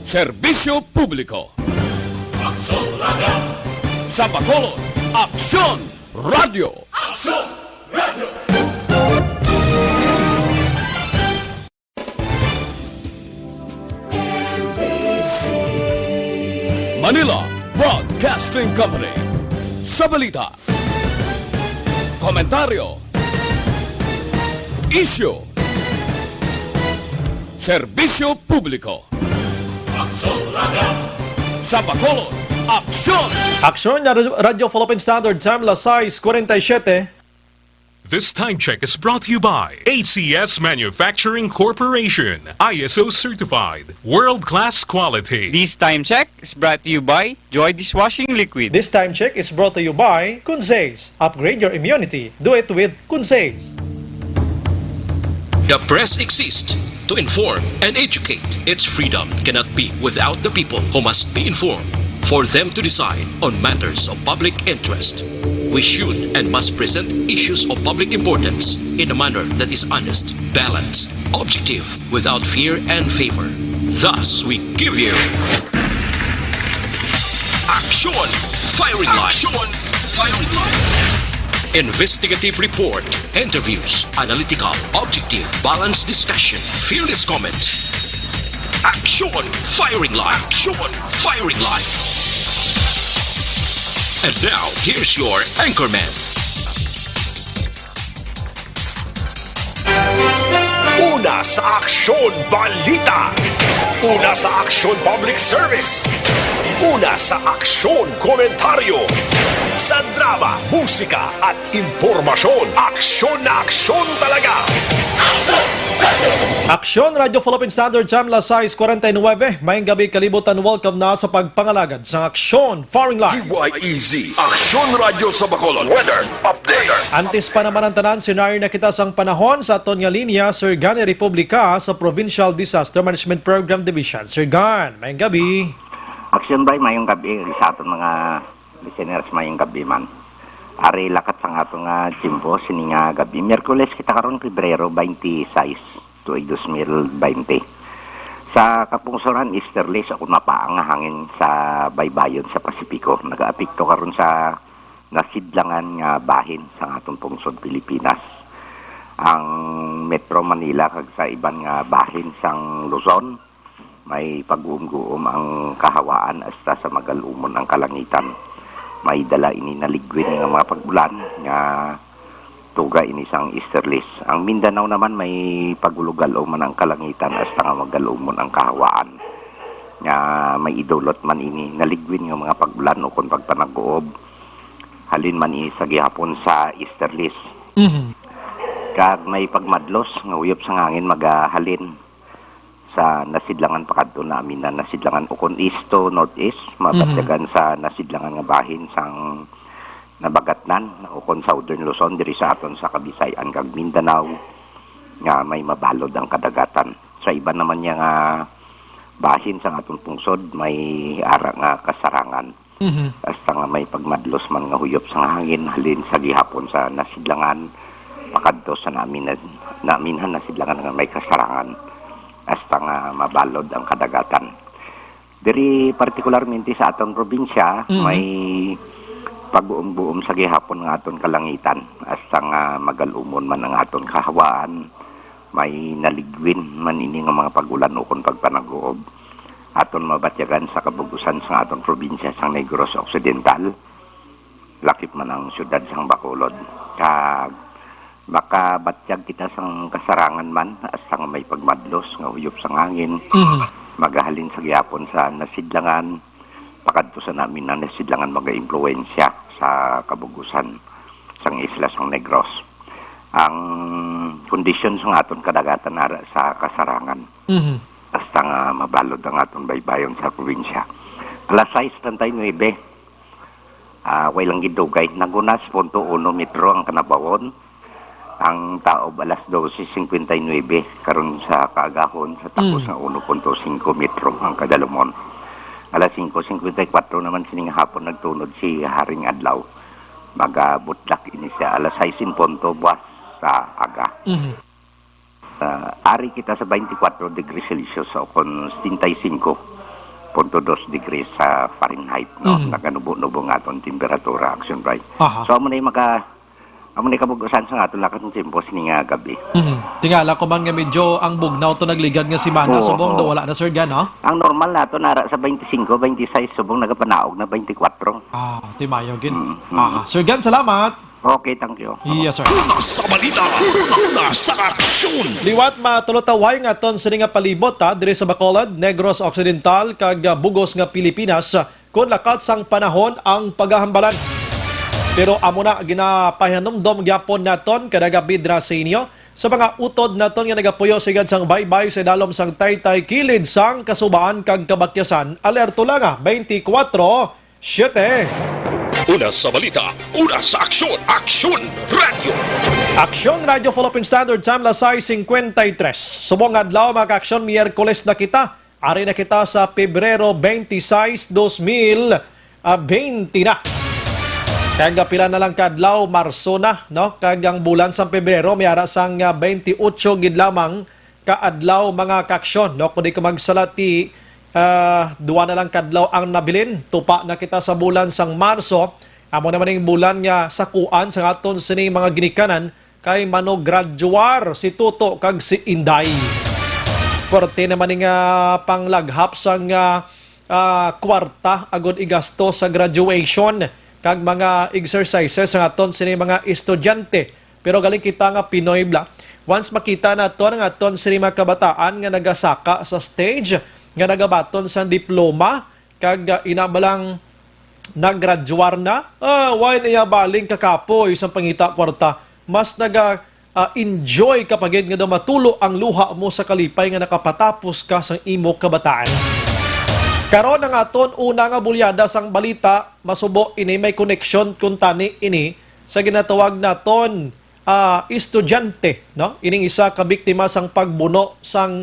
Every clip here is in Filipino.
Serbisyo Publiko. Aksyon Radio. Sa Bacolod, Aksyon Radio. Aksyon Radio. Manila Broadcasting Company. Sa balita, komentaryo, isyu, serbisyo publiko. Aksyon Radio. Sa Bacolod, Aksyon! Aksyon Radio Philippine Standard Time, las 6:47. This time check is brought to you by ACS Manufacturing Corporation, ISO certified, world-class quality. This time check is brought to you by Joy Dishwashing Liquid. This time check is brought to you by Kunsays. Upgrade your immunity. Do it with Kunsays. The press exists to inform and educate. Its freedom cannot be without the people who must be informed, for them to decide on matters of public interest. We should and must present issues of public importance in a manner that is honest, balanced, objective, without fear and favor. Thus, we give you Action Firing Line. Action Firing Line. Investigative report, interviews, analytical, objective, balanced discussion, fearless comments. Action Firing Line. Action Firing Line. And now, here's your anchorman. Una sa Aksyon Balita. Una sa Aksyon Public Service. Una sa Aksyon Komentaryo. Sa drama, musika at impormasyon. Aksyon na aksyon talaga. Aksyon Radio Philippine Standard Time, las 6:49. Mayang gabi, kalibutan, welcome na sa pagpangalagad sa Aksyon Firing Line. DYEZ, Aksyon Radio sa Bacolod. Weather Update. Antes pa naman ang tanan, senaryo na kita sang panahon sa aton nga linya, Sir Gan Republika sa Provincial Disaster Management Program Division. Sir Gan, mayang gabi. Aksyon ba mayong gabi sa aton mga listeners, mayong gabi man. Ari lakat sa aton nga Jimbo sini nga gabi. Miyerkules kita karon Pebrero 26 tuig 2020. Sa kapungsoran easterlies ako napaang hangin sa baybayon sa Pasipiko. Nagaapekto karon sa nasidlangan nga bahin sa atong pungsod Pilipinas. Ang Metro Manila kag sa iban nga bahin sang Luzon may pag-uum-guum ang kahawaan hasta sa magalumon ang kalangitan. May dala ini naligwin ng mga pagbulan nga tuga ini sang easterlies. Ang Mindanao naman may pagulugal-o man ang kalangitan hasta nga magalumon ang kahawaan. Nga may idulot man ini naligwin ng mga pagbulan o kung pagpanag-uob. Halin man ini sa gihapon sa easterlies. Kag may pagmadlos nga uyop sa hangin magahalin sa nasidlangan pakadto namin na nasidlangan ukon east to northeast mabatyagan sa nasidlangan nga bahin sang nabagatnan ukon southern Luzon diri sa aton sa Kabisayan kag Mindanao nga may mabalod ang kadagatan. Sa iba naman niya nga bahin sa aton pungsod may ara nga kasarangan. Hasta nga may pagmadlos man nga huyop sa hangin halin sa gihapon sa nasidlangan pakadto sa naminhan nasidlangan nga may kasarangan. Hasta nga mabalod ang kadagatan. Diri partikularmente sa atong probinsya, may pag-uum-buum sa gihapon ng aton kalangitan. Hasta nga magalumon man ang aton kahawaan. May naligwin man ini nga mga pagulan o kung pagpanag-uob. Aton mabatyagan sa kabugusan sa aton probinsya sa Negros Occidental. Lakip man ang syudad sang Bacolod. Baka batyag kita sang kasarangan man hasta nga may pagmadlos nga huyop sa hangin. Magahalin sa gihapon sa nasidlangan pakadto sa namin na nasidlangan maga-impluwensya sa kabugusan sang isla sang Negros. Ang kondisyon sa aton kadagatan ara sa kasarangan. Hasta nga mabalod ang aton baybayon sa probinsya. Alas 6:39 wailang gidugay nagunas 0.1 metro ang kanabawon. Ang tao alas 12:59 karon sa kaagahon sa tapos ng 1.5 metro ang kadalumon. Alas 5:54 naman sining hapon nagtunod si Haring Adlaw. Magabutlak ini siya alas 6 buwas sa aga. Ari kita sa 24 degrees Celsius o kon 65 0.2 degrees sa Fahrenheit, no? Naganubo-nubo nga itong temperatura, action by. Aha. So, amo na kabugusan sa nga itong lakat ng timpo sininga gabi. Tingala ko man nga medyo ang bugnaw to nagligad nga si Mana, Oo, subong oo. do wala na Sir Gan, no? Ang normal na ito, nara sa 25, 26, subong nagapanaog na 24. Ah, timayo gid. Aha. Sir Gan, salamat. Okay, thank you. Yes, sir. Una sa balita, una sa aksyon. Liwat matulotaway nga ton sa nga palibot dire sa Bacolod, Negros Occidental kag Bugos nga Pilipinas kun lakat sang panahon ang paghahambalan. Pero amo na ginapahinomdom gyapon naton kada gabi dra sa inyo sa mga utod naton nga nagapuyo sigad sang baybay sa dalom sang taytay kilid sang kasubaan kag kabakyasan. Alerto lang 24/7. Una sa balita, una sa aksyon, Aksyon Radio. Aksyon Radio Philippine Standard Time lasay 53. Subong adlaw mga aksyon Miyerkules na kita. Ari na kita sa Pebrero 26, 2020 na. Kaya pila na lang kadlaw Marso na, no? Kagang bulan sa Pebrero may ara sang 28 gid lamang kaadlaw mga kaksyon, no? Kundi ko magsalati duwa na lang kadlaw ang nabilin. Tupa na kita sa bulan sang Marso. Amo naman yung bulan nga sakuan sa aton sining mga ginikanan kay manograduar si Tuto kag si Inday. Korte naman nga panglaghap sang kwarta agod igasto sa graduation kag mga exercises sa aton sining mga estudyante. Pero galing kita nga Pinoy bla. Once makita naton nga aton sining mga kabataan nga nagasaka sa stage nga nagabaton sa diploma kag inabalang naggraduar na why niya baling kakapoy isang pangita kwarta mas enjoy kapag nga daw matulo ang luha mo sa kalipay nga nakapatapos ka sa imo kabataan. Karon ang aton una nga bulyada sang balita masubo ini may connection kun tani ini sa ginatawag naton estudyante, no? Ining isa ka biktima sang pagbuno sang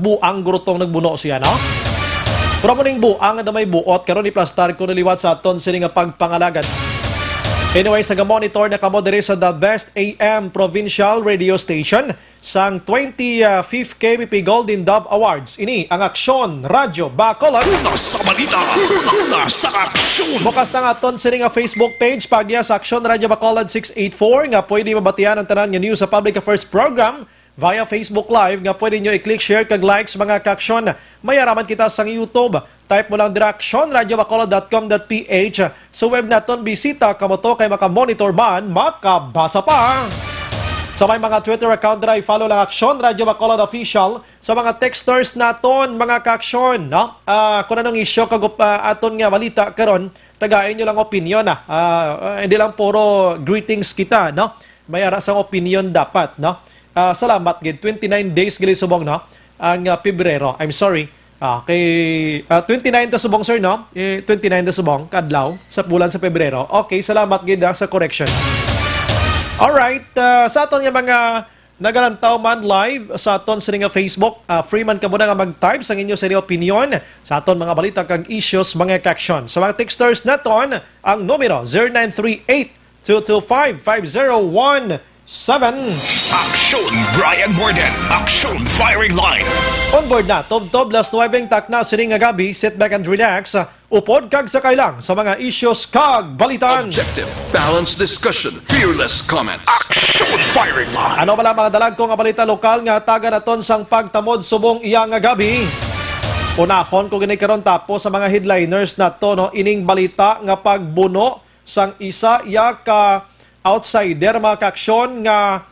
buang gurutong nagbuno siya, no? Pero mo ning buang na may buot, karon iplastar ko naliwat sa aton sini nga pagpangalagan. Anyway, sa monitor na kamo diri sa The Best AM Provincial Radio Station sang 25th KBP Golden Dove Awards. Ini ang Aksyon Radio Bacolod. Una sa balita, una sa aksyon. Bukas na nga aton sini nga Facebook page pagya sa Aksyon Radio Bacolod 684 nga pwede mabatian ang tanan nga news sa Public Affairs Program via Facebook Live nga pwede nyo i-click, share, kag likes mga kaksyon. Mayaraman kita sa YouTube. Type mo lang direksyon radiobacolod.com.ph. Sa web naton bisita kamo to kay makamonitor man, makabasa pa. Sa may mga Twitter account na follow lang Aksyon Radio Bacolod Official. Sa mga texters naton mga kaksyon, no? Kung anong isyo kag aton nga balita karon, tagain nyo lang opinion hindi lang puro greetings kita, no? May ara sang opinion dapat, no? Salamat gid 29 days gali subong, no? Ang Pebrero. I'm sorry. Kay 29 ta subong sir, no? 29 ta subong kadlaw sa bulan sa Pebrero. Okay, salamat gid sa correction. All right, sa aton nga mga nagalantaw man live sa aton sa nga Facebook, free man ka muna nga mag-type sa inyo sa opinion sa aton mga balita kag issues mga kaksyon. Sa mga texters naton, ang numero 0938-225-5017. Aksyon Brian Borden, Aksyon Firing Line. On board na, Tob las 9 takna sining nga gabi, sit back and relax, upod kag sakay lang sa mga issues kag balitan. Objective, balanced discussion, fearless comments. Aksyon Firing Line. Ano bala mga dalag ko nga balita lokal nga taga naton sang pagtamod subong iya nga gabi. Unahon ko gini karon tapos sa mga headliners nato, no, ining balita nga pagbuno sang isa iya ka outsider mga kaksyon nga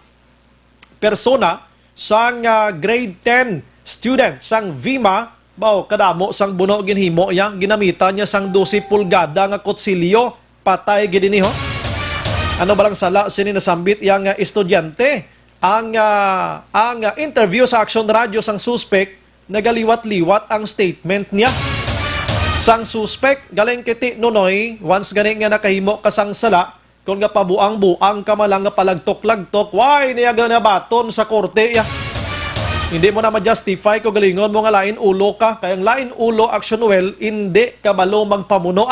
persona sang grade 10 student sang Vima kadamo sang buno ginhimo yang ginamitan niya sang 12 pulgada nga kutsilyo patay gid ni ho. Ano balang sala sini nasambit yang estudyante ang interview sa Aksyon Radio sang suspect nagaliwat-liwat ang statement niya. Sang suspect galing kiti nunoy once gani nga nakahimo ka sang sala kung nga pabuang-buang ka malang nga palagtok-lagtok, why niya ganabaton sa korte ya? Hindi mo na ma-justify ko galingon mo nga lain ulo ka. Kaya ang lain ulo, action well, hindi ka balo magpamuno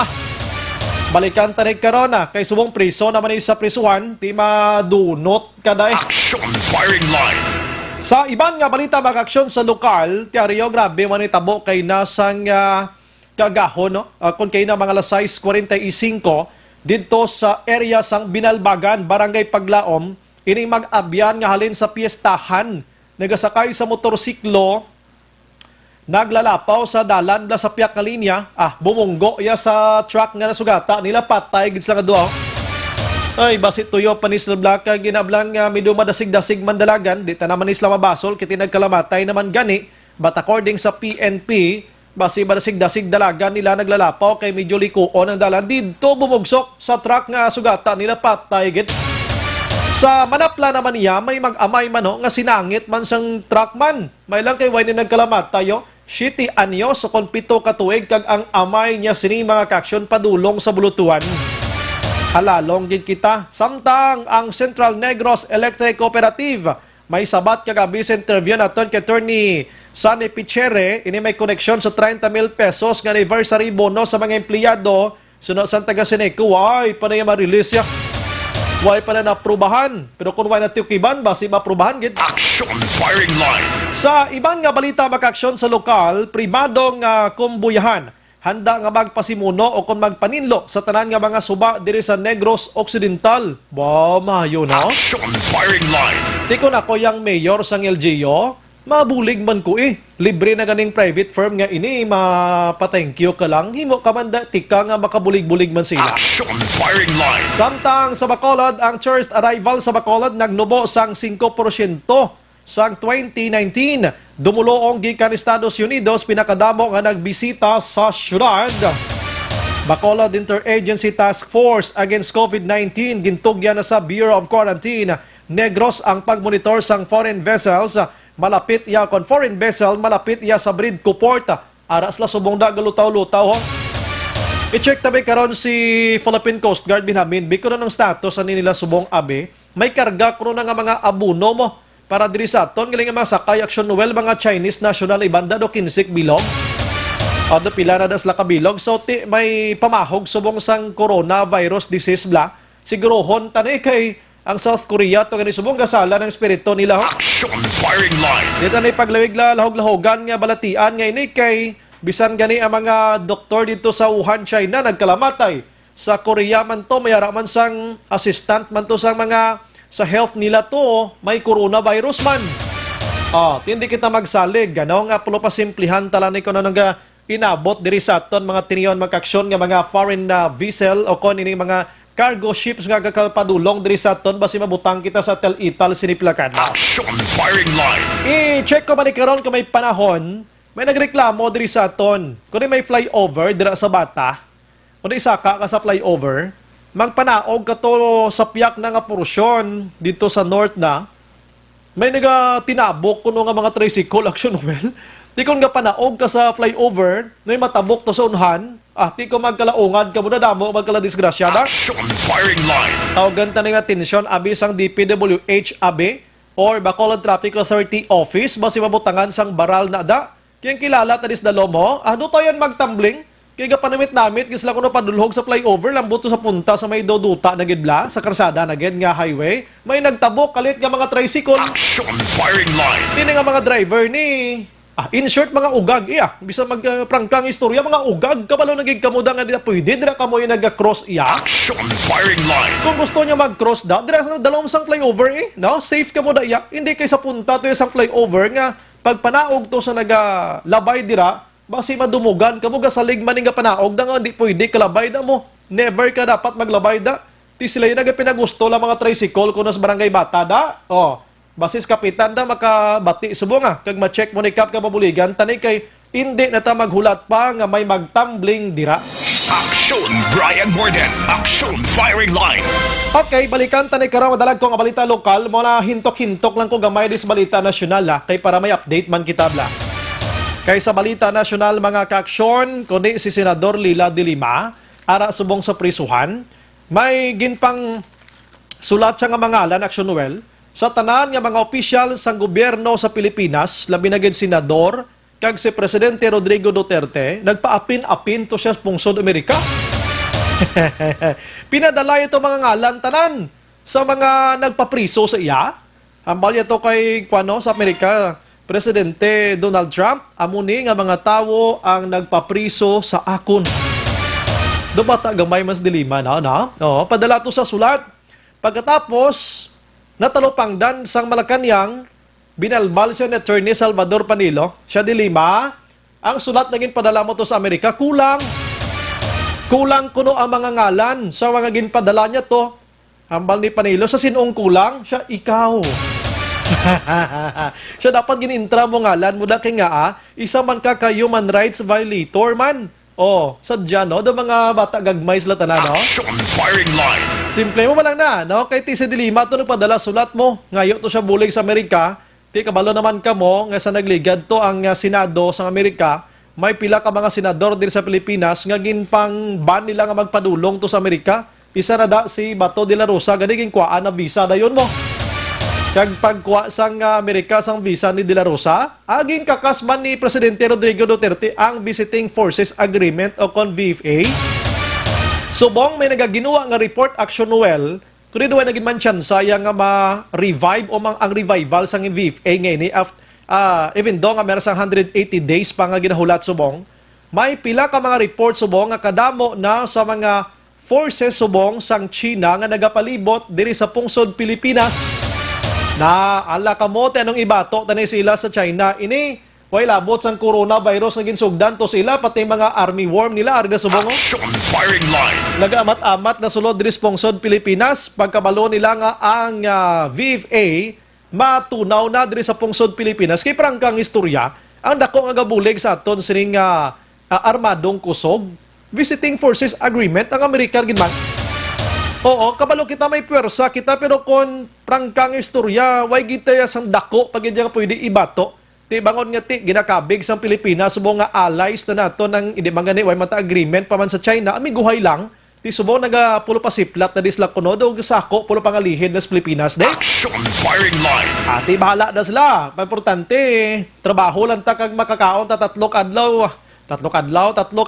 Balikan tanig karon kay subong priso naman sa prisuhan, ti madunot ka dahi. Aksyon Firing Line. Sa iban nga balita mag-aksyon sa lokal, tiaryo grabe man itabo kay nasang kagahon, no? Kung kay na mga 6:45 dito sa area sang Binalbagan, Barangay Paglaom, ini mag-abyan nga halin sa piyestahan. Nagasakay sa motorsiklo, naglalapaw sa dalan bla sa piyak nga linya, bumunggo ya sa truck nga nasugata, nila patay gid sila nga duha. Ay, basit tuyo panis na blaka, ginablang medyo madasig-dasig mandalagan, di ta naman isla mabasol, kiti nagkalamatay naman gani, but according sa PNP, basi madasig-dasig dalagan nila naglalapaw kay medyo likuon ang dalan, dito bumugsok sa truck nga sugata, nila patay git. Sa Manapla naman niya, may mag-amay man nga sinangit man sang truckman. May lang kay wani nagkalamatay, Shiti anyo so kon 7 katuig kag ang amay niya sini mga kaksyon padulong sa bulutuan. Halalong gid kita. Samtang ang Central Negros Electric Cooperative may sabat kagabi sa interview naton kay Attorney Sunny Pichere, ini may koneksyon sa 30,000 pesos nga anniversary bonus sa mga empleyado. Sunod sa taga Sineco, ay pa na ma-release ya. Why pa na naprubahan. Pero kung why na tiukiban, basi maprubahan gid. Action Firing Line. Sa ibang nga balita makaksyon sa lokal, pribadong kumbuyahan, handa nga magpasimuno o kung magpaninlo sa tanan nga mga suba diri sa Negros Occidental. Ba, mayo no? Action Firing Line. Tikon ako yang mayor sang LGU, mabulig man ko Libre na ganing private firm nga ini, mapa-thank you ka lang. Himo ka man da, tika nga makabulig-bulig man sila. Action Firing Line. Samtang sa Bacolod, ang tourist arrival sa Bacolod nagnubo sang 5% sang 2019. Dumuloong gikan Estados Unidos, pinakadamo nga nagbisita sa syudad. Bacolod Interagency Task Force Against COVID-19 gintugyan na sa Bureau of Quarantine Negros ang pagmonitor sang foreign vessels. Malapit ya kon foreign vessel, malapit ya sa Bridco Port. Aras la subong da galutaw-lutaw. I-check tabi karon si Philippine Coast Guard binamin. Biko na ng status ani nila subong abe. May karga kuno na nga mga abuno mo para diri sa aton galing nga mga sakay action noel mga Chinese national ibanda do 15 bilog. Ada pila na das la kabilog. So may pamahog subong sang coronavirus disease bla. Sigurohon tani kay ang South Korea to gani subong gasala ng espiritu nila. Action Firing Line. Dito na ipaglawig la lahog-lahogan nga balatian nga ini kay bisan gani ang mga doktor dito sa Wuhan, China nagkalamatay. Sa Korea man to mayara man sang assistant man to sang mga sa health nila to may coronavirus man. Hindi kita magsalig gano nga pulo pa simplihan talani ko na nga inabot diri sa aton mga tiniyon magkaksyon nga mga foreign vessel o kon ini mga cargo ships nga kakalpadulong diri sa aton basi mabutang kita sa Tel-Ital siniplakan. Action Firing Line. I-check ko man karon kung may panahon, may nagreklamo diri sa aton. Kung may flyover dira sa Bata, kung isaka ka sa flyover, magpanaog ka to sa piyak na nga porsyon dito sa north na, may tinabok kuno nga mga tricycle action well. Di kung nga panaog ka sa flyover, may matabok to sa unhan, di ko magkalaungad ka muna damo, magkaladisgrasyada. Action Firing Line. Tawagan ta nga atensyon abi sang DPWH abi or Bacolod Traffic Authority Office basi mabutangan sang baral na da. Kaya kilala tadis dalom mo, ano tayo magtambling? Kaya panamit-namit, gisla ko na padulhog sa flyover, lambuto sa punta sa may doduta na gidbla, sa karsada na gid nga highway. May nagtabok, kalit nga mga tricycle. Action Firing Line. Hindi nga mga driver ni... in short, mga ugag, bisa magprangkang istorya, mga ugag, kabalo nagig kamuda nga dila, pwede, dira ka mo yung nag-cross, Action Firing Line. Kung gusto niya mag-cross da, dira sa dalawang sang flyover, no? Safe ka mo da, hindi kay sa punta to yung sang flyover nga, pag panaog to sa nagalabay dira, basi madumugan, kamuga sa ligman nga panaog, da nga, hindi pwede, kalabay da mo, never ka dapat maglabay da, ti sila yung nagapinagusto lang mga tricycle, kung nas barangay Bata da, basis kapitan da makabati subo nga kag ma-check mo ni kap ka mabuligan tani kay hindi na ta maghulat pa nga may magtumbling dira. Action Brian Morden. Action Firing Line. Okay, balikan tani karon madalag ko nga balita lokal mo na hintok-hintok lang ko gamay dis balita nasyonal kay para may update man kita bla. Kay sa balita nasyonal mga kaaksyon kundi si Senador Lila de Lima ara subong sa prisuhan may ginpang sulat sa nga mangalan action well sa tanan nga mga opisyal sang gobyerno sa Pilipinas, labi na gid senador, kag si Presidente Rodrigo Duterte, nagpaapin-apin to siya sa pungsod Amerika. Pinadala ito mga ngalan tanan sa mga nagpapriso sa iya. Hambal to kay sa Amerika, Presidente Donald Trump, amuni nga mga tawo ang nagpapriso sa akon. Do bata gamay mas dilima na. No, padala to sa sulat. Pagkatapos, natalupangdan sang Malacanang, binalbal siya ni Attorney Salvador Panilo. Siya dilima, ang sulat naging padala mo to sa Amerika, kulang. Kulang kuno ang mga ngalan sa mga ginpadala niya to. Hambal ni Panilo, sa sinong kulang? Siya, ikaw. Siya dapat ginintra mo ngalan mo kay nga isa man ka human rights violator man. Sadya no, do mga bata gagmay sila tanan no. Action firing line. Simple mo lang na, no? Kay ti si Dilima to nagpadala sulat mo. Ngayo to siya bulig sa Amerika. Ti kabalo naman ka mo nga sa nagligad to ang Senado sa Amerika. May pila ka mga senador diri sa Pilipinas nga ginpang ban nila nga magpadulong to sa Amerika. Isa na da si Bato de la Rosa gani ginkuhaan na visa dayon mo. Kag pagkuha sang Amerika sang visa ni De La Rosa, aging kakasman ni Presidente Rodrigo Duterte ang Visiting Forces Agreement o kon VFA. Subong may nagaginuwa nga report action well, kundi duwa naging man tsansa nga ma-revive o ang revival sang VFA ngayon even though nga meron sang 180 days pa nga ginahulat subong, may pila ka mga report subong nga kadamo na sa mga forces subong sang China nga nagapalibot diri sa pungsod Pilipinas. Na ala kamote anong ibato tanay sila sa China ini way labot sang coronavirus nga ginsugdan to sila pati mga army worm nila ari na subong Action firing line. nagamat-amat na sulod diri sa pungsod Pilipinas pagkabalo nila nga ang VFA matunaw na diri sa pungsod Pilipinas kay prangkang istorya ang dako nga gabulig sa aton sining armadong kusog Visiting Forces Agreement ang American ginman. Oo, kabalo kita may pwersa kita pero kon prangkang istorya, way kita sang dako pag nga pwede ibato. Ti bangon nga ti ginakabig sang Pilipinas subong nga allies na nato nang hindi man gani way mata agreement pa man sa China, ami guhay lang. Ti subong naga pulo pasiplat na disla kuno do sako pulo pangalihid nas Pilipinas de. Action firing line. Ati bahala na sila. Importante, trabaho lang ta kag makakaon ta tatlo ka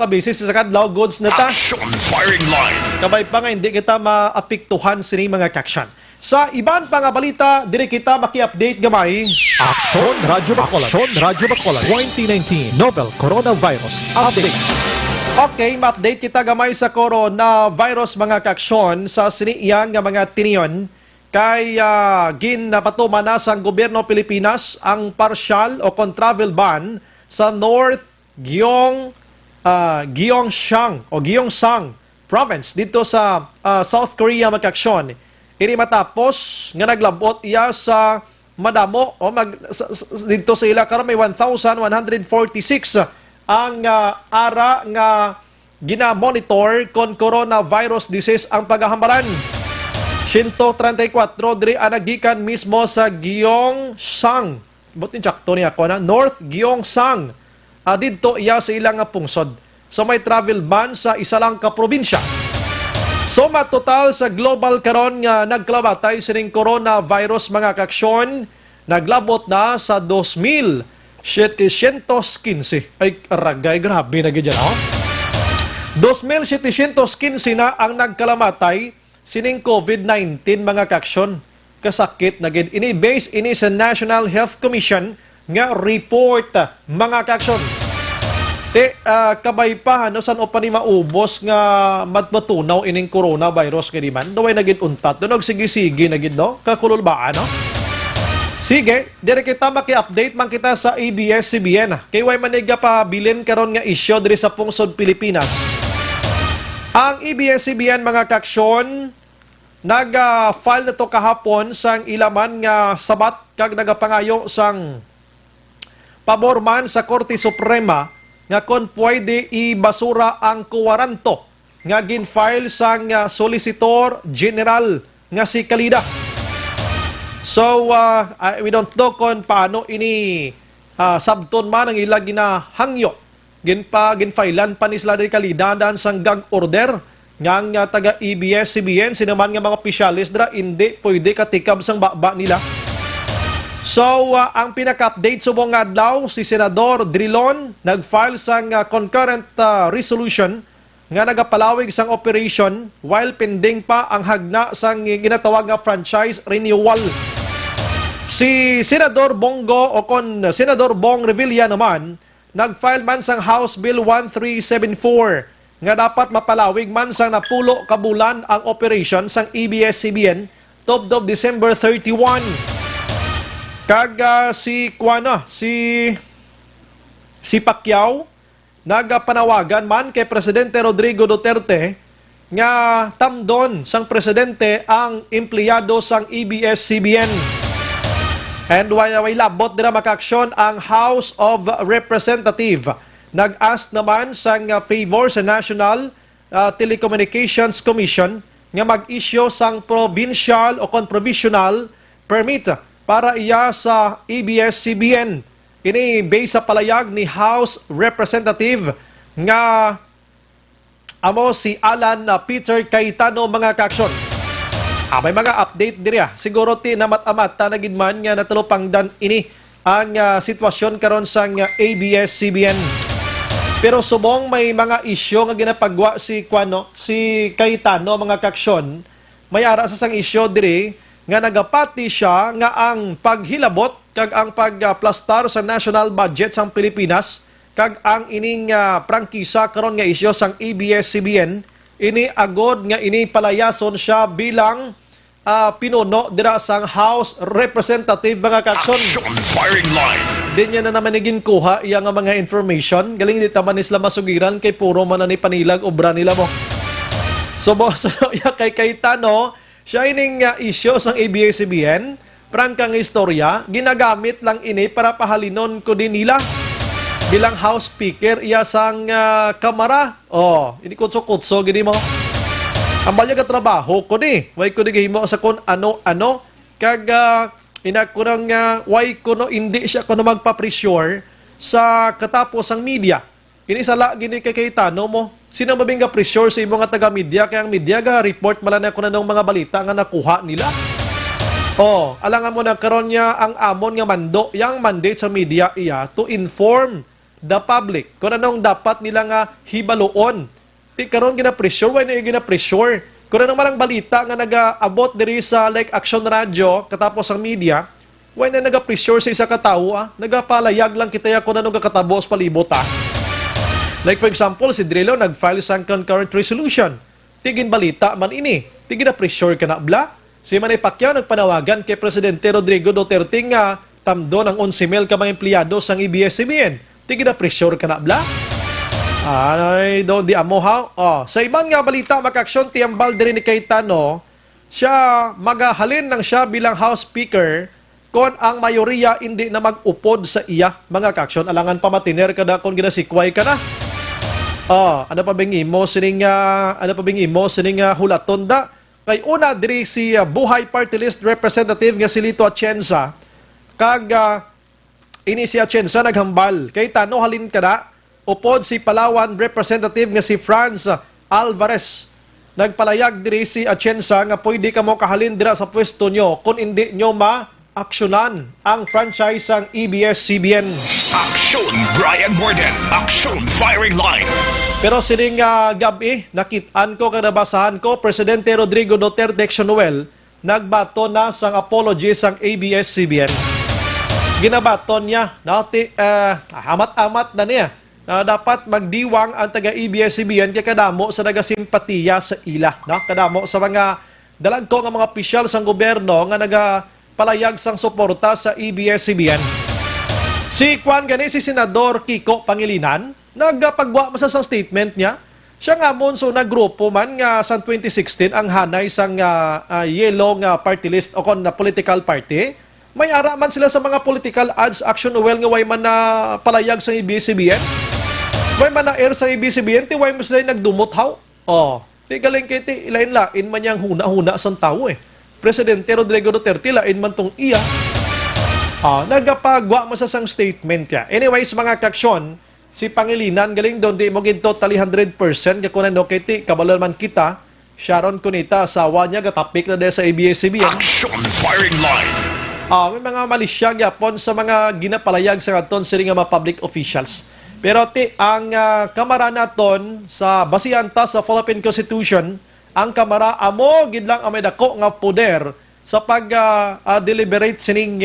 bisis sa kadlaw goods na ta. Action firing line. Kabay pa nga hindi kita maapektuhan sini mga kaksyan. Sa iban pa nga balita, diri kita maki-update gamay. Action Radyo Bacolod 2019 Novel Coronavirus Update. Okay, ma-update kita gamay sa coronavirus mga kaksyon sa siniiyang nga mga tiniyon kay ginapatuman na sa gobyerno Pilipinas ang partial o travel ban sa North Gyeongsang province dito sa South Korea magkaksyon. Ini matapos nga naglabot iya sa madamo o dito sa ila karon may 1,146 ang ara nga gina-monitor kon coronavirus disease ang paghahambalan. 134 diri anagikan mismo sa Gyeongsang. Butin sakto niya ko na North Gyeongsang. Dito iya sa ilang pungsod. So may travel ban sa isa lang ka probinsya. So matotal sa global karon nga nagklabatay sining coronavirus mga kaksyon, naglabot na sa 2,715. Ay aragay, grabe na ganyan. 2,715 na ang nagkalamatay sining COVID-19 mga kaksyon. Kasakit na gid. Ini base ini sa National Health Commission nga report mga kaksyon. Kabay pa san o pa ni maubos nga matmatunaw ining coronavirus nga di man. Daway nagid untat. Donog sige-sige nagid no. Kakulol ba ano? Sige, dire kita maki-update man kita sa ABS-CBN. Kay way maniga pa bilin karon nga isyu diri sa pungsod Pilipinas. Ang ABS-CBN mga kaksyon nag-file na to kahapon sang ilaman nga sabat kag nagapangayo sang paborman sa Korte Suprema nga kon pwede ibasura ang kuwaranto nga gin-file sang Solicitor General nga si Kalida. So, we don't know kung paano ini sabton man ang ila ginahangyo. Ginfilean pa ni sila di Kalida dan sang gag order nga taga ABS-CBN sinaman nga mga opisyalis dra hindi pwede katikab sang baba nila. So, ang pinaka-update subong nga adlaw si Senador Drilon nag-file sang concurrent resolution nga nagapalawig sang operation while pending pa ang hagna sang ginatawag nga franchise renewal. Si Senador Bongo o kon Senador Bong Revilla naman, nag-file man sang House Bill 1374 nga dapat mapalawig man sang napulo ka bulan ang operation sang ABS-CBN tubdob December 31. Si Pacquiao nagpanawagan man kay Presidente Rodrigo Duterte nga tamdon sang presidente ang empleyado sang ABS-CBN. And way labot nila maka-aksyon ang House of Representative. Nag-ask naman sang favor sa National Telecommunications Commission nga mag-issue sang provincial o provisional permit para iya sa ABS-CBN. Ini based sa palayag ni House Representative nga amo si Alan Peter Cayetano mga kaaksyon. May mga update diri siguro ti namat-amat tanagid man nga natulupangdan ini ang sitwasyon karon sang ABS-CBN. Pero subong may mga isyu nga ginapagwa si Cayetano mga kaaksyon, may ara sa sang isyu diri nga nagapati siya nga ang paghilabot kag ang pagplastar sa national budget sang Pilipinas kag ang ining prangkisa karon nga isyu sang ABS-CBN ini agod nga ini palayason siya bilang pinuno dira sang House Representative mga kakson. Action firing line. Di niya na naman naging kuha iya nga mga information. Galing di taman isla masugiran kay puro man ni panilag obra nila mo. So iya kay Cayetano, siya ining issue sang ABS-CBN, prangkang istorya, ginagamit lang ini para pahalinon ko din nila. Bilang House Speaker, iya sang kamara. Ini kutso-kutso, gini mo. Ang balya ka trabaho ko ni. Way ko di mo sa kon ano-ano. Kag inakunang way ko no, hindi siya ko no magpa-pressure sa katapos ang media. Ini sala gini kay Cayetano mo. Sino mabing ka pressure sa imong nga taga-media? Kaya ang media ga report mala na ko na ng mga balita nga nakuha nila. Alangan mo na karon niya ang amon nga mando, yang mandate sa media iya to inform the public kung anong dapat nila nga hibaloon. Ti karon gina-pressure, why na gina-pressure? Kung anong malang balita nga naga-abot diri sa like Action Radio katapos ang media, why na naga-pressure sa isa ka tawo nagapalayag lang kita ya kung anong kakatabo sa palibot Like for example, si Drillo nag-file sang concurrent resolution. Tigin balita man ini. Tigin na pressure ka na bla. Si Manny Pacquiao nagpanawagan kay Presidente Rodrigo Duterte nga tamdo ng 11,000 ka mga empleyado sang ABS-CBN. Tigin na pressure ka na bla. Ay, do di amo ha. Sa ibang nga balita makaksyon tiyambal diri ni Cayetano, siya magahalin lang siya bilang House Speaker kon ang mayoriya hindi na mag-upod sa iya mga kaksyon. Alangan pa matiner kada kon ginasikway ka na. Ano pa bing imo sining hulaton da? Kay una diri si Buhay Party List Representative nga si Lito Atienza. Kag ini si Atienza naghambal. Cayetano halin ka na. Upod si Palawan Representative nga si Franz Alvarez. Nagpalayag diri si Atienza nga pwede ka mo kahalin dira sa pwesto nyo kung hindi nyo ma-aksyonan ang franchise ang ABS-CBN. Action Brian Morden. Action firing line. Pero sining gabi, nakitaan ko, kanabasahan ko, Presidente Rodrigo Duterte Noel, nagbato na sang apology sang ABS-CBN. Ginabaton niya, amat-amat na niya, na dapat magdiwang ang taga-ABS-CBN kaya kadamo sa nagasimpatiya sa ila. No? Kadamo sa mga dalagko ng mga opisyal sang gobyerno nga nagapalayag sang suporta sa ABS-CBN. Si Senador Kiko Pangilinan, nagpagwa masa sang statement niya. Siya nga mon so naggrupo man nga sa 2016 ang hanay sang yellow nga party list o kon na political party. May ara man sila sa mga political ads action well nga way man na palayag sa ABS-CBN. Way man na air sa ABS-CBN ti way mas sila nagdumot haw. Ti galing kay ti ilain-lain man yang huna-huna sang tao Presidente Rodrigo Duterte lain man tong iya. Nagapagwa man sa sang statement ya. Anyways mga kaksyon, si Pangilinan galing doon di mo gin totally 100% kakunan no kay ti kabalon man kita Sharon Cunita asawa niya gatapik na sa ABS-CBN. Action firing line. May mga malisya gyapon sa mga ginapalayag sa aton sila nga mga public officials. Pero ang kamara naton sa basihan ta sa Philippine Constitution, ang kamara amo gid lang ang may dako nga poder sa pag-deliberate sining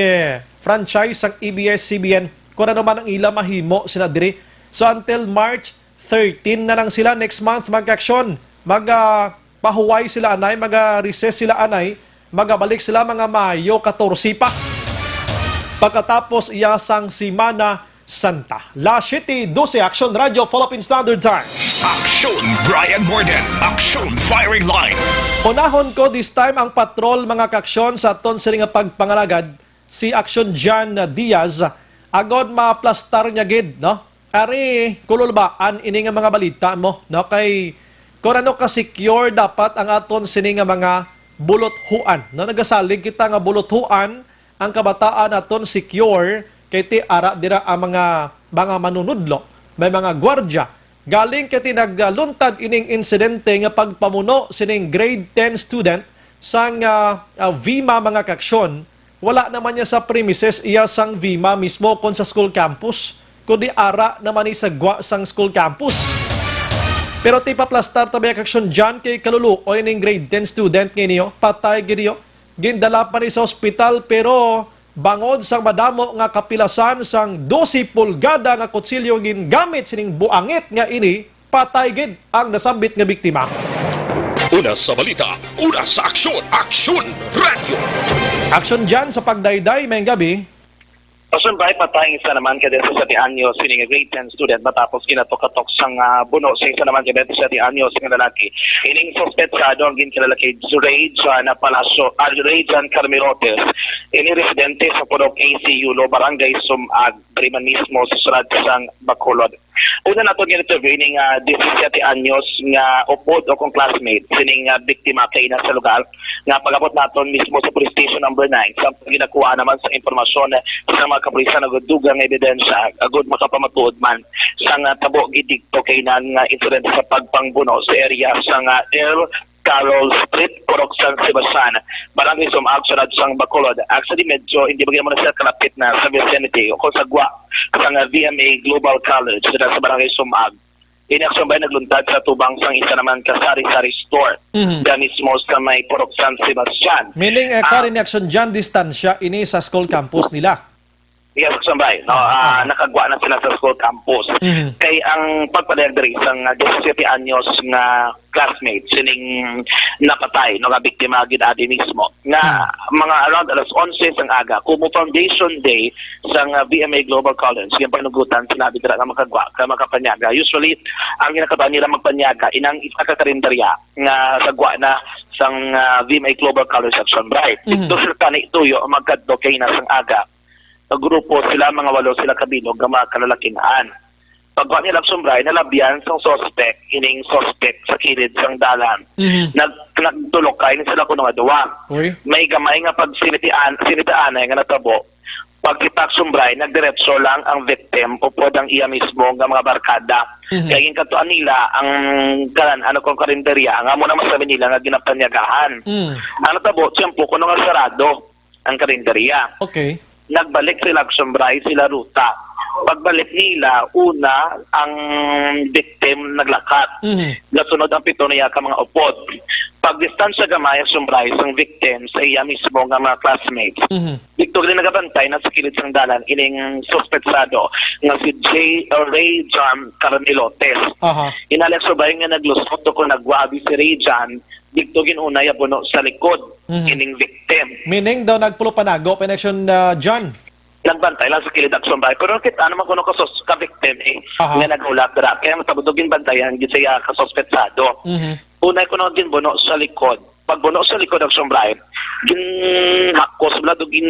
franchise ang ABS-CBN kung ano man ang ila mahimo sila diri. So until March 13 na lang sila next month mag-aksyon. Pahuway sila anay, mag-recess sila anay, magabalik sila mga Mayo 14 pa. Pagkatapos iyasang Semana Santa. La City, 12, Action Radio, Philippine Standard Time. Aksyon Brian Borden. Aksyon Firing Line. Unahon ko this time ang patrol mga kaksyon sa aton sila nga pagpangalagad si Action John Diaz agod maplastar niya gid, no? Ari kulol ba an ini nga mga balita mo, no? Kay kung ano ka secure dapat ang aton sini nga mga bulothuan, no? Nagasalig kita nga bulothuan ang kabataan aton secure kay ti ara dira ang mga manunudlo, may mga gwardya galing kay nagluntad ining insidente nga pagpamuno sining grade 10 student sang VIMA mga kaksyon. Wala naman niya sa premises iya sang VIMA mismo kon sa school campus, kundi ara naman ni sa gwa sang school campus. Pero ti paplastar tabi kaksyon dyan kay kaluluoy ning grade 10 student ngayon, patay giniyo. Gindala pa ni sa ospital pero bangod sang madamo nga kapilasan sang 12 pulgada nga kutsilyo gingamit sining buangit nga ini, patay gid ang nasambit nga biktima. Una sa balita, una sa aksyon. Aksyon Radio. Aksyon dyan sa pagdayday may gabi. Pasun ba patayang isa naman kada sa 7 anyo sining grade 10 student matapos ginatok-katok sang buno sa isa naman kada sa 7 anyo sing lalaki. Ining suspetsado ang ginkalalaki Ray John Palacio, Ray John Carmelotes. Ini residente sa Purok ACU lo Barangay Sumag, Briman mismo sa surat sang Bacolod. Una na ito giniterview ining 17 anyos nga upod o kong classmate sining biktima kay na sa lugar nga pag-abot naton mismo sa police station number 9 sa ginakuha naman sa informasyon sa mga kapulisan na dugang ebidensya agud makapamatuod man sa tabo gidikto kay na nga incident sa pagpangbuno sa area sa El Carol Street, Purok San Sebastian, Barangay Sumag, Sunod sang Bacolod. Actually, medyo hindi ba mo na siya kalapit na sa vicinity o kung sa gwa sa VMA Global College sa Barangay Sumag. Inaksyon ba nagluntad sa tubang sang isa naman kasari-sari store mismo sa may Purok San Sebastian. Meaning, karin action dyan, distansya ini sa school campus nila. Yes, sambay. No, nakagwa na sila sa school campus. Kay ang pagpadayag diri sang 17 anyos nga classmate sining napatay no nga biktima gid adi mismo. Nga mga around alas 11 sang aga, kumo foundation day sang VMA Global College. Yung panugutan sinabi dira nga makagwa ka makapanyaga. Usually ang ginakabaan nila magpanyaga inang ikakarinderya nga sagwa na sang VMA Global College Action Bright. Ito sila tani tuyo magkadto kay na sang aga. Grupo sila, mga 8 sila kabilog nga mga kalalakihan. Pagwa nila sumbray, nalabyan sang suspect, ining suspect sa kilid sang dalan. Nagtulok kayo sila kuno nga duwa. May gamay nga pag sinitaan nga natabo. Pagkitak sumbray, nagdiretso lang ang victim o ang iya mismo nga mga barkada. Kaya yung katuan nila, ang kong karinderya, nga muna masabi nila nga ginapanyagahan. Ang natabo, siyempo kuno nga sarado ang karinderya. Okay. Nagbalik sila sumbray sila ruta. Pagbalik nila, una ang victim naglakat. Nasunod ang pito niya ka mga upod. Pagdistansya gamay sumbray sang victim sa iya mismo nga mga classmates. Dito rin nagabantay na sa kilid sang dalan ining suspetsado nga si Ray John Carmelotes. Inalek sumbray nga naglusot ko nagwabi si Ray John dito ginunay abuno sa likod ining victim. Meaning daw nagpulo panago connection John. Nagbantay lang sa kilid action bay pero kita naman kuno ka victim nga nagulak dira kaya matabudogin bantayan gid siya kasuspetsado. Unay kuno din buno sa likod. Pag buno sa likod action bay gin hakos blado gin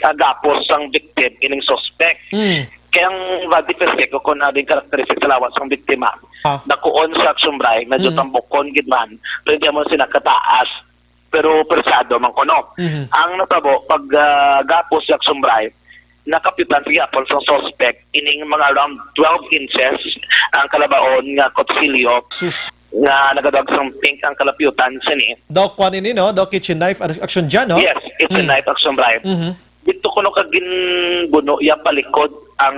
agapos sang victim ining suspect. Kaya ang body physique ko na din karakteristik sa lawas ng biktima. Nakuon sa sumbray, medyo tambokon gidman, pero hindi mo sinakataas, pero persado man kuno. Ang natabo, pag gapos sa sumbray, nakapitan siya po sa suspect, ining mga around 12 inches ang kalabaon nga kutsilyo, nga nagadag sang pink ang kalapyutan sini. Daw kwan ini, no? Daw kitchen knife action dyan, no? Yes, it's a knife action bribe. Dito ko kuno ka ginbuno ya palikod ang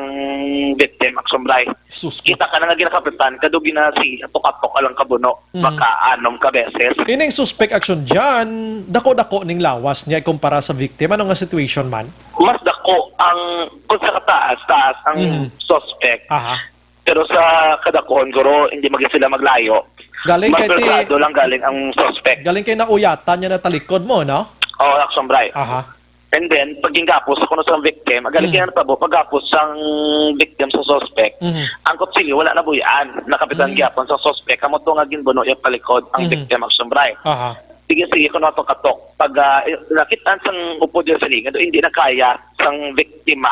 victim aksumbray. Sus. Kita ka na nga ginakapitan kado ginasi atok-atok alang kabuno baka anom ka beses. Ining suspect action dyan, dako-dako ning lawas niya kumpara sa victim. Ano nga situation man? Mas dako ang kung sa kataas ang suspect. Aha. Pero sa kadakon guro hindi maging sila maglayo. Galing Mas kay ti, persado lang galing ang suspect. galing kay nauyatan niya na talikod mo, no? O aksumbray. Aha. And then, paging gapos ako sa victim, agaling kaya natabo, pagkapos ang victim sa suspect, ang kutsilyo, wala na buyan, nakapitan gyapon sa suspect, kamo to nga ginbuno yung palikod ang victim ang sumbray. Aha. Sige, kung nato katok, pag nakitaan sang upo dyan sa lingad, hindi na kaya sang victima,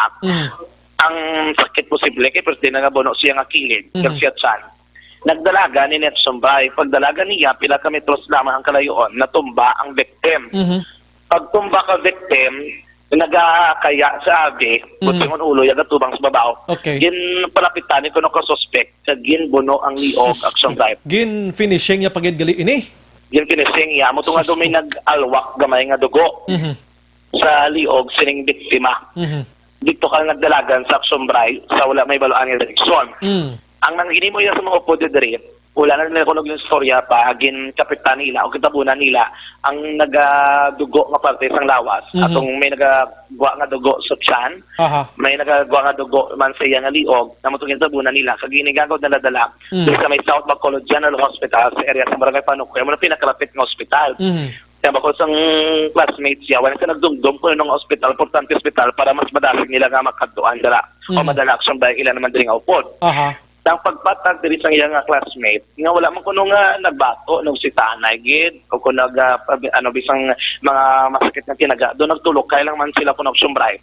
ang sakit posible, kaya pero di na nga buno siya nga kilid, siya chan. Nagdalaga ni Net Sumbay, pagdalaga niya, pila ka metros lamang ang kalayoon, natumba ang victim. Pagtumba ka victim, nagakaya sa abi, buti ng ulo, yaga tubang sa babaw. Okay. Gin palapitan ko no ka suspect, sa gin buno ang liog, action drive. Gin finishing niya pagid gali ini. Gin kinising ya, mo nga may nag-alwak gamay nga dugo sa liog, sining biktima. Dito ka nagdalagan sa action drive, sa wala may baloan yung direksyon. Ang nanggini mo yan sa mga upo de dire, wala na nila kunog yung storya pa, agin kapitan nila o kitabunan nila ang nagadugo nga parte sang lawas. Atong may nagagawa nga dugo sa tiyan, may nagagawa nga dugo man sa iya nga liog, na matong kitabunan nila. Sa ginigagod na nadala, sa may South Bacolod General Hospital, sa area sa Barangay Panukoy, mo na pinakalapit ng hospital. Kaya bako sang classmates siya, wala ka nagdumdum ko ng hospital, importante hospital, para mas madaling nila nga makadtuan dala. O madala aksyon dahil ilan naman din nga upod. Ang pagpatag diri sa iyang classmate nga wala man kuno nga nagbato nung si tanay gid o kuno bisang mga masakit na tinaga do nagtulok kay lang man sila kuno sumbray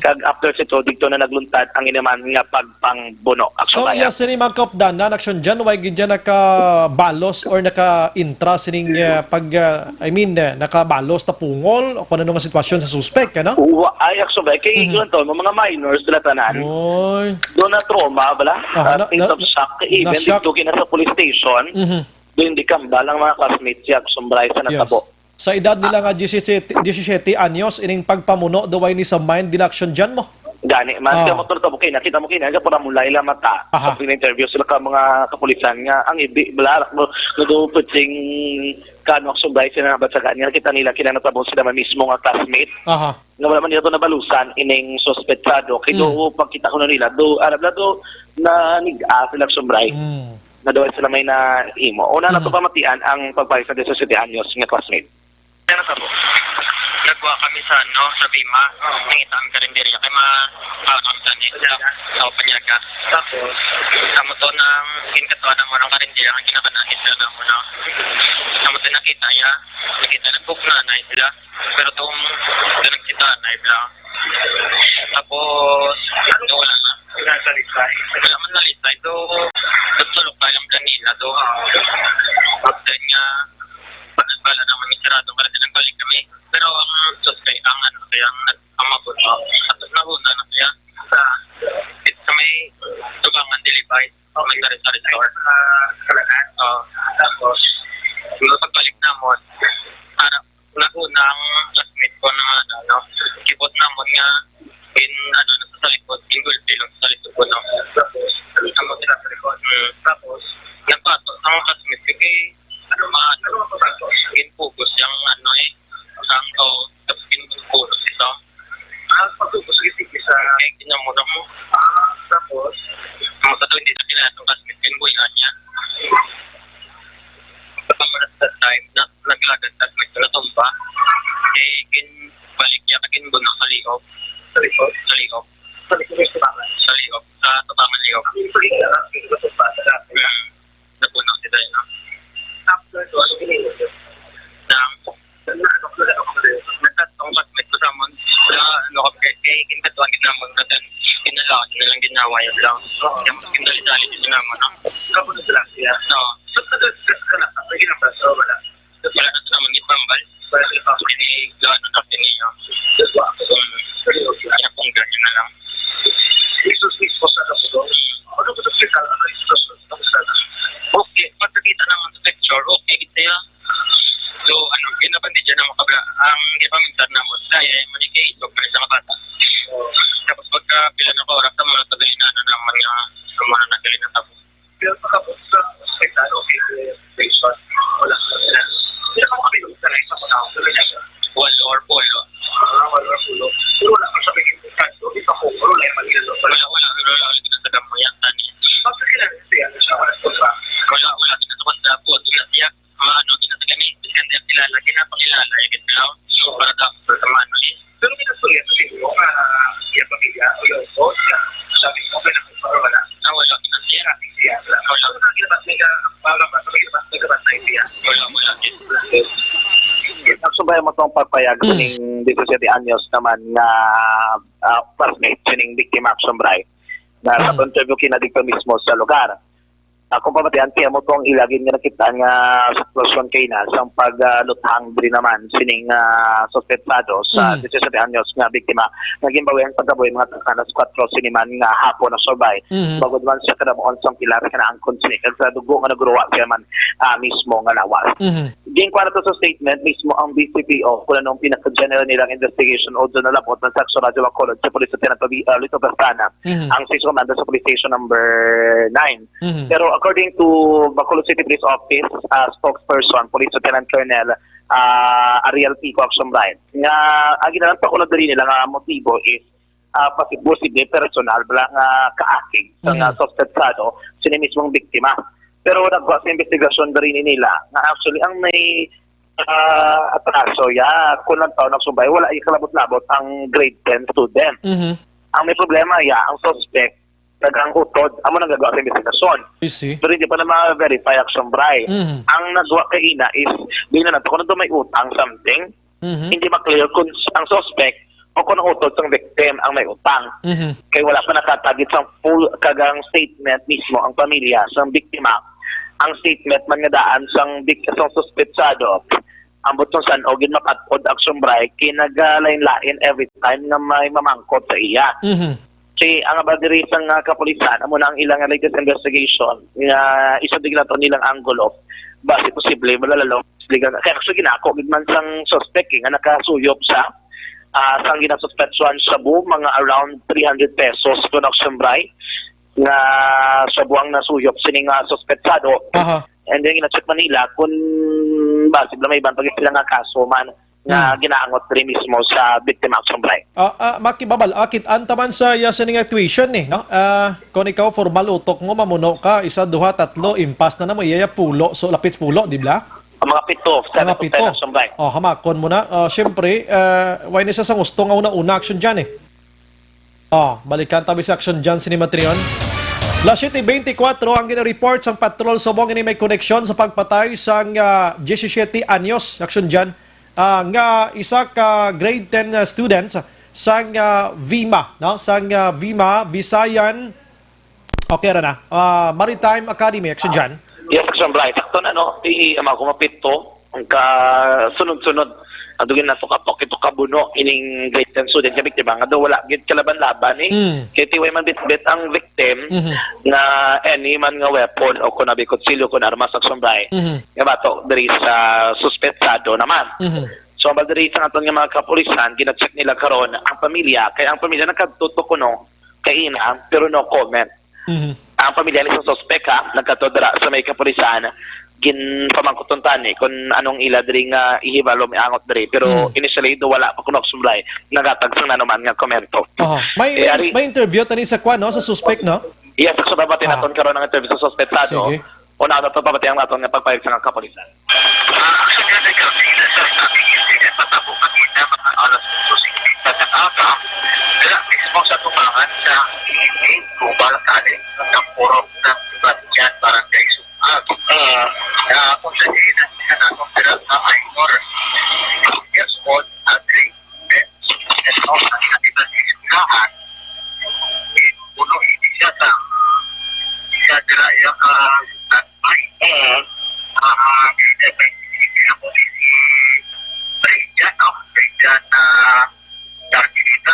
kag after sito dito na nagluntad ang inaman nga pagpangbuno So iya sini magkapdan na action dyan, why gid dyan nakabalos or naka-intra sining nakabalos ta pungol o kung ano nga sitwasyon sa suspect, ano? Ay aksyon kay to mga minors sila tanan. Oy. Do na trauma bala. Of shock, even na-shock. dito kina sa police station, doon di kambal ang mga classmates siya sumbray sa natabo. Sa edad nila nga 17 anyos, ining pagpamuno, daway ni sa mind dilaction dyan mo. Gani, mas ka motor tabo kay nakita mo kay nga para mulay la mata. Sa interview sila ka mga kapulisan nga ang ibi blarak mo do puting kanok sumbray sila batsagan nga nakita nila kina natabo sila mismo nga classmate. Nga wala man nila to nabalusan ining suspetsado kay do pagkita ko na nila do arab na do na niga sila sumbray. Na doon sila may na imo. Una na to pamatian ang pagbayad sa 17 anyos nga classmate. Ano sa mo? Nagwa kami sa sa Bima. Nangitaan ka rin diri kay kami sa nila. Sa panyaga. Tapos kamo to nang kinkatuan ng mga karindira ang ginakanakit na mo na. Kamo to nakita ya. Nakita na book na sila. Pero tong nagkita na bla. Tapos ano wala na. Wala man nalisay do tutulog pa yung kanina do. After niya pagkala naman ni sarado para din balik kami. Pero ang suspect ang kaya ang mabuto at nahuna na kaya sa may tubangan dilibay may sari-sari store tapos pagbalik namon para nahuna ang classmate ko na kibot namon nga in sa likod single pilong sa likod ko tapos amo sila sa likod tapos nagpato ang classmate kay in focus yung ang tapos pinupulot ito. Pagtupos isa kinamuna mo. Tapos masato hindi sa kinatong kasmit pinbuyan niya. Pagkamaras that time na naglagad at nagtulatumba balik niya kaginbunang sa liog. Sa liog? Sa liog. Sa liog. Sa tubangan liog. Nabunang sila yun. After to, ano ginilog yun? Nagkatong kasmit ko sa mon kay kinkatuan ginamon na din kinalaot na lang ginawa yun lang yung kinali-dali din naman kapag na sila siya so ka na sa ginapraso wala na ito naman ipambal para sila pa gano'n na niya kaya kung ganyan na lang Jesus mismo sa kaso ano ba ito sila ano yung sitwasyon okay pagkakita naman sa picture okay ito yan. So, ginapan din dyan ang makabla. Ang gipaminsan na mo, dahil manikay ito, pero sa makata. Nagsubay mo itong pagpayag ng 17 anyos naman na classmate sining Victim Action Bright na nag-contribute kinadigto mismo sa lugar. Kung pamatian, kaya mo itong ilagin nga nakita nga sitwasyon kay na sa pagluthang din naman sining suspetsado sa 17 anyos nga biktima. Naging bawian pagkabuhin mga takanas 4 siniman nga hapon na subay. Bagod man siya kadamuon sa pilar ka na angkon sinig. Sa dugo nga nagruwa siya man mismo nga lawas. Ging kwara to sa statement, mismo ang BCPO kung anong pinaka-general nilang investigation o doon nalapot ng Saxo Radio Bacolod sa Police Lieutenant Lito Bastana, ang State Commander sa Police Station number 9. Pero according to Bacolod City Police Office spokesperson, Police Lieutenant Colonel Ariel Pico Action-Bright, nga ang ginalang pakulad rin nila nga motibo is posible personal bilang kaakig sa suspetsado sini mismong biktima. Pero nagwa sa investigasyon na rin nila na actually ang may atraso kulang taon nagsubay, wala ikalabot-labot ang grade 10 student. Ang may problema ang suspect nagang utod, amo nang gagawa sa investigasyon. Pero hindi pa na ma-verify action bray. Ang nagawa kay ina is, bilang nato, kung may utang something, hindi ma-clear kung ang suspect o kung ang utod sa victim ang may utang. Kaya wala pa nakatagit sa full kagang statement mismo ang pamilya sa biktima. Ang statement man nga daan sang suspetsado ang butong san o ginmakatod action bray kinagalain-lain every time na may mamangkot sa iya. Kasi ang abadirisang kapulisan amo na ang ilang latest investigation nga isa bigla to nilang angulo base posible malalalo kaya actually ginako gidman sang suspect nga nakasuyop sa sang ginasuspetsuan sa mga around 300 pesos to action bray nga sa buwang nasuyop sining suspetsado. And then gina-check Manila kung base may ibang pag sila nga kaso man nga ginaangot rin mismo sa victim action bright. Makibabal, akit antaman sa sining tuition no? Kung ikaw formal utok mo mamuno ka, 1, 2, 3, impas na mo, iya pulo, so lapits pulo, di ba? Ang mga pito, 7 to 10 action bright. Hamakon mo na. Siyempre, why nisa sa gusto nga una action dyan balikan tabi sa action dyan si Matrion. La 7:24 ang gina-report sa patrol sa Bong ini may koneksyon sa pagpatay sa 17 anyos action dyan nga isa ka grade 10 students sa VIMA, no? Sa VIMA Visayan Maritime Academy action dyan. Yes, action bright. Sakto na kumapit to ang sunod-sunod adugin na to katok ito kabuno ining grade 10 student ka biktima nga daw wala gid kalaban-laban kay tiway man bitbit ang victim na any man nga weapon o kun abi kutsilyo kun armas action bray nga bato diri sa suspetsado naman. So ang diri sa aton nga mga kapulisan gina-check nila karon ang pamilya kay ang pamilya nagkatutok kuno kay ina pero no comment. Ang pamilya ni sa suspect nagkatodra sa may kapulisan gin pamangkuton tani kung anong ila diri nga ihibalo miangot diri pero initially do wala pa kuno sumlay nagatag sang naman nga komento. May interview tani sa sa suspect no? Yes, so babati naton karon ang interview sa suspetsado. Una na to babati ang naton nga pagpayag sa kapulisan. Sa tumangan sa global tali ng puro ng Bastian Barangay Sumag. Kung sa siya na kung sila sa minor years old agri and all ang natiba siya puno hindi siya siya dira yung tatay ako si Brian na Darkinita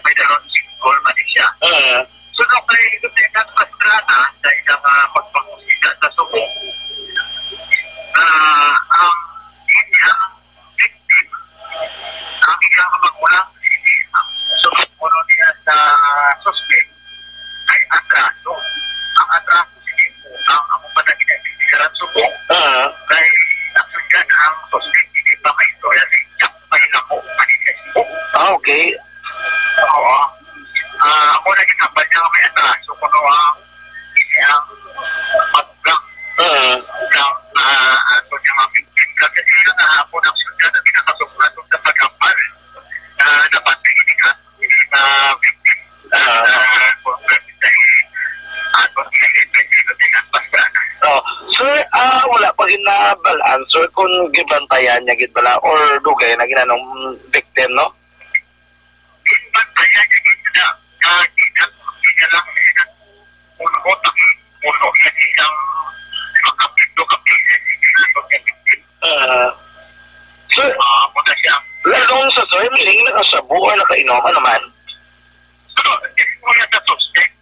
may dalawang single man siya. So, nung kay Lieutenant Pastrana sa isang pagpakusita sa Subo, ang inyang victim, ang isang magulang sumusuno niya sa suspect ay atraso. Ang atraso ang panaginag Subo, kay nasundan ang suspect hindi pa may istorya sa inyang pahinako manifesto. Okay. Ako na ginabal niya may atraso kuno ang Sir, wala pa ginabalaan, sir, kung gibantayan niya gid bala or dugay na ginanong victim, no? Bantayan niya gid na. Kaya lang sila uno-utak. Uno sa isang makapito kapisit. Sir, Punta siya. lalong sa sir, miling nakasabu or nakainom, ano man? Pero, muna sa suspect.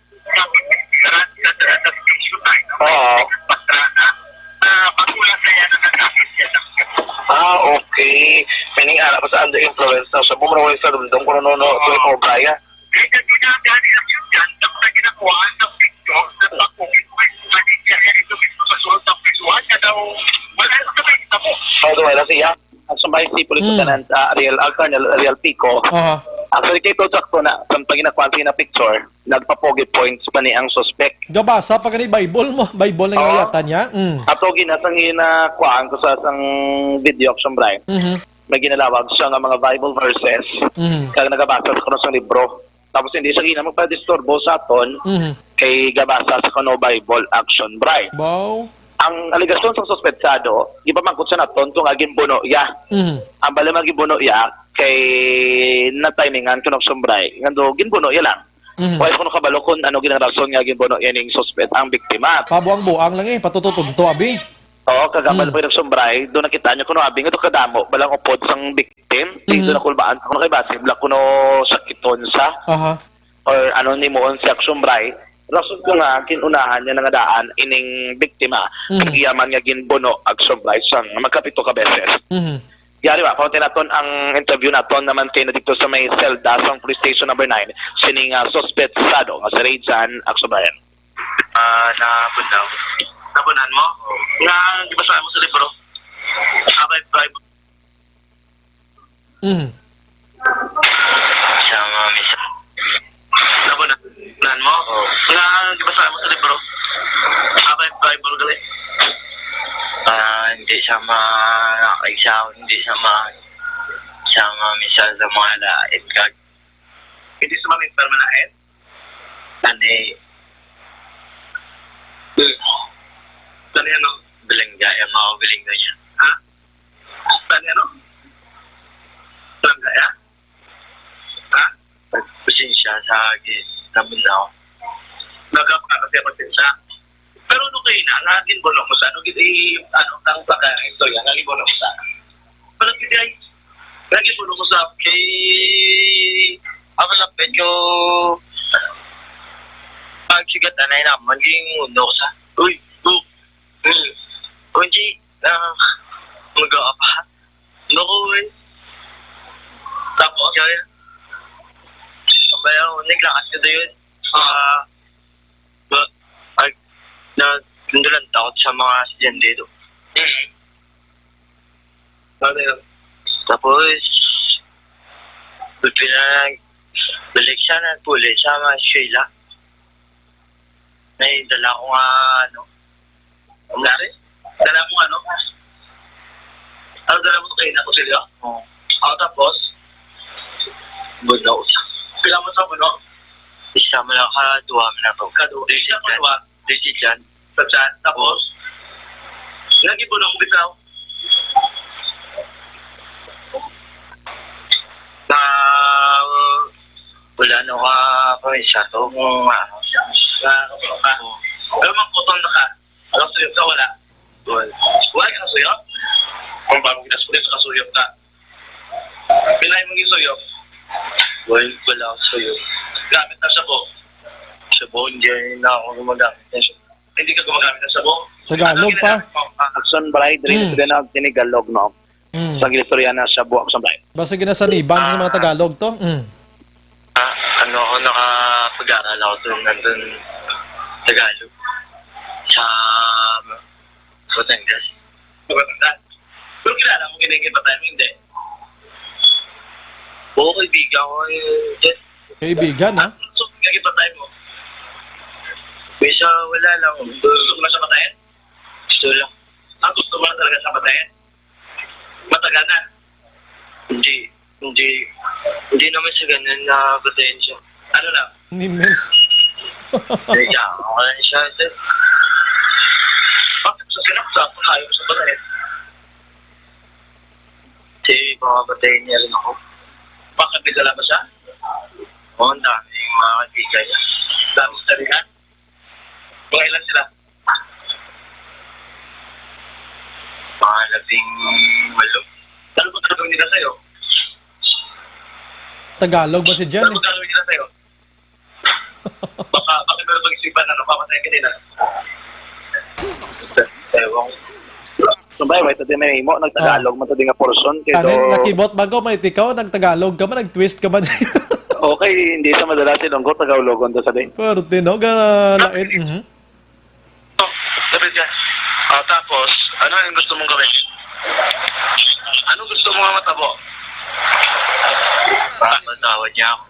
Sa station tayo. Oo. Pagkulang saya na nagkakit siya. Okay. Meaning, pa sa under influence na siya. Bumraway sa lumdong kung ano, ito yung Brian. Kaya ginagani lang yun yan. Tapos na ginakuha ng picture na pag-uwi ko manigya niya ito mismo sa sulat ng picture niya daw wala na sa kita mo. Wala siya. Ang sumbay si Police Lieutenant Colonel Ariel Pico. Actually, kay Project ko na, sa paginakwante na picture, nagpapogi points pa ni ang suspect. Gabasa pa gani Bible mo. Bible na ngayatan niya. Ato ginasang ginakwaan ko sa isang video action, Brian. May ginalawag siya ng mga Bible verses. Kaya nagabasa sa kanong libro. Tapos hindi siya ginamang pa-disturbo sa aton. Kay gabasa sa kanong Bible action, Brian. Wow. Ang aligasyon sa suspetsado, ipamangkot siya na tonto nga ginbuno ya. Ang bala magibuno ya kay na-timingan kuno sumbray. Ngando ginbuno ya lang. Wala kuno kabalo kun ano ginarason nga ginbuno yan ning suspect ang biktima. Pabuang-buang lang patututunto abi. Oo, kagabal pa yung sumbray, doon nakita niyo kuno abi nga to kadamo, balang upod sang victim, dito na kulbaan, kuno kay base, bla kuno sakiton sa. Or ano ni mo sa sumbray. Rason ko nga, kinunahan niya nga daan ining biktima, kagiyaman nga ginbuno ag sumbray sang magkapito ka beses. Yari ba, kaunti naton ang interview naton naman kayo na dito sa may Selda sa police station number 9, sining suspetsado nga sa Rayjan ag sumbray. Napundaw. Napunan mo? Nga, gibasahan mo sa libro? Bible. Siya mga misa. Napunan mo? Nga, gibasahan mo sa libro? Bible gali. Hindi siya hindi siya misa sa mga lahat. Hindi siya mamisa sa mga lahat? Tani ano? Bilangga, mga bilangga niya. Ha? Tani ano? Bilangga ya? Ha? Pasensya sa naminaw. Nagap ka kasi pasensya. Pero ano kayo na, naging bulong mo sa ano, ang baka ito yan, naging bulong mo sa pero hindi ay, naging bulong mo sa kay ako lapit ko pagsigat anay naman, maging mundo ko sa uy, kunji, mag-aapa. Naku, tapos, kaya, sabayaw, naglakas ka doon yun. Nagdundulan takot sa mga estudyante dito. Tapos, balik siya na pulis sa mga Sheila. May dala ko nga, dala mo dala mo kayo na ko sila? Oo. Tapos, buno ko siya. Pila mo sa buno? Isa mo lang kaduwa mo na ito. Kaduwa? Isa mo duwa? Disi dyan. Sa dyan? Tapos, lagi buno mo bitaw? Wala na ka pamisa to. Pero magputon na ka. Alam suyok ka, wala? Wala ka suyok? Kung bago kinasulit ka suyok ka. Pinay mong suyok? Wala ako suyok. Gamit na sabo? Sabo, hindi na ako gumagamit na sabo. Hindi ka gumagamit na sabo? Tagalog pa. Akson Bride, rin ko na tinigalog, no? Sa gilistorya na sabo, Akson Bride. Basta ginasaniban sa mga Tagalog to. Ako nakapag-aaral ako doon, nandun Tagalog. Sa Batangas. Batangas? Pero kilala mo kinigipatay mo, hindi? Oo, kaibigan ko yun. Kaibigan, ha? So, kinigipatay mo? Bisa, wala lang. Gusto mo na siya patayin? Gusto lang. Gusto mo na talaga siya patayin? Matagal na? Hindi naman siya ganun na patayin siya. Ano lang? Nimes. Kaya, ako lang siya. Bakit sa sila? Tapos ayaw sa pala eh. Kasi makapatayin niya rin ako. Bakit may dala ba siya? Oo, ang dami yung mga kaibigan niya. Dami sa rin ha? Mga ilan sila? Mga 18. Ano ba gagawin nila sa'yo? Tagalog ba si Jan? Ano ba gagawin nila sa'yo? Bakit mo mag-isipan na napapatayin ka nila? Ewan. So ba, may tadi may mo, nagtagalog mo tadi nga portion. Kanin, nakibot ba ko? May tikaw, nagtagalog ka man, nag-twist ka man. Okay, hindi sa madala silonggo, Tagalogon to sa day. Pwerte, no? Galain. Dapat ka. Tapos, ano yung gusto mong gawin? Ano gusto mo nga matabo? Matawad niya ako.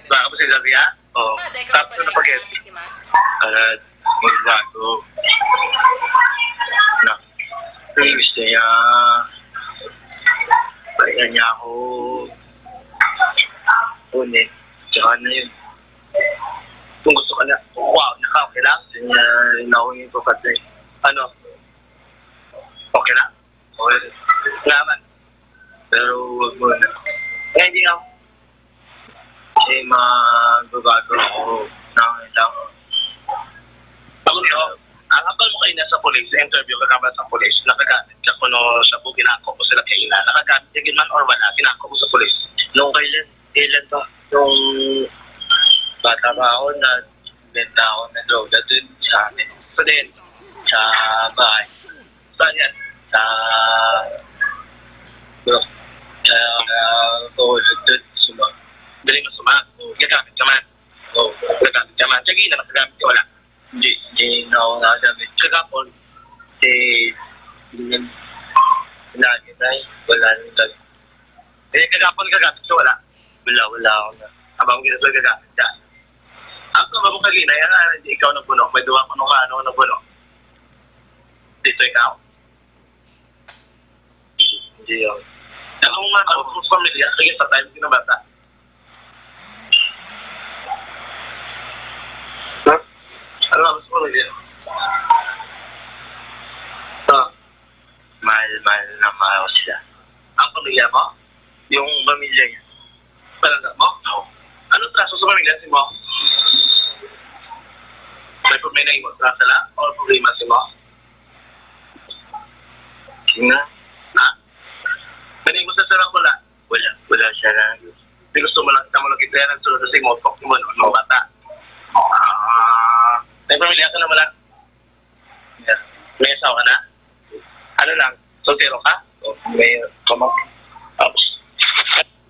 Baka mo si Daria? Oo. Tapos ano pag-get? Magbago. Na. Gusto niya. Pahinga niya ako. Unin. Tsaka na yun. Kung gusto ka na, wow, okay lang. Gusto niya, inawin ko kasi. Ano? Okay lang. Okay. Salamat. Pero huwag mo na. Kaya hindi ako. Kasi magbabago ako ng ilang. Ako niyo, ang habang mo kayo nasa police, interview ka naman sa police, nakagamit ka ko no, sa buong ginako ko sila kayo na. Nakagamit ka man or wala, ginako ko sa police. Noong kailan to? Nung bata pa ako na benta ako na droga dun sa amin. So then, sa bahay. Saan yan? Sa tulad dun. Dali mo sumak. Gagamit ka man. Gagamit ka man. Sige na, nakagamit ka wala. Hindi na ako nakagamit. Kagapon, lagi tayo. Wala nang lagi. Kagapon gagamit ka wala. Wala ako na. Habang ginagawa gagamit ka. Ako ba mong kagina, yan ikaw nagbuno. May duwa ko nung ano nagbuno. Dito ikaw. Hindi yun. Ako nga ako kung pamilya, kaya sa time kinabata. Ha? Ano ang gusto mo yun? Mahal na mahal siya. Ang pamilya mo? Yung pamilya niya? Palanda mo? Oo. Ano traso sa pamilya si mo? May problema mo traso lang? O problema si mo? Sina? Ha? Ganun mo sa sarang wala? Wala siya na. Hindi gusto mo lang kita yan ang sunod sa mo. Pok mo ng bata. May pamilya ka na wala? May asawa ka na? Ano lang? Soltero ka? May kamang?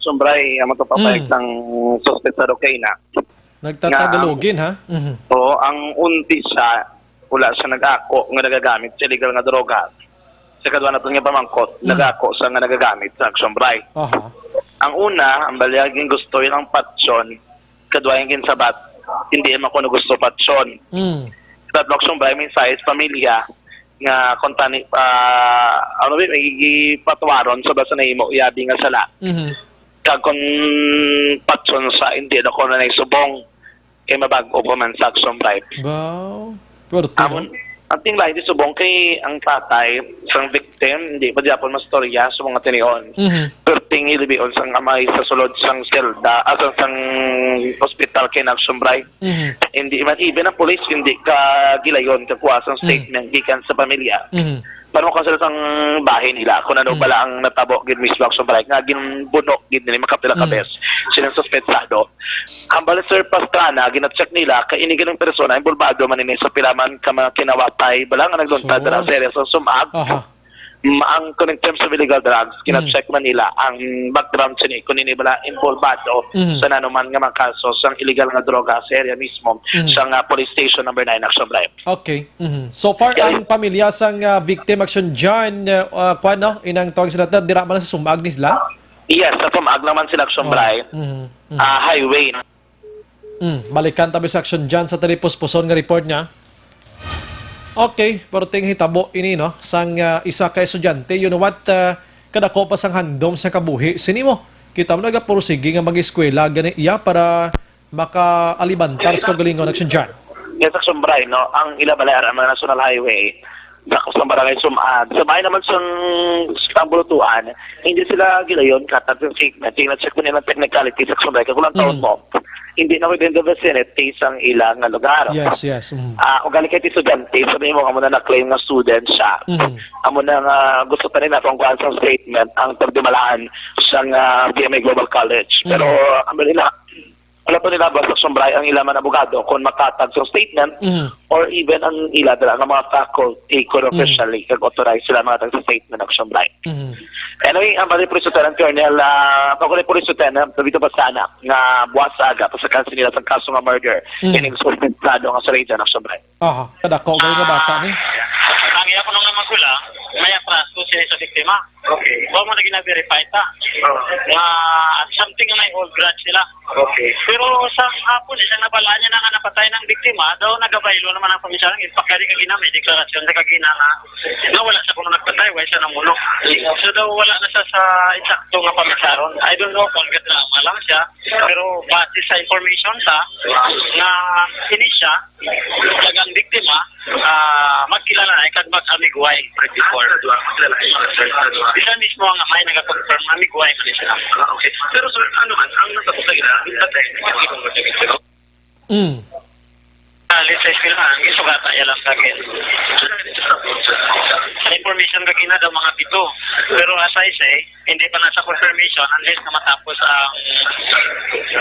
Sombray, ang matapapayag ng suspect sa Rocaina. Nagtatagalogin, ha? Oo, ang unti siya, wala siya nag-ako nga nagagamit sa illegal nga droga. Sa kadwa na ito nga pamangkot, nag-ako sa nga nagagamit sa Sombray. Ang una, ang balyaging gusto yun ang patsyon, kadwa yung ginsabat, hindi naman ko na gusto patsyon. Tatlok Sombray, may size, pamilya, nga kontani, ano ba, may patwaron sa basa na imo, iyabi nga sala. Kag kung patson sa hindi ako na naisubong kay mabago pa man sa action bribe. Wow. Pwerte, no? Ang tinglay di subong kay ang tatay sang victim, hindi pa diapon mastorya sa mga tinion. Perting ilibion sang amay sa sulod sang selda, asang sang hospital kay action bribe. Hindi man even ang police hindi ka gilayon kakuha sang statement gikan sa pamilya. Paano ka sa sang bahay nila kung ano pala ang natabo gid mismo action bribe nga ginbunok gid nila makapila ka bes silang suspetsado. Ang bala sir Pastrana ginat-check nila kay ini ganung persona involvado man ini sa pilaman ka mga kinawatay bala nga nagduntad na serya sa sumag. Ang kung in terms of illegal drugs, kina-check man nila ang background sini kung ini bala involvado sa nanuman nga mga kaso sa illegal nga droga sa area mismo sa nga police station number 9 action bribe. Okay. So far, ang pamilya sang victim action dyan, kwan no? Inang tawag sila, dira man sa sumag ni sila? Yes, sa sumag naman sila action bribe. Highway. Balikan tabi sa action dyan sa talipos-puson nga report niya. Okay, pero ting hitabo ini no sang isa ka estudyante, you know what, kadako pa sang handom sa kabuhi. Sini mo, kita mo nagapursige nga mag-eskwela gani iya para makaalibantar sa kagalingon action dyan. Yes, action bribe, no? Ang ila balay ang mga national highway, sa barangay Sumad. Sa bahay naman sa Tambulutuan, hindi sila gilayon katag yung statement. Tingnan-check ko nila technicality sa Sumad. Kagulang taon mo, hindi na within the vicinity sang ilang nga lugar. Yes. Kung galing kayo estudyante, sabihin mo, amo na na-claim na student siya. Amo na gusto pa nila kung kuhaan sa statement ang pagdimalaan sa BMA Global College. Pero amo nila, wala pa nila basta sumbray ang ilang mga abogado kung makatag sa statement or even ang ila dala ng mga faculty kung officially kag-authorize sila mga tag sa statement ng sumbray. Anyway, ang Bali Police Lieutenant Colonel, Paguli Police Lieutenant, Davito Bastana, nga buwas aga pa sa kansin nila sa kaso nga murder, ining suspensado nga sa region ng sumbray. Kadako, gawin na bata ni. Ang iya ko nung nga magulang, may apraso sila sa biktima. Okay. Huwag mo na gina-verify ta. Something na may old grudge sila. Okay. Pero sa hapon, isang nabala niya na nga napatay ng biktima, daw nagabaylo naman ang komisarang ipakari kagina, may deklarasyon sa kagina na wala sa kung nagpatay, wala siya ng muno. So daw wala na siya sa insakto nga pamisaron. I don't know kung ganda lang siya, pero base sa information sa na sinisya, tagang biktima, magkilala na kag mag-amiguay before. Isa mismo ang amay nag-confirm na amiguay ko siya. Okay. Pero sir, ano man, ang natapos na patay let's say sila, ang isugata lang sa akin. Sa information kagina daw mga 7. Pero as I say, hindi pa nasa confirmation unless na matapos ang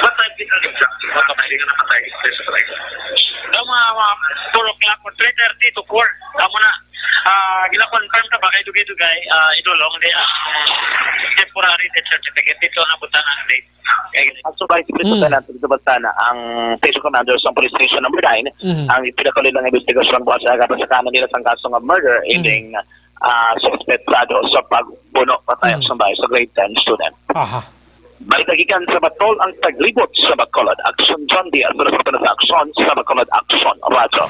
what time din ang exact? What time din na patay? Daw mga 4 o'clock or 3:30 to 4. Tama na. Gila-confirm ka ba kay Dugay-Dugay? Idolong di temporary death certificate dito na butan ang date. Ang Supervisor Police Lieutenant Davito Bastana, ang Station Commander sa Police Station number 9, ang pinakalilang investigasyon bukas sa agad sa kanan nila sa kaso ng murder, ending suspectado sa pagbuno patay ang sambay sa grade 10 student. Balitagikan sa Batol ang taglibot sa Bacolod. Action John Diaz, sa Action sa Bacolod Action Radio.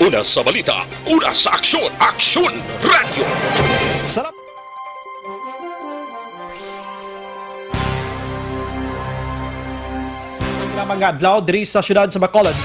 Una sa balita, una sa aksyon, Aksyon Radio. Salamat. Mga adlaw diri sa syudad sa Bacolod,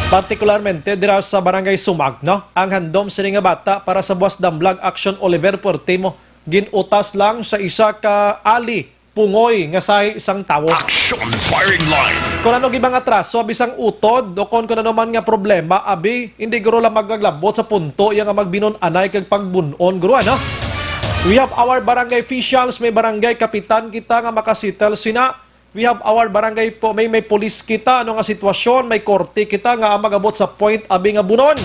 partikularmente dira sa barangay Sumag, no? Ang handom sini nga bata para sa buwas damlag Action Oliver Portimo ginutas lang sa isa ka ali pungoy nga say isang tawo. Action Firing Line. Kung ano gibang atraso bisang utod o kung ano man nga problema abi hindi guro lang magaglabot sa punto yang nga magbinon anay kag pagbunon guro ano. We have our barangay officials, may barangay kapitan kita nga makasitel sina. We have our barangay po, may police kita, ano nga sitwasyon, may korte kita nga magabot sa point abi nga bunon.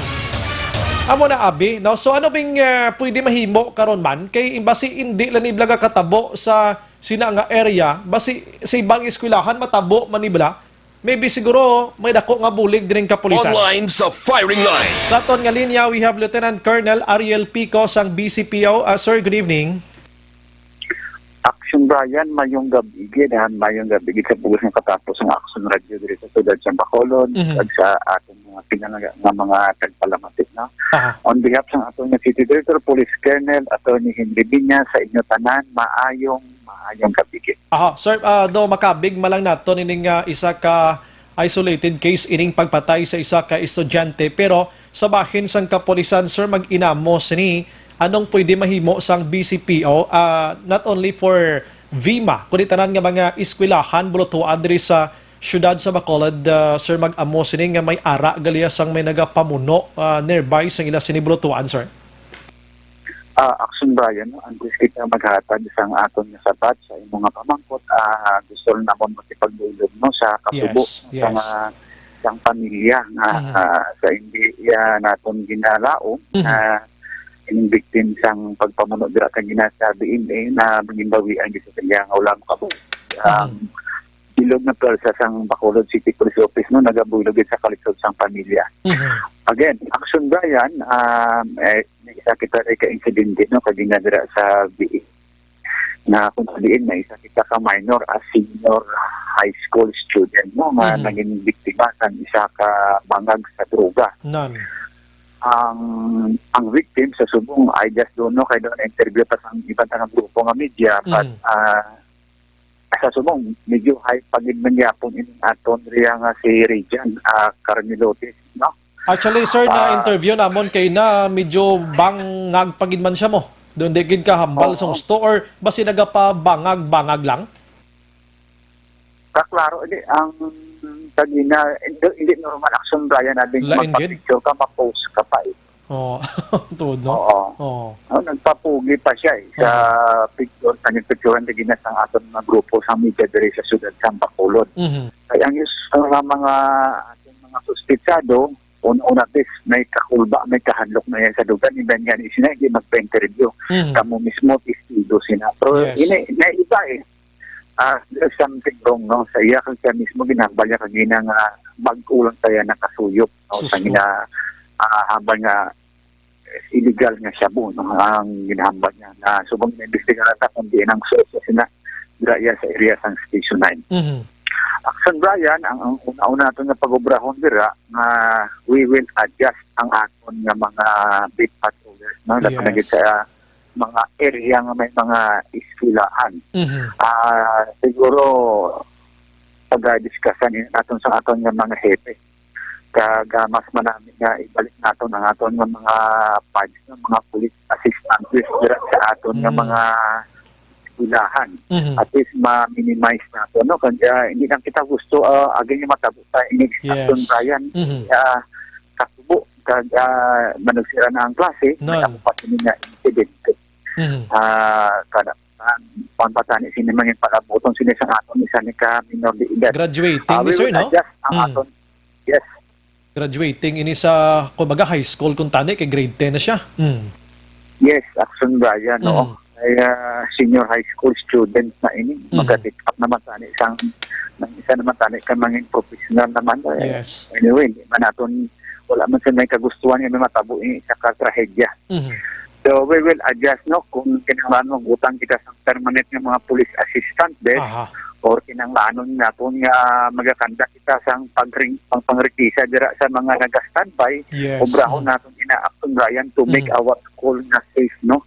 Amo na abi, no? So ano bing pwede mahimo karon man kay imbasi hindi lang niblaga katabo sa sina nga area, basi sa ibang eskwelahan matabo manibla. Maybe siguro may dako nga bulig diring kapulisan. Online sa Firing Line. Sa aton nga linya, we have Lieutenant Colonel Ariel Pico sang BCPO. Sir, good evening. Action Brian, mayong gabi, mayong gabi sa pugus ng katapos ng Action Radio dito sa Sudad sa Bacolod at sa atong mga pinalaga ng mga tagpalamatik. No? On behalf ng atong City Director, Police Colonel, Atty. Henry Binya, sa inyo tanan, maayong gabi. Sir, do makabig malang nato ining isa ka isolated case ining pagpatay sa isa ka estudyante pero sa bahin sang kapulisan, sir, mag-inamo sini anong pwede mahimo sang BCPO not only for VIMA kundi tanan nga mga eskwelahan bulutuan diri sa syudad sa Bacolod, sir, mag-amo sini nga may ara galiya sang may nagapamuno nearby sang ila sini bulutuan, sir. Action Brian, ang gusto kita maghatag sa aton nga sabat sa imong mga pamangkot, gusto rin naman makipagdulog no, sa katubo sa pamilya sa hindi naton ginalao ining victim sang pagpamuno dira kang ginasabi na magimbawian gid sa kanya nga wala mo bilog na pwersa sang Bacolod City Police Office no nagabulog sa kalisod sang pamilya. Again, Action Brian, isa kita ay ka-incidente no kagina dira sa BE na kung sabihin na isa kita ka minor as senior high school student no nga naging biktima sa isa ka bangag sa droga. Ang victim sa subong I just don't know kay doon interview pa sa ibang tanang grupo nga media but sa subong medyo high pagid man yapon in aton riya nga si Rejan Carmelotis no Actually, sir, na interview namon kay na medyo bangag pagid man siya mo. Doon di gid ka hambal sa gusto or basi nagapa bangag lang? Kaklaro, ang tagina, hindi normal action Brian natin Lain gid? magpa-picture ka, ma-post ka pa eh. Oo. Tuod, no? Oo. Nagpapugi pa siya eh, sa picture, kanyang picturean na sa aton mga grupo sa media diri sa siyudad sa Bacolod. Kaya ang mga ating mga suspitsado, una-una bis, may kakulba, may kahadlok na yan sa dugan, iban yan isina, hindi magpa-interview. Kamo mismo, istido sina. Pero iba eh. There's something wrong, no? Sa iya kang siya mismo, ginambal niya kanina nga mag-ulang tayo na kasuyop, no? Sa gina, habang nga illegal nga siya po, no? Ang ginahambal niya na subang na-investigan natin kung di nang source sina graya sa area sang Station 9. Action Brian, ang una-una natin na pag-obrahon dira nga we will adjust ang aton nga mga beat patrollers, no? Lahat sa mga area nga may mga iskilaan. Siguro pag-discussan natin sa aton nga mga hepe. Mas manami nga ibalik natin ang aton nga mga pads ng mga police assistants sa aton nga mga iskilahan. At least ma-minimize natin, no? Kaya hindi lang kita gusto agad yung matabo sa aton Brian. Katubo kaya manugsira na ang klase, nakapasin niya incident. Panpatani sini mangin palabuton sini sa aton isa ni ka minor de edad. Graduating ni sir, no? Ang aton, yes. Graduating ini sa kumbaga high school kung tani kay grade 10 na siya. Yes, action Brian, no? Kaya senior high school student na ini mag-pick up naman tani isa naman tani ka mangin professional naman. Yes. Anyway, hindi man naton wala man sa may kagustuhan nga may matabo sa trahedya. So we will adjust, no, kung kinanglan mo gutang kita sa permanent ng mga police assistant desk or kinanglanon naton nga magakanda kita sa pangrekisa dira sa mga naga-standby. Obrahon naton ina-action Brian to make our school na safe, no?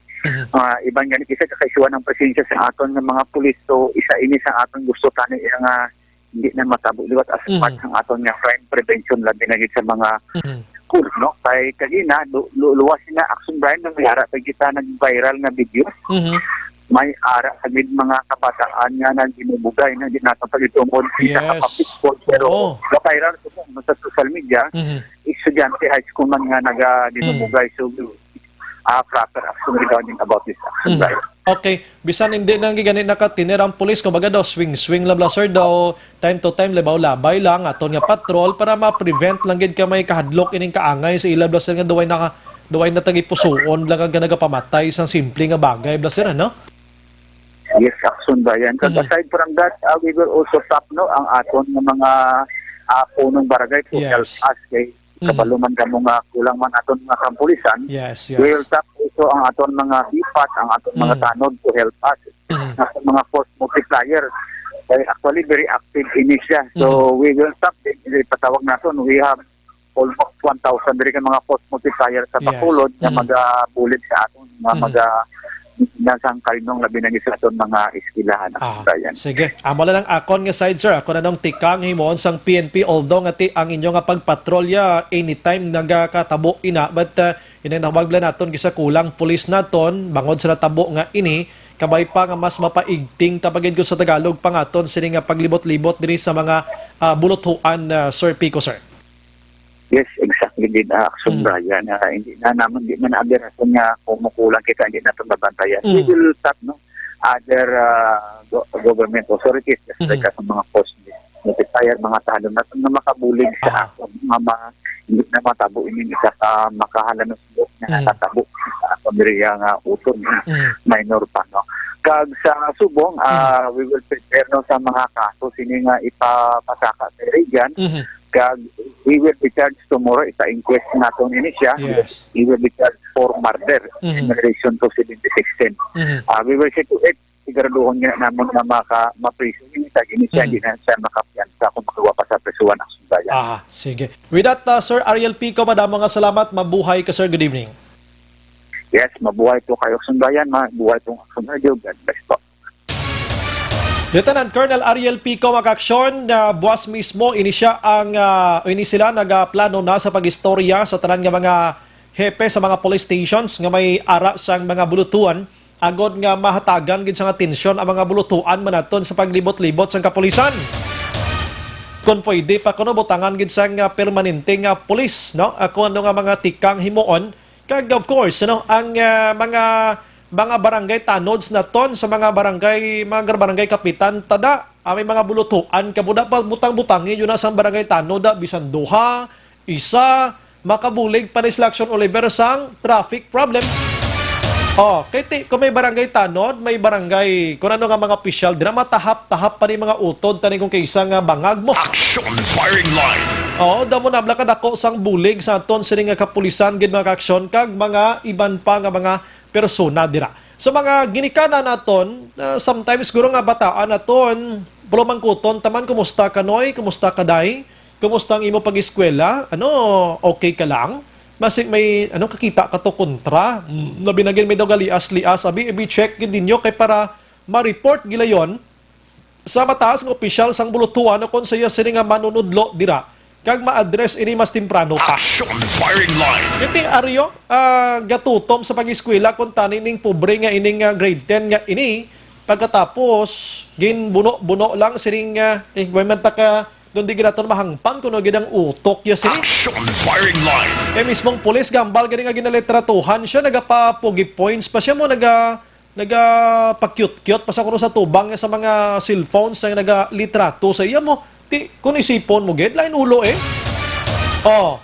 Ibang ganit isa kakaisuan ng presensya sa aton ng mga police. So isa ini sa aton gusto tani nga hindi na matabo liwat as part ng aton nga crime prevention labi na sa mga school, no? Kay kanina luwas na action Brian nang yara pag kita nag-viral nga video. May ara sa mga kabataan nga nang ginubugay na di natin pag-itumod kita kapapitpol pero viral ito sa social media. Estudyante high school man nga nag-ginubugay. So proper action regarding about this action Brian. Okay, bisan hindi nang giganit nakatinirang pulis kumbaga daw swing lang sir daw time to time labaw-labay lang aton nga patrol para ma-prevent lang gid ka may kahadlok ining kaangay sa ilab nga duway na tagipusoon lang ang nagapamatay isang simple nga bagay blasir, no? Yes, action Brian. Aside from that, we will also tap, no, ang aton nga mga punong barangay to help us kay kabaluman ka mga kulang man aton mga kampulisan. We will tap also ang aton mga hipat, ang aton mga tanod to help us. Ang mga force multiplier. Actually, very active ini siya. So, we will tap din. Patawag natin, we have almost 1,000 diri ka mga force multiplier sa Bacolod na mag-bullet sa aton, nasang karinong labi na sa aton mga iskilahan. Sige. Amo lang ang akon nga side, sir. Ako na nung tikang himon sang PNP, although nga ang inyo nga pagpatrolya anytime nagakatabo ina. But inanawaglan naton gisa kulang police naton, bangod sa natabo nga ini, kabay pa nga mas mapaigting tapagin ko sa Tagalog pangaton sini nga paglibot-libot diri sa mga bulothuan, Sir Pico, sir. Yes, exactly din action Brian. Hindi man aberason nga kumukulang kita, hindi natin mabantayan. We will tap, no, other government authorities like sa mga post multiplier, mga talon natin na makabulig sa aton, hindi na matabo ini isa sa makahalan ng subok na natabo sa aton diriya nga uton minor pa, no. Kag sa subong, we will prepare, no, sa mga kaso sini nga ipapasaka sa region. Kag we will be charged tomorrow, ita-inquest natin ini siya. We will be charged for murder in relation to 7610. We will see to it, siguraduhon nga naman na ma-prison ini sa siya, hindi na siya makapiyansa kung makawa pa sa presuan ang sundayan. Sige. With that, Sir Ariel Pico, madamo nga salamat. Mabuhay ka, sir. Good evening. Yes, mabuhay po kayo sundayan, mabuhay po ang sundayan. God bless po. Lieutenant Colonel Ariel Pico mag-aksyon na buwas mismo ini sila nagplano na sa pag-istorya sa tanan nga mga hepe sa mga police stations nga may ara sang mga bulutuan agod nga mahatagan gid sa atensyon ang mga bulutuan manaton sa paglibot-libot sang kapulisan. Kung pwede pa kuno butangan gid sang permanente nga pulis, no? Ako ano nga mga tikang himuon kag of course ang mga barangay tanods na ton sa mga barangay kapitan tada may mga bulutuan kabuda pa butang-butangi yun na sa barangay tanoda bisan duha isa makabulig pa ni Action Oliver sang traffic problem. Kung may barangay tanod, may barangay kung ano nga mga opisyal dira matahap-tahap pa ni mga utod tani kung kaysa nga bangag mo. Action firing line. Damo na blakad ako sang bulig sa aton sini nga kapulisan gid mga aksyon kag mga iban pa nga mga persona dira. So mga ginikana naton, sometimes guro nga bataan naton, bulomangkuton taman kumusta ka noy, kumusta ka day, kumusta ang imo pag-eskwela, okay ka lang? Masig may kakita ka to kontra, nabinagin may daw galias-lias, abi check gid ninyo kay para ma-report gilayon sa mataas ng opisyal sang bulutuan kung saya sini nga manunudlo dira kag ma-address ini mas temprano pa. Action firing line. Iti Aryo, gatutom sa pag-eskwela kung tani ning pobre nga ining grade 10 nga ini pagkatapos buno lang sining manta ka doon di ginaton mahangpan kuno gidang utok ya sini. Action firing line. Mismong pulis gambal gani nga ginalitratuhan siya nagapapugi points pa siya mo nagapakyut-kyut pa sa kuno sa tubang sa mga cellphones nga nagalitrato sa iya mo. Kung isipon mo, line ulo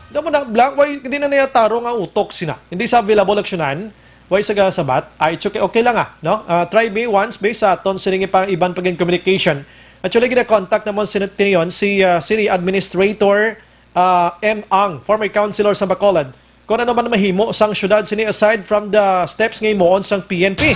damo na blank, hindi na nayataro nga utok sina. Hindi sa available aksyonan, why sa sabat, it's okay lang no? Try me once, based sa aton, siningi pang iban pagin communication. Actually, gina-contact naman si City Administrator M. Ang, former councilor sa Bacolod. Kung ano man mahimo sang syudad sini aside from the steps ngayon mo sang PNP.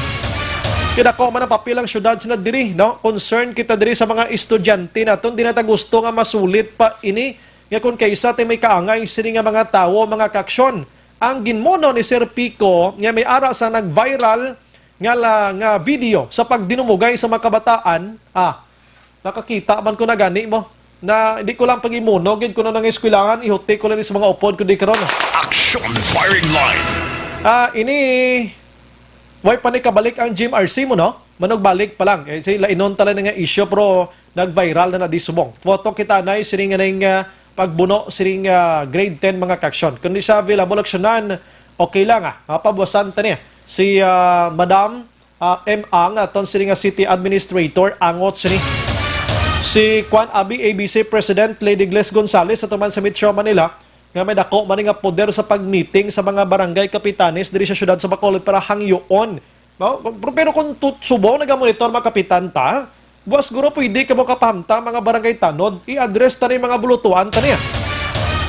Kinako man ang papilang syudad sila diri, no? Concern kita diri sa mga estudyante naton, di nata gusto nga masulit pa ini nga kung kaysa tay may kaangay sini nga mga tawo, mga kaksyon. Ang ginmono ni Sir Pico nga may ara sa nag-viral nga video sa pagdinumugay sa mga kabataan, nakakita man ko na gani mo na hindi ko lang pagimuno gid kuno nang eskwelahan ihuti ko lang sa mga upod kundi karon. Action firing line. Ini why pa ni kabalik ang GMRC mo, no? Manog balik pa lang. Sila inon tala nga issue pero nag-viral na disubong. Foto kita na sining nga pagbuno sining grade 10 mga kaksyon. Kundi sa available aksyonan, okay lang pabuwasan ta niya. Si Madam M. Ang aton sining City Administrator angot sini. Si Juan Abi ABC President Lady Gles Gonzales atuman sa Metro Manila nga may dako man nga poder sa pag-meeting sa mga barangay kapitanes diri sa syudad sa Bacolod para hangyoon. No? Pero kung subo nagamonitor mga kapitan ta, buwas guro pwede ka mo kapahamta mga barangay tanod, i-address ta ni mga bulutuan ta niya.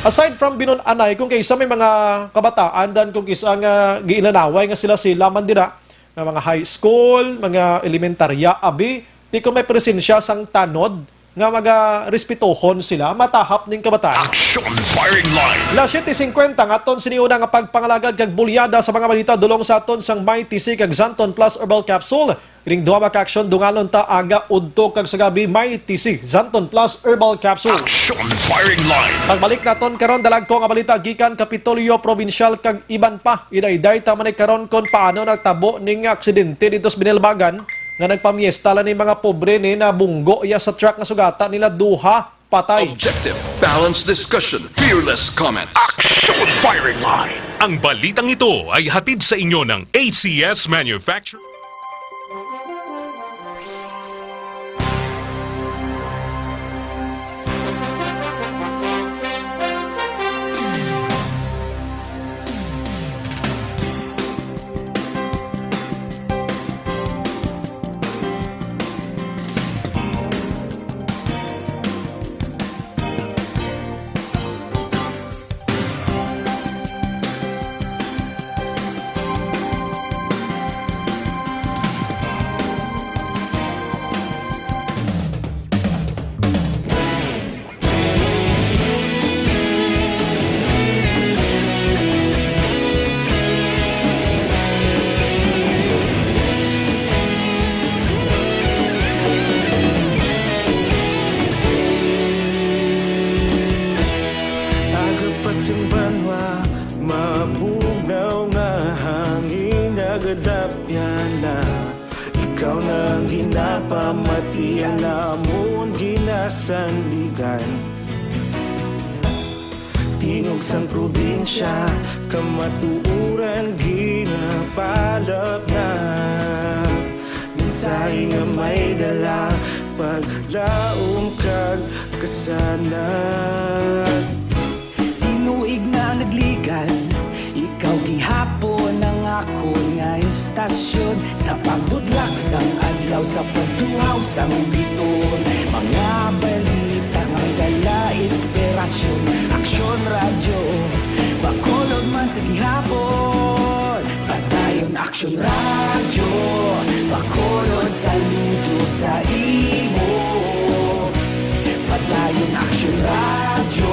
Aside from binun-anay, kung kaysa may mga kabataan dan kung kaysa nga giilanaway nga sila man dira, mga high school, mga elementarya, abi, di ko may presensya sang tanod, nga respetuhon sila, matahap ning kabataan. Action firing line. La 7:50 aton siniuna nga pagpangalagad kag bulyada sa mga balita dulong sa aton sang Mighty C kag Zanton Plus Herbal Capsule. Ring duha ka aksyon dungalon ta aga udto kag sa gabi Mighty C Zanton Plus Herbal Capsule. Action firing line. Pagbalik naton karon dalag ko nga balita gikan Kapitolyo Provincial kag iban pa. Idayday ta man karon kon paano nagtabo ning aksidente dito sa Binilbagan nga nagpamiesta lang ni mga pobre ni na bunggo iya sa truck nga sugata nila duha patay. Objective, balanced discussion, fearless comments. Action firing line. Ang balitang ito ay hatid sa inyo ng ACS Manufacturing. ikaw nang ginapamati ang namon ginasandigan. Tingog sang probinsya, kamatuuran ginapalap na. Minsay nga may dala, paglaom kag kasanag. Tinuig na nagligan, ikaw gihapon ang ako nga istasyon. Sa pagbudlak sang adlaw, sa pagduhaw sang biton. Mga balita nga may dala inspirasyon. Aksyon radyo, bakolod man sa gihapon. Padayon aksyon radyo, bakolod saludo sa imo. Padayon aksyon radyo,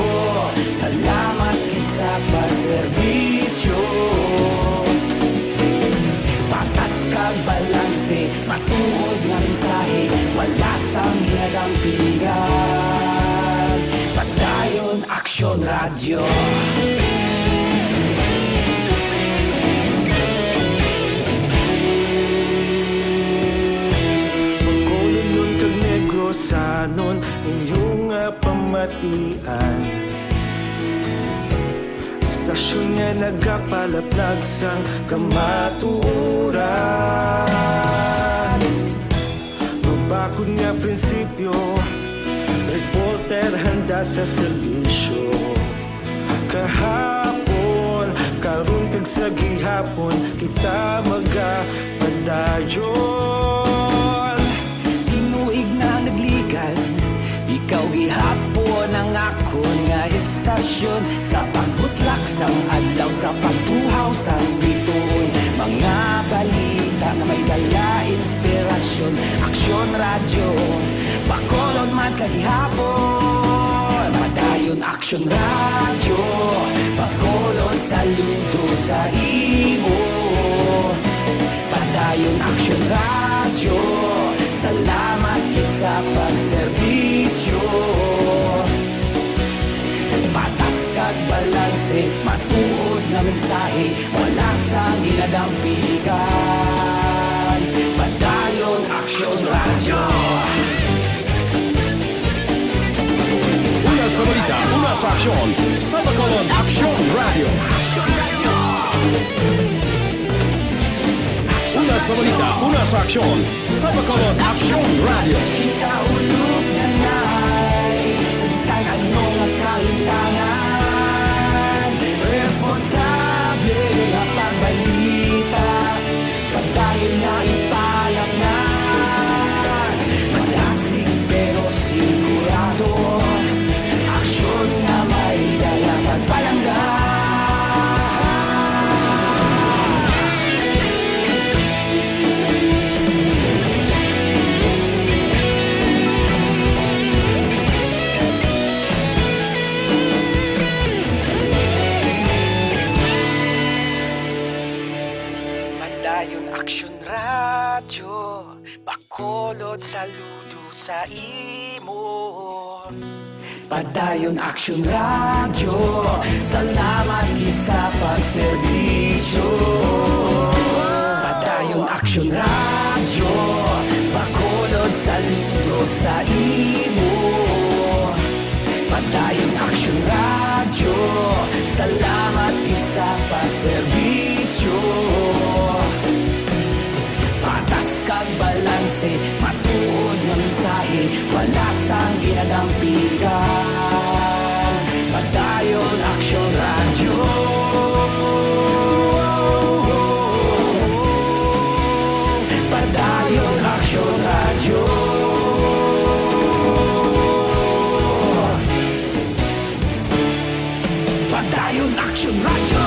salamat sa pagserbisyo. Patas kag balanse, matuod nga mensahe, wala sang ginadampingan. Padayon aksyon radyo. Bacolod nun kag Negrosanon, inyong pamatian. Stasyon nga nagapalaplag sang kamatuuran. Mabakod nga prinsipyo, reporter handa sa serbisyo. Kahapon, karon kag sa gihapon, kita magapadayon. Tinuig na nagligan, ikaw gihapon ang ako nga istasyon. Sa pagbutlak sang adlaw, sa pagtuhaw sang biton. Mga balita na may dala inspirasyon. Aksyon radyo, bakolod man sa gihapon. Padayon aksyon radyo, bakolod saludo sa imo. Padayon aksyon radyo, salamat kit sa pagserbisyo. Patas kag balanse, matuod na mensahe, wala sang ginadampigan. Padayon aksyon radyo. Una sa balita, una sa aksyon, sa Bacolod Aksyon Radio. Una sa balita, una sa aksyon, sa Bacolod Aksyon Radio. Ikaulog na na'y sabisan ano nga kahintangan. Responsable nga pagbalita, pagdayon na ipalang na. Malasig pero sigurado, aksyon nga may dalang magpalanggan. Padayon aksyon radyo, bakolod saludo sa imo. Padayon aksyon radyo, salamat gid sa pagserbisyo. Padayon aksyon radyo, bakolod saludo sa imo. Padayon aksyon radyo, salamat gid sa pagserbisyo. Patas kag balanse, matuod nga mensahe, wala sang ginadampigan. Padayon aksyon radyo. Padayon aksyon radyo. Padayon aksyon radyo.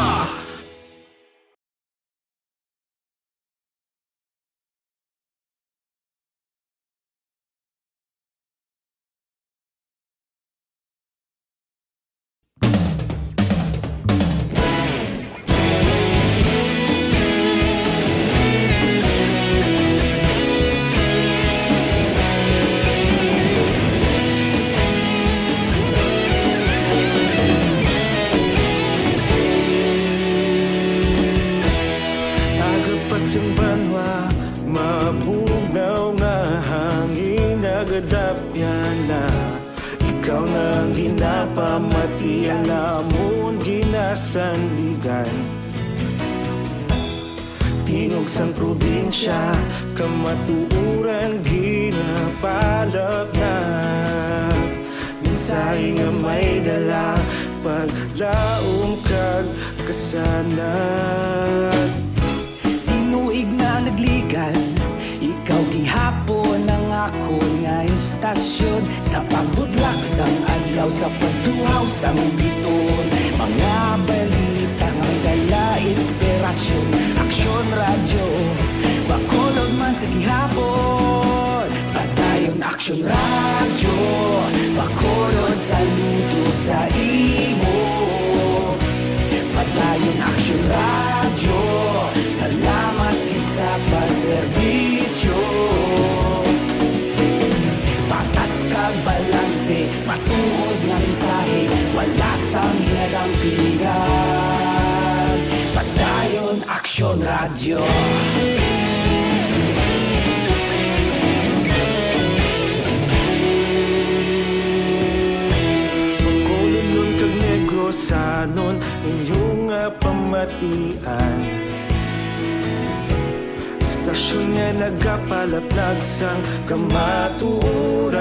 Simbanwa, mabug na pamatian namon ginasandigan. Tingog sang probinsya, kamatuuran ginapalap na. Minsay nga may dala, paglaom kag kasanat. Tinuig na nagligan, ikaw gihapon ang ako nga istasyon. Sa pagbudlak sang adlaw, sa pagtuhaw sang biton. Mga balita nga dala inspirasyon. Aksyon radyo, bakulog man sa gihapon. Padayon aksyon radyo, bakulog saludo sa imo. Padayon aksyon radyo, salamat kisa pagserbisyo. Patas kag balanse, matuod nga mensahe, wala sang ginadampingan. Padayon aksyon radyo. Magkulunod kag negosanon, inyong pamatian. Istasyon nga nagapalaplag sang kamatuuran.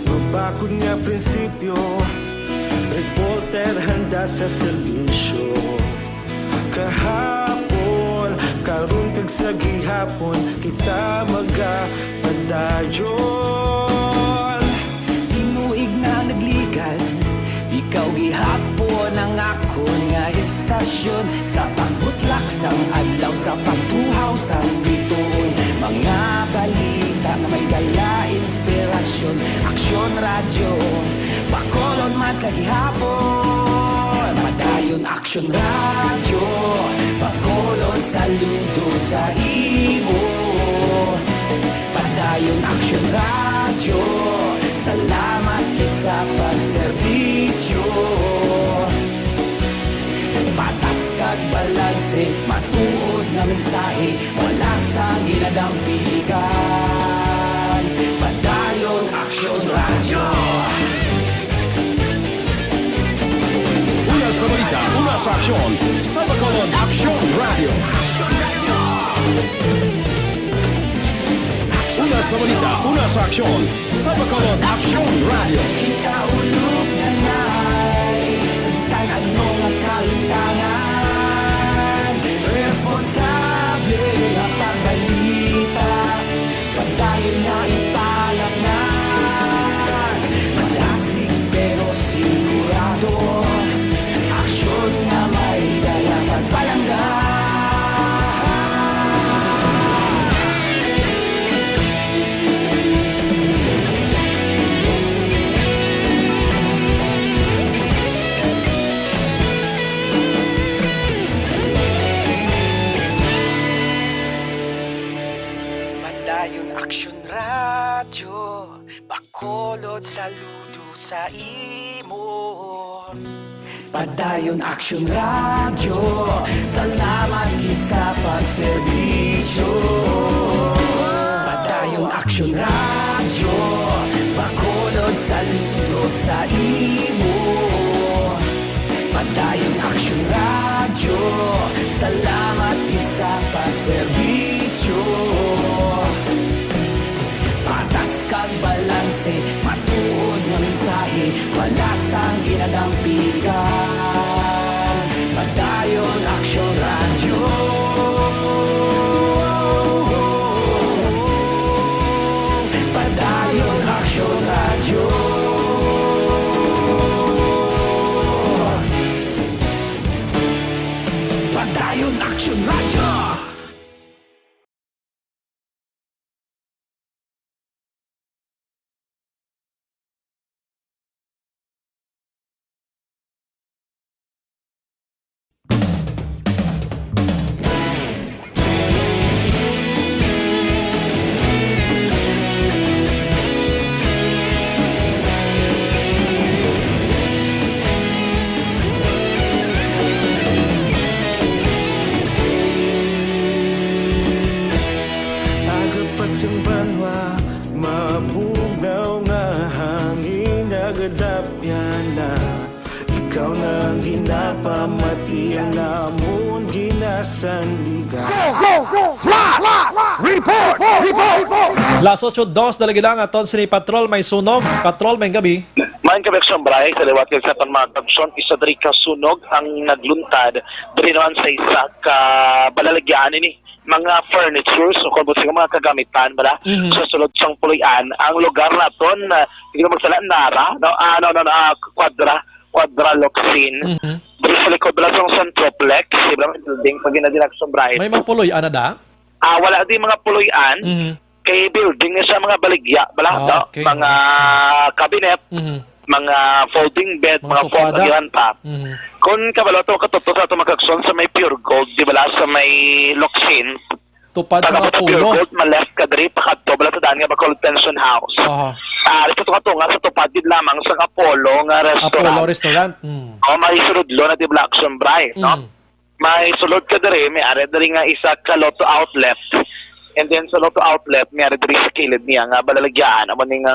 Mabakod nga prinsipyo, reporter handa sa serbisyo. Kahapon, karon kag sa gihapon, kita magapadayon. Tinuig na nagligan, ikaw gihapon ang ako nga istasyon. Sa pagbutlak sang adlaw, sa pagtuhaw sang biton. Mga balita nga may dala inspirasyon. Aksyon radyo, bakolon man sa gihapon. Padayon aksyon radyo, bakolon saludo sa imo. Padayon aksyon radyo, salamat sa pagserbisyo. Patas kag balanse, matuod nga mensahe, wala sang ginadampingan. Padayon aksyon radyo. Una sa balita, una sa aksyon, sa Bacolod Aksyon Radio. Una sa balita, una sa aksyon, sa Bacolod Aksyon Radio. Ikaulog na na'y sansan ano nga kalintangan. Responsable nga pagbalita, pagdayon na ipalak na. Malasig pero sigurado, aksyon nga may dala pagpalanggan. Padayon aksyon radyo, bakolod saludo sa imo. Padayon aksyon radyo, salamat gid sa pagserbisyo. Padayon aksyon radyo, bakolod saludo sa imo. Padayon aksyon radyo, salamat gid sa pagserbisyo. Patas kag balanse, matuod nga mensahe, wala sang ginadampingan. Padayon aksyon radyo. Padayon aksyon radyo. Padayon aksyon radyo. Diyan namon ginasandigan. Las 8:02 dalagi lang aton sini patrol may sunog. Patrol may gabi. Main kami sa Bray, sa liwat kay sa Panmagpagson, isa dari ka sunog ang nagluntad, dari naman sa isa ka balalagyan ini, mga furnitures, o kung mga kagamitan, bala, sa sulod sang pulian, ang lugar na ton, hindi ko magsalaan, Nara, Quadra Loxin, dari sa likod bala sa Centroplex, ibang building, pag ginadilag sa Bray. May mga puloy ana da? Wala din mga puloyan, kay building sa mga baligya, bala, okay. mga cabinet, mga folding bed, mga fold agihan pa. Kung kabalo ito, katuto sa ito magkakson sa may pure gold, di ba sa may Loxin, tupad sa mga pure pulo. gold, maleft ka diri, pakadto, bala sa daan nga Bacolod Pension House. Rito ito nga sa tupad din lamang sa Apollo nga restaurant. Apollo restaurant. May sulod lo na di Black Sombray, no? May sulod ka diri, may ari diri nga isa ka Lotto Outlet. And then sa Lotto Outlet, may ari diri sa kilid niya nga balalagyan, amo ning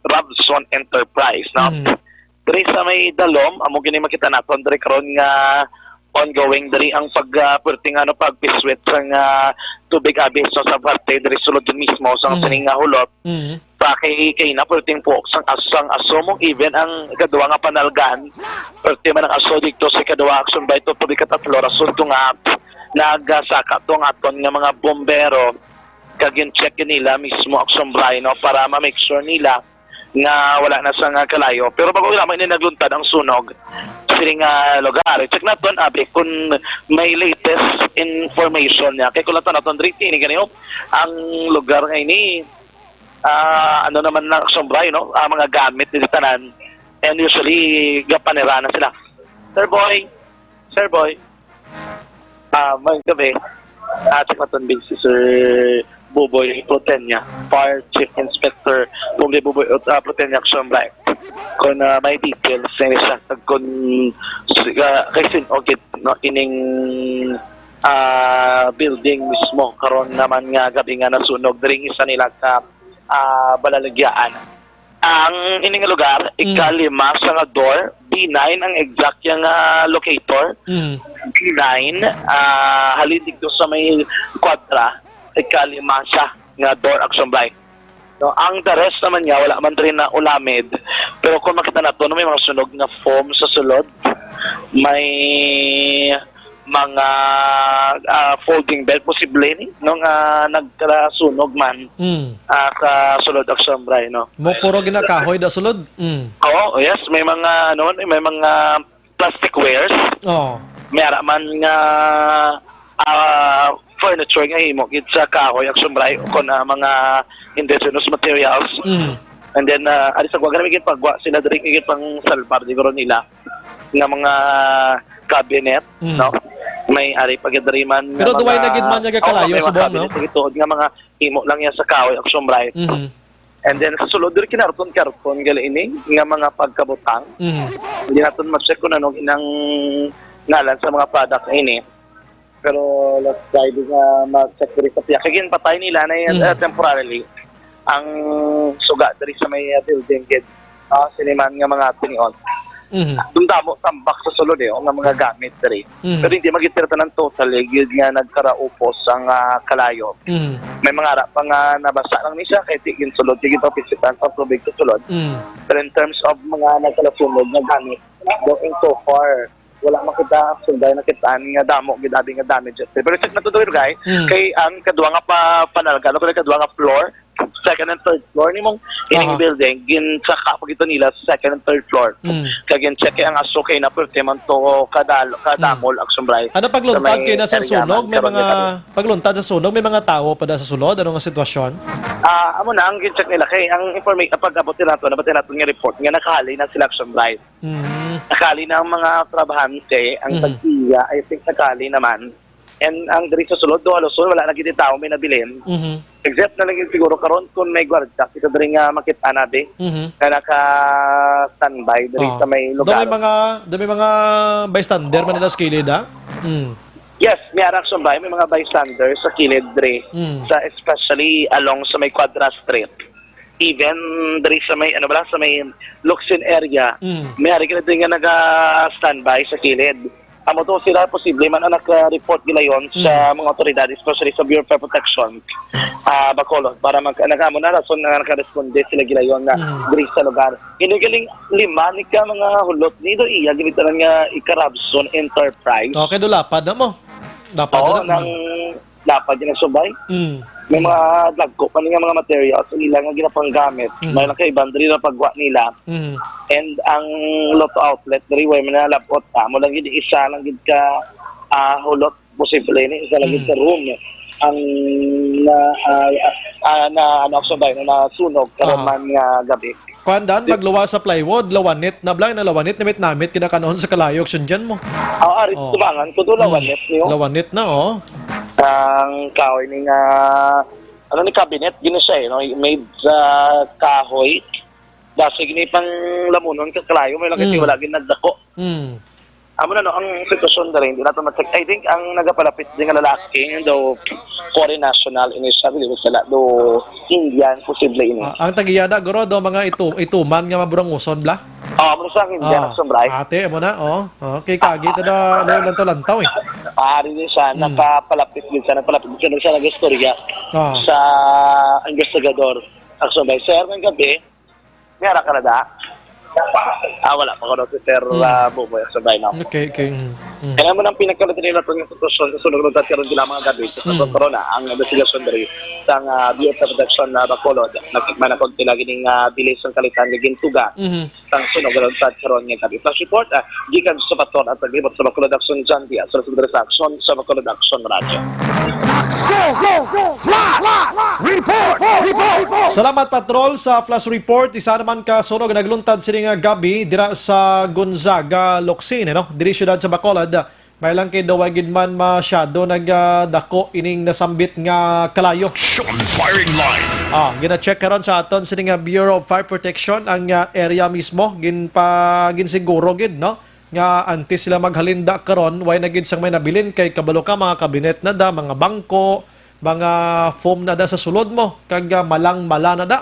Robson Enterprise, no? Diri sa may Dalom, amo gini makita naton diri karon nga ongoing diri ang pagperting pagpiswit sa tubig abis sa parte diri sulod din mismo sa sining nga hulot. Pa kay na perting po sang asomong even ang kaduwa nga panalgan, perti man ang aso dito sa kaduwa action by to tubig katatlo rason to nga nagasaka to nga aton nga mga bombero kagin check nila mismo action by no para ma-make sure nila nga wala na sa nga kalayo. Pero bago naman ni nagluntad ang sunog sining lugar. Check naton abi kung may latest information niya. Kay kung naton diri ni ganito ang lugar nga ini ano naman na sombray no, mga gamit ni tanan. And usually gapanera na sila. Sir boy. May gabi. Check naton din si Sir Buboy Protenya, Fire Chief Inspector Buboy Protenya Sombray. Kung may details siya kung kasi okay no ining building mismo karon naman nga gabi nga nasunog diri isa nila ka balalagyan. Ang ining lugar ikalima sa nga door, B9 ang exact yang locator. B9 halin dito sa may Quadra ikalima siya nga door action blind. No, ang the rest naman niya wala man rin na ulamid. Pero kung makita nato may mga sunog na foam sa sulod, may mga folding bed posible ni nung nagkasunog man sa sulod action blind, no. Mo puro ginakahoy da sulod. Oo, yes, may mga may mga plastic wares. May ara man nga furniture nga himo gid sa kahoy ang sumbray kon mga indigenous materials. And then ali sa gwagan gid pagwa sila diri gid pang salbar diguro nila nga mga cabinet, no. May ari pagdiri man pero duway na gid man nga kalayo subong, no. Ituod nga mga himo lang yan sa kahoy ang sumbray. And then sa sulod diri kinarton gali ini nga mga pagkabutang. Hindi naton ma-check kung anong inang ngalan sa mga product ini. Pero let's try nga mag-check diri sa piyak. Kagin patay nila na yan temporarily ang suga diri sa may building gid. Siniman nga mga tinion. Damo tambak sa sulod nga mga gamit diri. Pero hindi magitirta ng total gid nga nagkaraupos ang kalayo. May mga ara pa nga nabasa lang ni siya kay tigin sulod tigin pa pisitan sa tubig sa sulod. Pero in terms of mga nagkalasunod nga gamit, going so far wala makita sunday nakitaan nga damo gid abi nga damages. Pero check na to guys kay ang kadua nga panalgan ko kadua nga floor, second and third floor nimong ining building gin saka pagito nila sa second and third floor. Kay gin check ang aso kay na perti man to kadamol aksumbray. Ano pagluntad kay nasa sunog may mga pagluntad sa sunog may mga tao pa da sa sulod ano nga sitwasyon? Amo na ang gin check nila kay ang information pag-abot nato nga report nga nakahali na sila aksumbray. Nakali na ang mga trabahante, ang tagsiya, I think nakali naman. And ang diri sa sulod, wala na gid tao may nabilin. Except na lang siguro karon kung may gwardiya, kita diri nga makita nabi, na naka-standby diri sa may lugar. May mga bystander man nila sa kilid, Yes, may action by, may mga bystanders sa kilid diri, sa especially along sa may Quadra Street. Even diri sa may sa may Loxin area, may ari nga naga-standby sa kilid. amo to sila posible man ang naka-report nila yon sa mga otoridad, especially sa Bureau of Fire Protection, Bacolod, para nagamo na rason na naka-responde sila gila yon na diri sa lugar. Galing lima ni ka mga hulot dito iya gimitan nga Icarabson Enterprise. Okay, do lapad na mo. Lapad nang lapad yung nagsubay. May mga dagko pa nga mga materials ilang nga ginapanggamit. May nakaibang diri na pagwa nila. And ang lotto outlet diri way manalapot mo lang gid isa lang gid ka hulot posible ni isa lang gid ka room ang ano sabay na sunog karon man nga gabi. Kuandan magluwa sa plywood, lawanit na blang na lawanit namit kinakanon sa kalayok sundian mo. Ari tubangan ko to lawanit niyo. Lawanit na Ang kahoy ni nga ano ni cabinet gino siya no made sa kahoy base gini pang lamunon ka kalayo may lagi wala gid nagdako. Amo na no ang sitwasyon diri hindi nato mag-check. I think ang nagapalapit din nga lalaki daw foreign national initially sila do Indian posible ini. Ang tagiyada guro do mga ituman nga mabranguson bla. Amo sa Indian sombray. Ate mo na kay kagi tada lantaw eh. Ari din siya napapalapit din siya sa nag-istorya sa investigador. Ang sombray sir ng gabi meron ka na da. Wala pa ko daw si Sir Buboy sa bay na. Okay. Kaya mo nang pinagkalat nila itong institusyon sa sunod at karoon nila mga gabi sa corona ang investigasyon dari sa Bureau of Protection na Bacolod. Nakikman ako tilagi ng bilis ng kalitan ng gintuga sa sunod at karoon ng gabi. Flash report, gikan sa paton at paglibot sa Bacolod Action Jandia sa sunod sa action sa Bacolod Action Radio. Salamat patrol sa flash report. Isa naman ka sunog nagluntad sila nga gabi dira sa Gonzaga, Locsin, no? Diri syudad sa Bacolod. May lang kay daw gid man masyado nagdako ining nasambit nga kalayo. Firing line. Gina-check karon sa aton sa nga Bureau of Fire Protection ang area mismo ginsiguro gid, no? Nga antes sila maghalinda karon way na gid sang may nabilin kay kabalo ka mga kabinet na da, mga bangko, mga foam na da sa sulod mo kag malang-mala na da.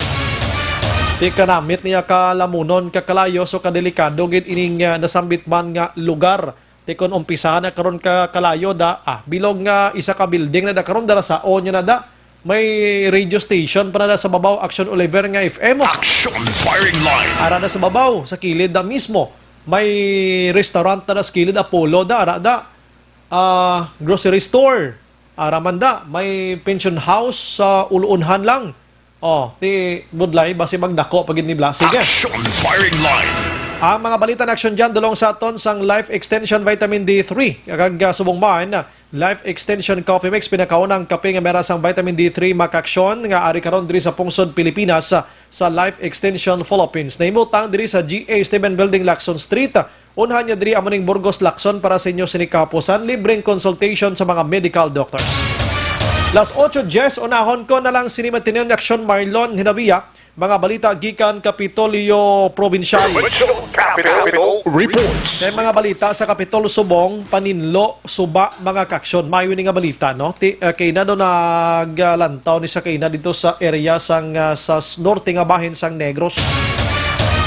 Di ka namit niya kalamunon kakalayo so kadelikado gid ining nasambit man nga lugar. Di kon umpisahan na karon ka kalayo da bilog nga isa ka building na da karon dara sa o niya na da. May radio station pa na da sa babaw Action Oliver nga FM. Action firing line. Ara na sa babaw sa kilid da mismo. May restaurant na sa kilid Apollo da ara da. Grocery store. Ara man da may pension house sa uluunhan lang. Ti budlay basi magdako pagid ni Blas. Sige. Action firing line. Ang mga balita na action dyan, dulong sa aton sang Life Extension Vitamin D3. Kag subong man, Life Extension Coffee Mix, pinakaunang kape nga meron sang Vitamin D3 makaksyon nga ari karon diri sa Pungsod, Pilipinas sa Life Extension Philippines. Naimutang diri sa GA Stephen Building, Lacson Street. Unhan niya diri amoning Burgos, Lacson para sa inyo sinikapusan. Libreng consultation sa mga medical doctors. Las 8:10, unahon ko na lang sinimatinion action Marlon Hinabiya. Mga balita gikan Kapitolyo Provincial. Capital reports. Kay mga balita sa Kapitol Subong, Paninlo, Suba, mga kaksyon. Mayo ni nga balita, no? Kay na do naglantaw ni sa kay na dito sa area sang sa norte nga bahin sang Negros.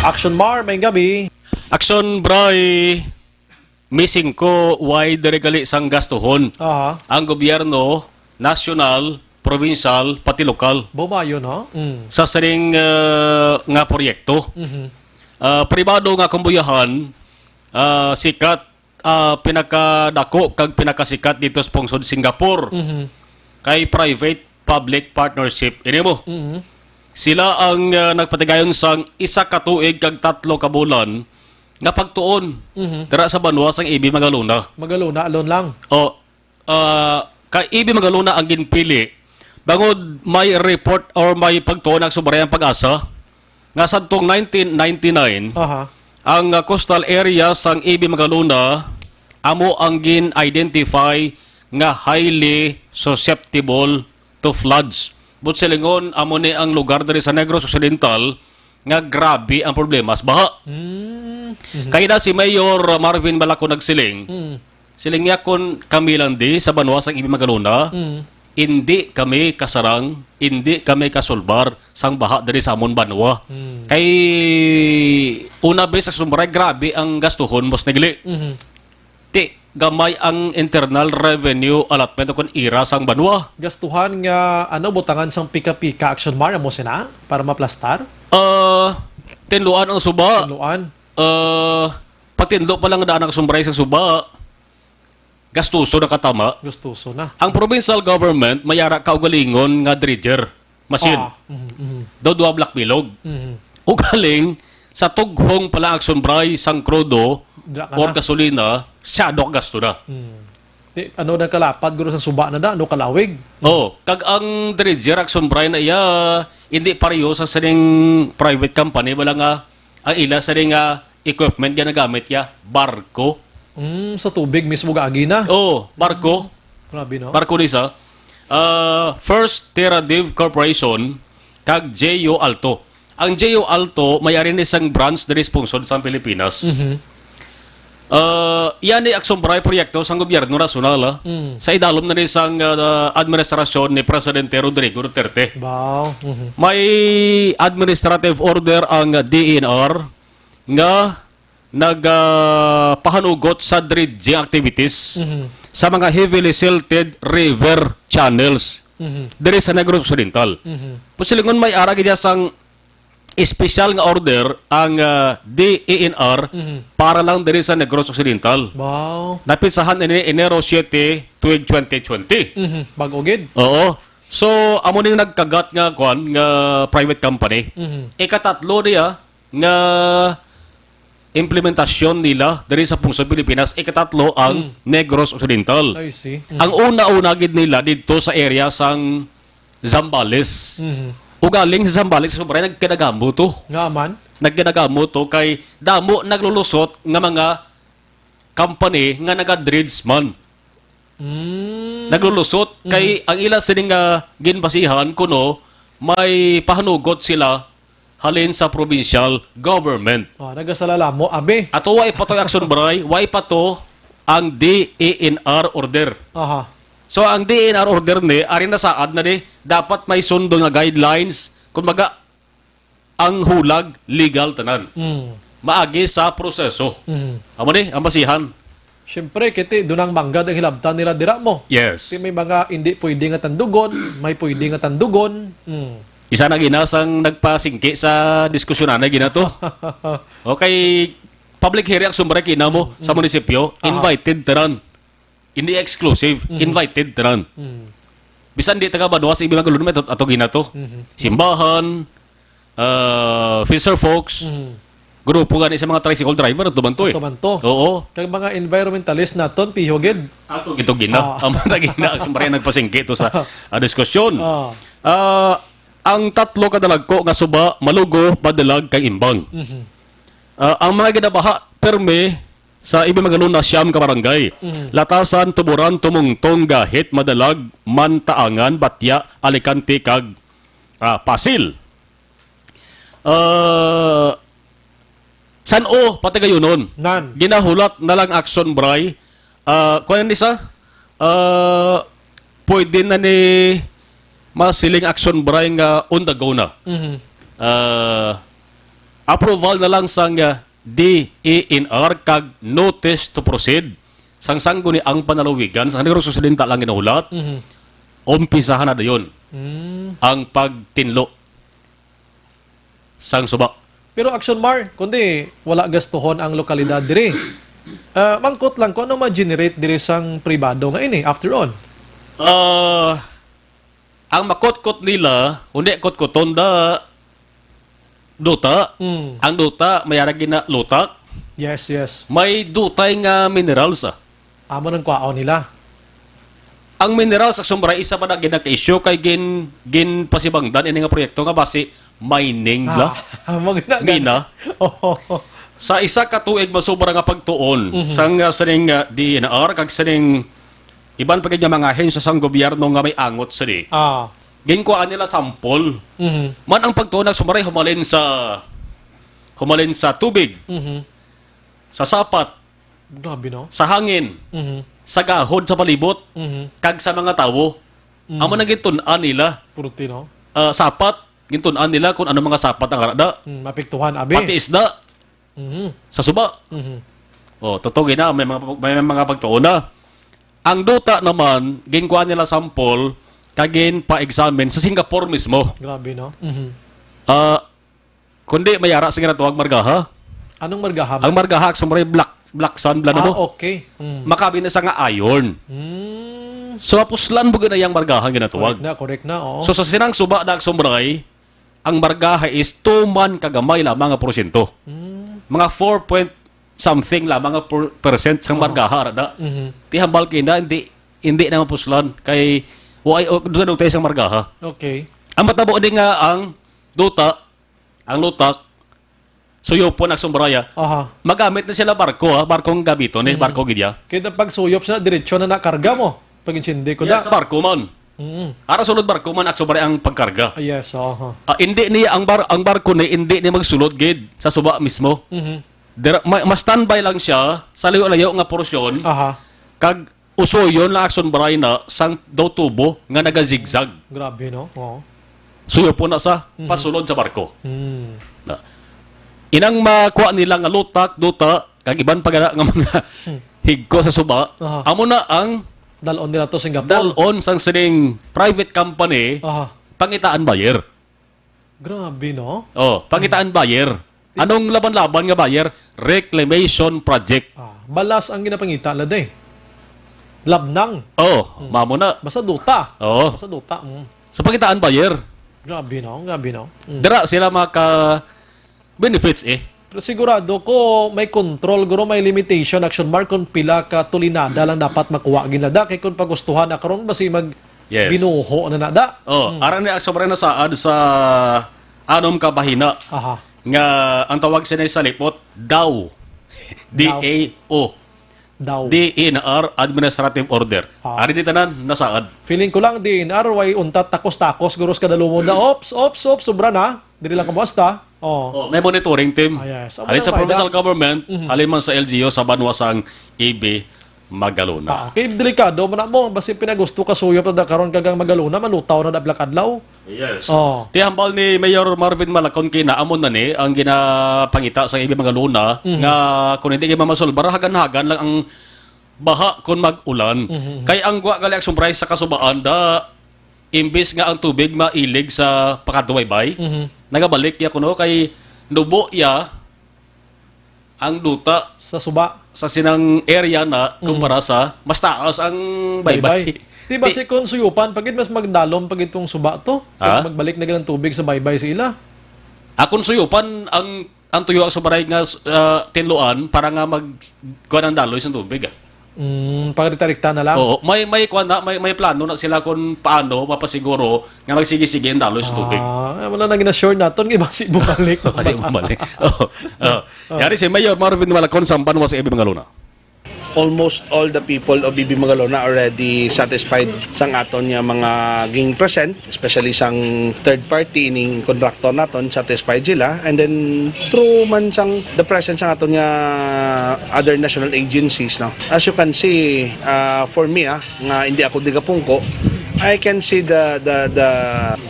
Action Mar, may gabi. Action Bray. Missing ko wide regali sang gastuhon. Ang gobyerno national, provincial, pati lokal. Bumayon, ha? Sa saring nga proyekto. Pribado nga kumbuyahan, sikat, pinakadako kag pinakasikat dito sa Pungsod, Singapore. Kay private-public partnership. Ini mo? Sila ang nagpatigayon sang isa ka tuig kag 3 ka bulan nga pagtuon. Dara sa banwa sang Ibi Magaluna. Magaluna, alon lang. Kay Ibi Magaluna ang ginpili. Bangod may report or may pagtuon ang Subarayang Pag-asa nga sadtong 1999 ang coastal area sang Ibi Magaluna amo ang gin-identify nga highly susceptible to floods. But silingon amo ni ang lugar diri sa Negros Occidental nga grabe ang problema sa baha. Kaya na si Mayor Marvin Balaco nagsiling. Siling yakon kami lang di sa banwa sang Ibi Magaluna. Hindi kami kasarang, hindi kami kasulbar sang baha diri sa amon banwa. Kay una bes sa Sumbaray grabe ang gastuhon mos negli. Ti gamay ang internal revenue allotment kung ira sang banwa. Gastuhan nga butangan sang pika-pika action mar mo sina para maplastar? Tinluan ang suba. Tinluan. Patinlo pa lang daan ang sumbray sa suba. Gastuso na katama. Gastuso na. Ang provincial government mayara kaugalingon nga dredger machine. Daw duwa black bilog. Ugaling sa tughong pala ang sumbray sang krudo or gasolina, syado gasto na. Na kalapad guro sa suba na da, kalawig. Kag ang dredger action Brian na iya, hindi pareho sa saring private company, wala nga ang ila saring equipment nga nagamit ya, barko. Sa tubig mismo gaagi na. Barko. Grabe no. Barko nisa. First Terra Div Corporation kag J.O. Alto. Ang J.O. Alto may-ari ni isang branch na sponsor sa Pilipinas. Yan ay aksombraya proyekto sa gobyerno nasyonal sa idalom na isang administrasyon ni Presidente Rodrigo Duterte. Wow. May administrative order ang DENR nga nagpahanugot sa dredging activities sa mga heavily silted river channels diri sa Negros Occidental. Posilingon may ara gid sang special nga order ang DENR para lang diri sa Negros Occidental. Wow. Napisahan ini Enero 7, 2020. Bago gid. Oo. So amo ning nagkagat nga nga private company. Ikatatlo niya nga implementasyon nila diri sa pungsod Pilipinas. Ikatatlo ang Negros Occidental. I see. Ang una-una gid nila dito sa area sang Zambales. Ugaling sa Zambales, sobrang nagkinagamo to. Nga man? Nagkinagamo to kay damo naglulusot nga mga company nga naga-dredge man. Naglulusot kay ang ila sining ginbasihan kuno may pahanugot sila halin sa provincial government. Nagasalala mo, abe. Ato way pa to action bray, way pa to ang DENR order. So ang DENR order ni ari na saad na di dapat may sundo nga guidelines kumbaga ang hulag legal tanan. Maagi sa proseso. Amo ni ang basihan. Siyempre, kiti, doon ang manggad ang hilabtan nila dira mo. Yes. May mga hindi pwede nga tandugon, may pwede nga tandugon. Isa na ginasang nagpasingki sa diskusyonan na ginato. Okay, public hearing ang sumbara kina mo sa munisipyo, invited taran. Hindi exclusive, invited taran. Bisan di taga Banwa sa ibilang kalunum ato ginato. Simbahan, fisher folks, grupo gani sa mga tricycle driver tumanto eh. Tumanto. Oo. Kag mga environmentalist naton pihogid. Ato gito gina. Ang mga gina ang sumbara nagpasingki to sa diskusyon. Ang tatlo kadalag ko nga suba malugo padalag kay imbang. Ang mga ginabaha perme sa ibi magaluna siyam ka barangay. Latasan, Tuburan, Tumungtong, Gahit, Madalag, Mantaangan, Batya, Alicante kag Pasil. San-o pati kayo nun. Ginahulat na lang action bray. Kung yan isa, pwede na ni masiling action bray nga on the go na. Approval na lang sang DENR kag notice to proceed. Sang guni ang panalawigan, sang Negros Occidental lang ginahulat. Umpisahan na dayon ang pagtinlo sang suba. Pero action mar, kundi wala gastuhon ang lokalidad diri. Mangkot lang ko ano ma-generate diri sang pribado nga ini after all. Ang makot-kot nila, kundi kot-koton da duta. Ang duta mayara gina lutak. Yes. May dutay nga minerals. Amo nang kwaon nila. Ang minerals sa sumbara isa pa na ginaka-issue kay gin pasibangdan ini nga proyekto nga base mining la. Mina. Sa isa ka tuig masubra nga pagtuon sang saning DENR kag saning iban pagid nga mga ahensya sang gobyerno nga may angot sa di. Ginkuhaan nila sample. Man ang pagtuon sumaray humalin sa tubig. Sa sapat. Grabe no. Sa hangin. Sa gahod sa palibot. Kag sa mga tawo. Amo nang gitun-an nila. Purti no. Sapat gintun-an nila kung ano mga sapat ang arada. Mapiktuhan abi. Pati isda. Sa suba. Totoo na may mga pagtuon na. Ang duta naman, ginkuha nila sample kagin pa-examine sa Singapore mismo. Grabe, no? Kundi mayara sa ginatawag margaha. Anong margaha? Ang margaha, sumray black sun, okay. Makabi na sa nga iron. So, puslan mo na yung margaha ginatawag. Correct na, oo. So, sa sinang suba na sumray, ang margaha is 2 man kagamay lamang nga porsyento. Mga 4 point something lamang nga percent sa margaha. Ti hambal kina, hindi na mapuslan. Kay, doon tayo sa margaha. Okay. Ang matabo din nga ang duta, ang lutak, suyo po nagsumbraya. Magamit na sila barko, barkong gabito ni barko gidya. Kita pag suyop sa diretsyo na nakarga mo. Pag insindi ko da. Barko man. Ara sulod barko man aksumbraya ang pagkarga. Yes, hindi niya ang barko ni hindi ni magsulod gid sa suba mismo. Ma-standby lang siya sa layo-layo nga porsyon. Kag usoyon lang aksumbraya na sang daw tubo nga naga-zigzag. Grabe, no? Suyo po na sa pasulod sa barko. Inang makuha nila nga lutak, duta, kag iban pa nga mga higko sa suba, amo na ang dalon nila to Singapore. Dalon sang sining private company, pangitaan buyer. Grabe, no? Pangitaan buyer. Anong laban-laban nga buyer? Reclamation project. Balas ang ginapangita na day. Labnang. Mamo na. Basta duta. Basta duta. Sa pangitaan buyer. Grabe, no? Dira sila maka benefits Pero sigurado ko may control, guro may limitation, action mark kung pila ka tulinada lang dapat makuha ginada. Kaya kung pagustuhan na karon basi mag binuho na nada. Aran ni sobrang nasaad sa anom ka bahina. Nga ang tawag sila sa lipot, DAO. D-A-O. DAO. DNR Administrative Order. Ari di tanan nasaad. Feeling ko lang DNR way untat takos-takos guros kada lumon na ops, sobra na. Dili lang kamusta. May monitoring team. Halin sa provincial government, halin man sa LGU sa banwasang EB Magalona. Okay, delikado man mo basi pinagusto ka suyop na karon kagang Magalona malutaw na dablak adlaw. Yes. Tihambal ni Mayor Marvin Malacon kina amon na ni ang ginapangita sa EB Magalona nga kung hindi gyud mamasolbar hagan-hagan lang ang baha kon mag-ulan. Kay ang guwa gali surprise sa kasubaan da imbis nga ang tubig mailig sa pakaduwaybay, nagabalik ya kuno kay nubo ya ang duta sa suba sa sinang area na kumpara sa mas taas ang baybay. Di ba si kung suyupan pagit mas magdalom pag itong suba to, magbalik na ganang tubig sa baybay sila. Akon suyupan ang tuyo ang subaray nga tinluan para nga magkuha ng daloy sa tubig. Pagdirekta na lang. May plano na sila kung paano mapasiguro nga magsige-sige ang daloy sa tubig. Wala na gina-sure naton nga basi bumalik. Yari si Mayor Marvin Malacon sa Banwas EB Magalona. Almost all the people of BB Magalona already satisfied sang aton nga mga ging present, especially sang third party ning contractor naton satisfied sila, and then through man sang the presence sang aton nga other national agencies, no. As you can see, for me nga hindi ako digapungko, I can see the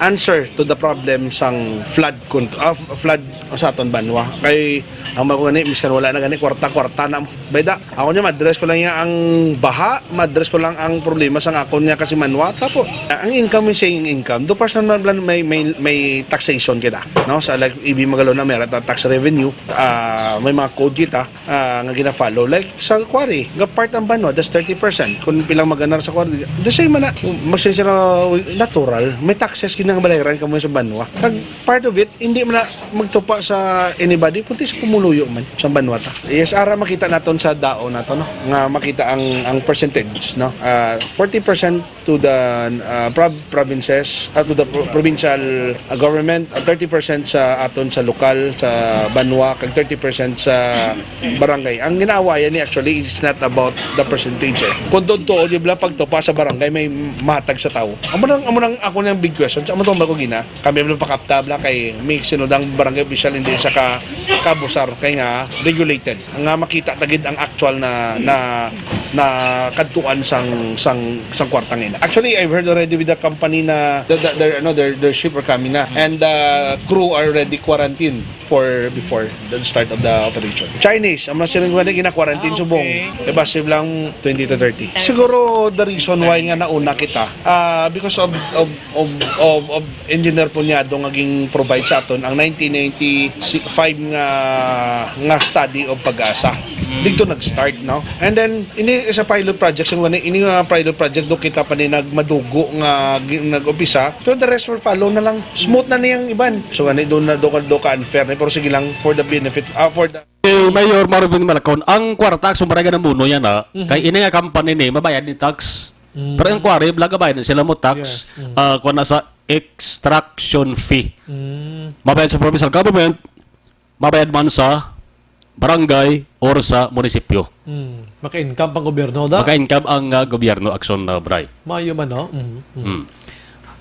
answer to the problem sang flood sa aton banwa. Kay ang magani miskan wala na gani kwarta-kwarta na bayda. Ako nya madress ko lang ang baha, madress ko lang ang problema sang akon nya kasi manwa tapo. Ang income is saying income. Do personal plan may taxation kita, no? Sa like EB Magalona may tax revenue, may mga code kita nga gina-follow like sa quarry. Nga part ang banwa that's 30%. Kung pilang maganar sa quarry, the same man natural, may taxes kinang bayaran kamo sa banwa. Kag part of it hindi man magtupa sa anybody kundi sa kumuluyo man sa banwa ta. Yes, ara makita naton sa DAO nato, no, nga makita ang percentage, no. 40% to the provinces, to the provincial government, 30% sa aton sa lokal sa banwa, kag 30% sa barangay. Ang ginaawayan ni actually is not about the percentage. Kung totoo di ba pagtupa sa barangay may matag sa tao. Amo nang ako nang big question. Amo tong bago gina. Kami bla pakaptabla kay may sinudang barangay official hindi sa kabusar kay nga regulated. Nga makita tagid ang actual na kadtuan sang kwartang ina. Actually, I've heard already with the company na their ship are coming na, and the crew are already quarantined before the start of the operation. Chinese, ang mga silang gina-quarantine subong. Diba, lang 20 to 30. Siguro the reason why nga nauna kita, because of engineer Punyado ngaging provide sa aton ang 1995 nga study of pag-asa. Dito nag-start, no? And then ini sa pilot project, ini nga pilot project do kita pa ni nagmadugo nga nag-umpisa. So the rest will follow na lang. Smooth na niyang iban. So gani do ka unfair na, pero sige lang for the benefit for the Mayor Marvin Malacon, ang kwarta sumbarega ng muno yan kay ini nga company ni mabayad ni tax. Pero ang kwari blaga bayad sila mo tax kung nasa extraction fee. Mabayad sa provincial government, mabayad man sa barangay or sa munisipyo. Maka-income pang gobyerno da? Maka-income ang gobyerno action na bribe. Mayo man, no?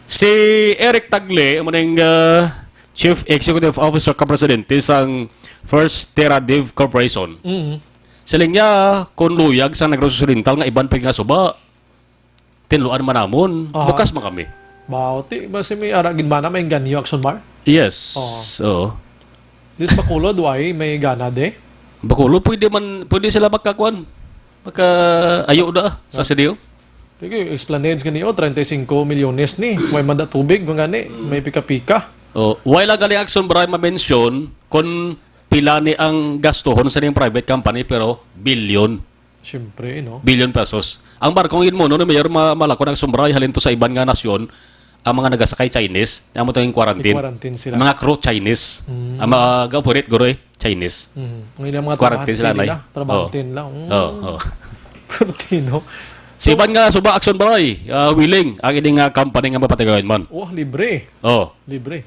Si Eric Tagle, muning Chief Executive Officer ka-presidente sang First Terra Dev Corporation. Siling niya, kung luyag sa Negros Occidental nga iban pa nga suba, tinluan man namon, bukas man kami. Bauti, basi may aragin ba na may ganyo action bar? Yes. Oo. This Bacolod, why may gana de? Bacolod, pwede sila magkakuan. Ayo da sa studio. Sige, explanades ganyo, 35 milyones ni. May manda tubig, mga ni, may pika-pika. While galing action bar ma-mention, kung pila ni ang gastuhon sa niyang private company, pero billion. Siyempre, no? Billion pesos. Ang barkong yun mo, no, mayor malako ng sumbray halin to sa ibang nga nasyon, ang mga nagasakay Chinese, ang mo yung quarantine. Sila. Mga crew Chinese. Ang mga gapurit, guro Chinese. Ngayon mga quarantine sila na. Trabahantin lang. no? Si iban nga, suba action baray, willing, ang ining company nga mapatagayon man. Libre. Libre.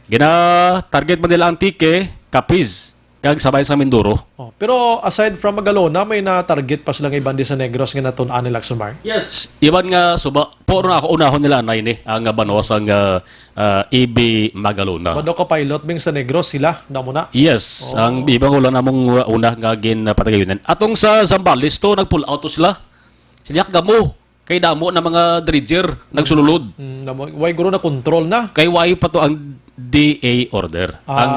Target man nila ang tike, Capiz, kag sabay sa Mindoro. Pero aside from Magalona, may na-target pa silang iban di sa Negros nga naton anil Aksumar? Yes. Iban nga suba, puro na ako unahon nila na ini, ang banos ang EB Magalona. Bado ka pilot bing sa Negros sila, na muna? Yes. Ang ibang ulan namong una nga gin patagayunan. Atong sa Zambales to, nag-pull out to sila. Siliyak damo. Kay damo na mga dredger nagsululod. Why guro na control na? Kay why pa to ang DA order. Ang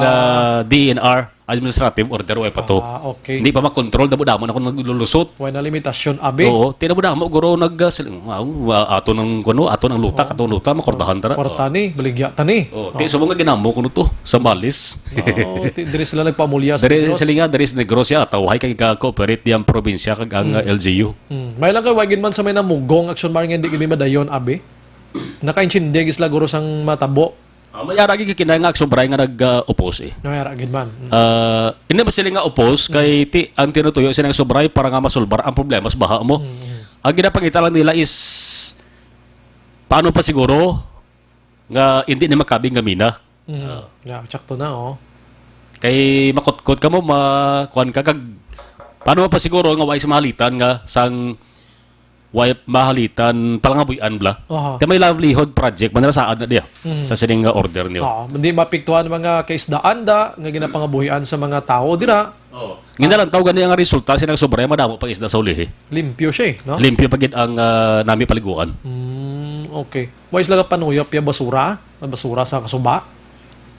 DNR administrative order way pa to. Okay. Hindi pa makontrol damo na kung naglulusot. Why na limitasyon abi? Oo, tinamo guro ato ng kuno, ato ng lutak, ato luta makortahan tara. Kortani, baligya tani. Ti sumo nga ginamo kuno to sa Malis. Diri sila nagpamulya sa Negros. Diri sila nga Negros ya tawhay kay ka-cooperate diyang probinsya kag ang LGU. May lang kay wagin man sa may namugong action bar nga hindi kami madayon abi. Nakaintindig isla guro sang matabo. Mayara gi kinay nga action bar nga nag-oppose Mayara gid man. Hindi ba sila nga oppose kay ang tinutuyo sila ng sobray para nga masulbar ang problema sa baha mo. Ang ginapangita lang nila is paano pa siguro nga hindi na makabing gamina. Sakto na Kay makutkot ka mo kuan ka kag paano pa siguro nga way sa mahalitan nga sang way mahalitan palangabuyan bla. Kay may livelihood project man saad na diya sa sining order niyo. Hindi mapiktuhan mga kaisdaan da nga ginapangabuhian sa mga tao dira. Nginalang taw gani ang resulta sinang sobre madamo pag isda sa ulihi. Limpyo siya, no? Limpyo pagid ang nami paliguan. Okay. Wais lang panuyop ya basura, basura sa kasuba.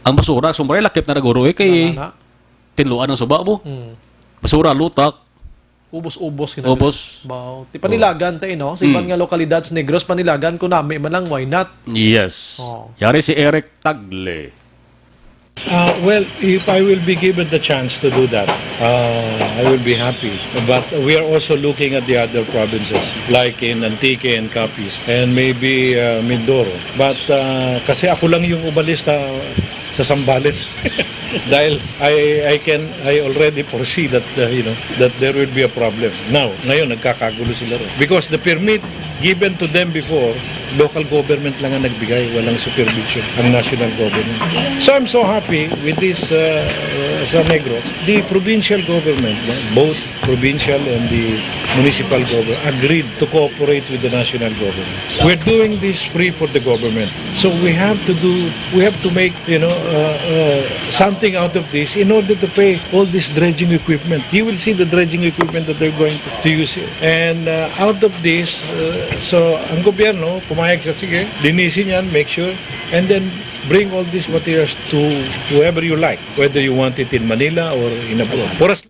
Ang basura sumbre lakip na naguro kay tinluan ang suba mo. Basura lutak. Ubos-ubos Ubos. Ti panilagan tayo, no? Sa ibang nga lokalidad sa Negros, panilagan ko nami man lang, why not? Yes. Yari si Eric Tagle. Well, if I will be given the chance to do that, I will be happy. But we are also looking at the other provinces, like in Antique and Capiz, and maybe Mindoro. But kasi ako lang yung umalis sa Zambales. Dahil I already foresee that that there will be a problem. Ngayon nagkakagulo sila rin. Because the permit given to them before, local government lang ang nagbigay, walang supervision ang national government. So I'm so happy with this sa Negros. The provincial government, both provincial and the municipal government agreed to cooperate with the national government. We're doing this free for the government. So we have to make, something out of this in order to pay all this dredging equipment. You will see the dredging equipment that they're going to use here. And out of this, so ang gobyerno, pumayag sa sige, linisin yan, make sure, and then bring all these materials to whoever you like, whether you want it in Manila or in abroad. For us,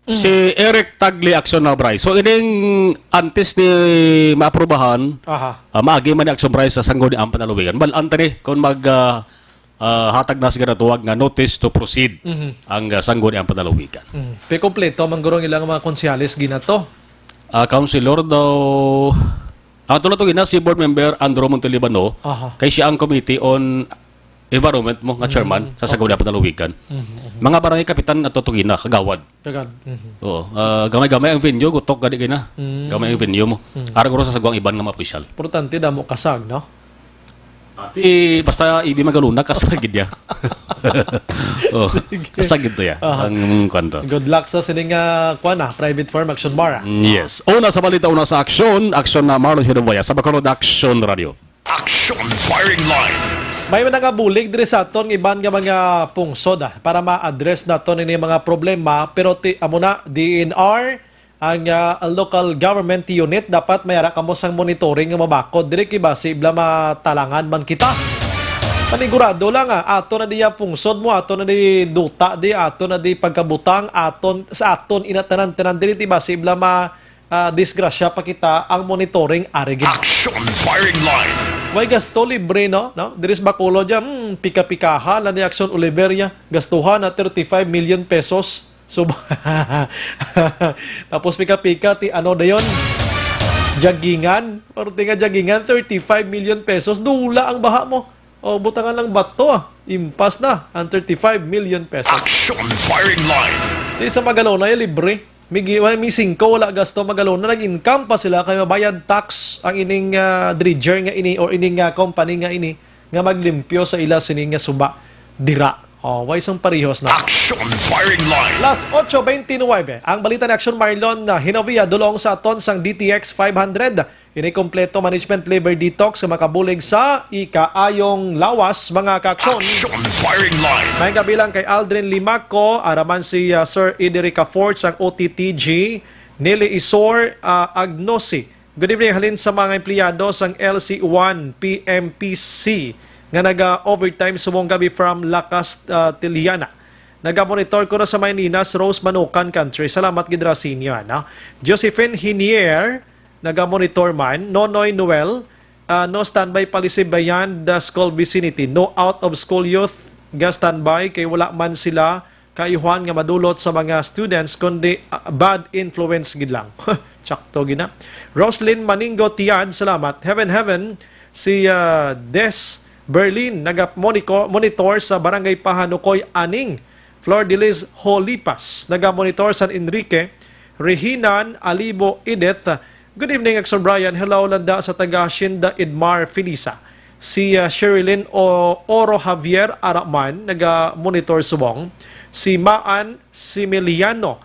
Si Eric Tagli Action na Bray. So ining antes ni maaprubahan, maagi man ni Action Bray sa sanggo ni Ampan Aluwigan. Balanta ni kung hatag na sigara tuwag nga notice to proceed ang sanggo ni Ampan Aluwigan. Pe kompleto manggurong ilang mga konsyales ginato. Councilor daw tulad to gina si board member Andro Montelibano kay siya ang committee on environment mo nga chairman sa Saguna Padaluwigan. Mga barangay kapitan at tutugina kagawad. Oo. Gamay-gamay ang venue gutok gadi gina. Gamay ang venue mo. Ara guro sa sagwang iban nga mga opisyal. Importante damo kasag, no? Ati basta ibi magaluna kasagid ya. Oh, kasagid to ya. Ang kanto. Good luck sa sining private firm Action Bar. Yes. Una sa balita, una sa aksyon na Marlon Hidoboya sa Bacolod Action Radio. Action Firing Line. May nagabulig diri sa aton iban nga mga pungsod para ma-address naton ini mga problema pero amo na DNR ang local government unit dapat mayara kamo sang monitoring nga mabakod diri kay base ibla matalangan man kita. Panigurado lang ato na diya pungsod mo, ato na di duta di, ato na di pagkabutang, sa aton inatanan-tanan diri ti base ibla disgrasya pa kita ang monitoring arigin. Action Firing Line. Way gasto libre no? Diris Bacolod dyan, pika-pikaha lang ni Action Oliveria, gastuhan na 35 million pesos. So, tapos pika-pika ti ano na yun? Jagingan, or tinga jagingan, 35 million pesos. Dula ang baha mo. O butangan lang bato impas na ang 35 million pesos. Action Firing Line. Di sa Magalona yung libre. May 5 wala gasto Magalona. Nag-income pa sila kaya mabayad tax ang ining dredger nga ini or ining company nga ini nga maglimpyo sa ila sining nga suba dira. Why isang parehos na. Action Firing Line. Last 8:29 ang balita ni Action Marlon na hinovia dulong sa aton sang DTX 500. Ini kompleto management labor detox sa makabulig sa ikaayong lawas mga kaaksyon. Action Firing Line. May kabilang kay Aldrin Limaco, araman si Sir Iderica Fort sang OTTG, Nelly Isor Agnosi. Good evening halin sa mga empleyado sang LC1 PMPC nga naga-overtime sumong gabi from Lakas Tiliana. Naga-monitor ko na sa Mayninas, Rose Manukan Country. Salamat gid Rasinyo. Josephine Hinier, naga-monitor man. Nonoy Noel, no standby policy beyond the school vicinity. No out of school youth ga standby kay wala man sila kayuhan nga madulot sa mga students kundi bad influence gid lang. Tsakto gina. Roslyn Maningo Tiad, salamat. Heaven si Des Berlin naga-monitor sa Barangay Pahanukoy Aning. Flor de Liz Holipas naga-monitor San Enrique. Rehinan Alibo Edith. Good evening, Action Brian. Hello, landa sa taga Shinda Idmar Felisa. Si Sherilyn Oro Javier Araman, naga-monitor subong. Si Maan Similiano,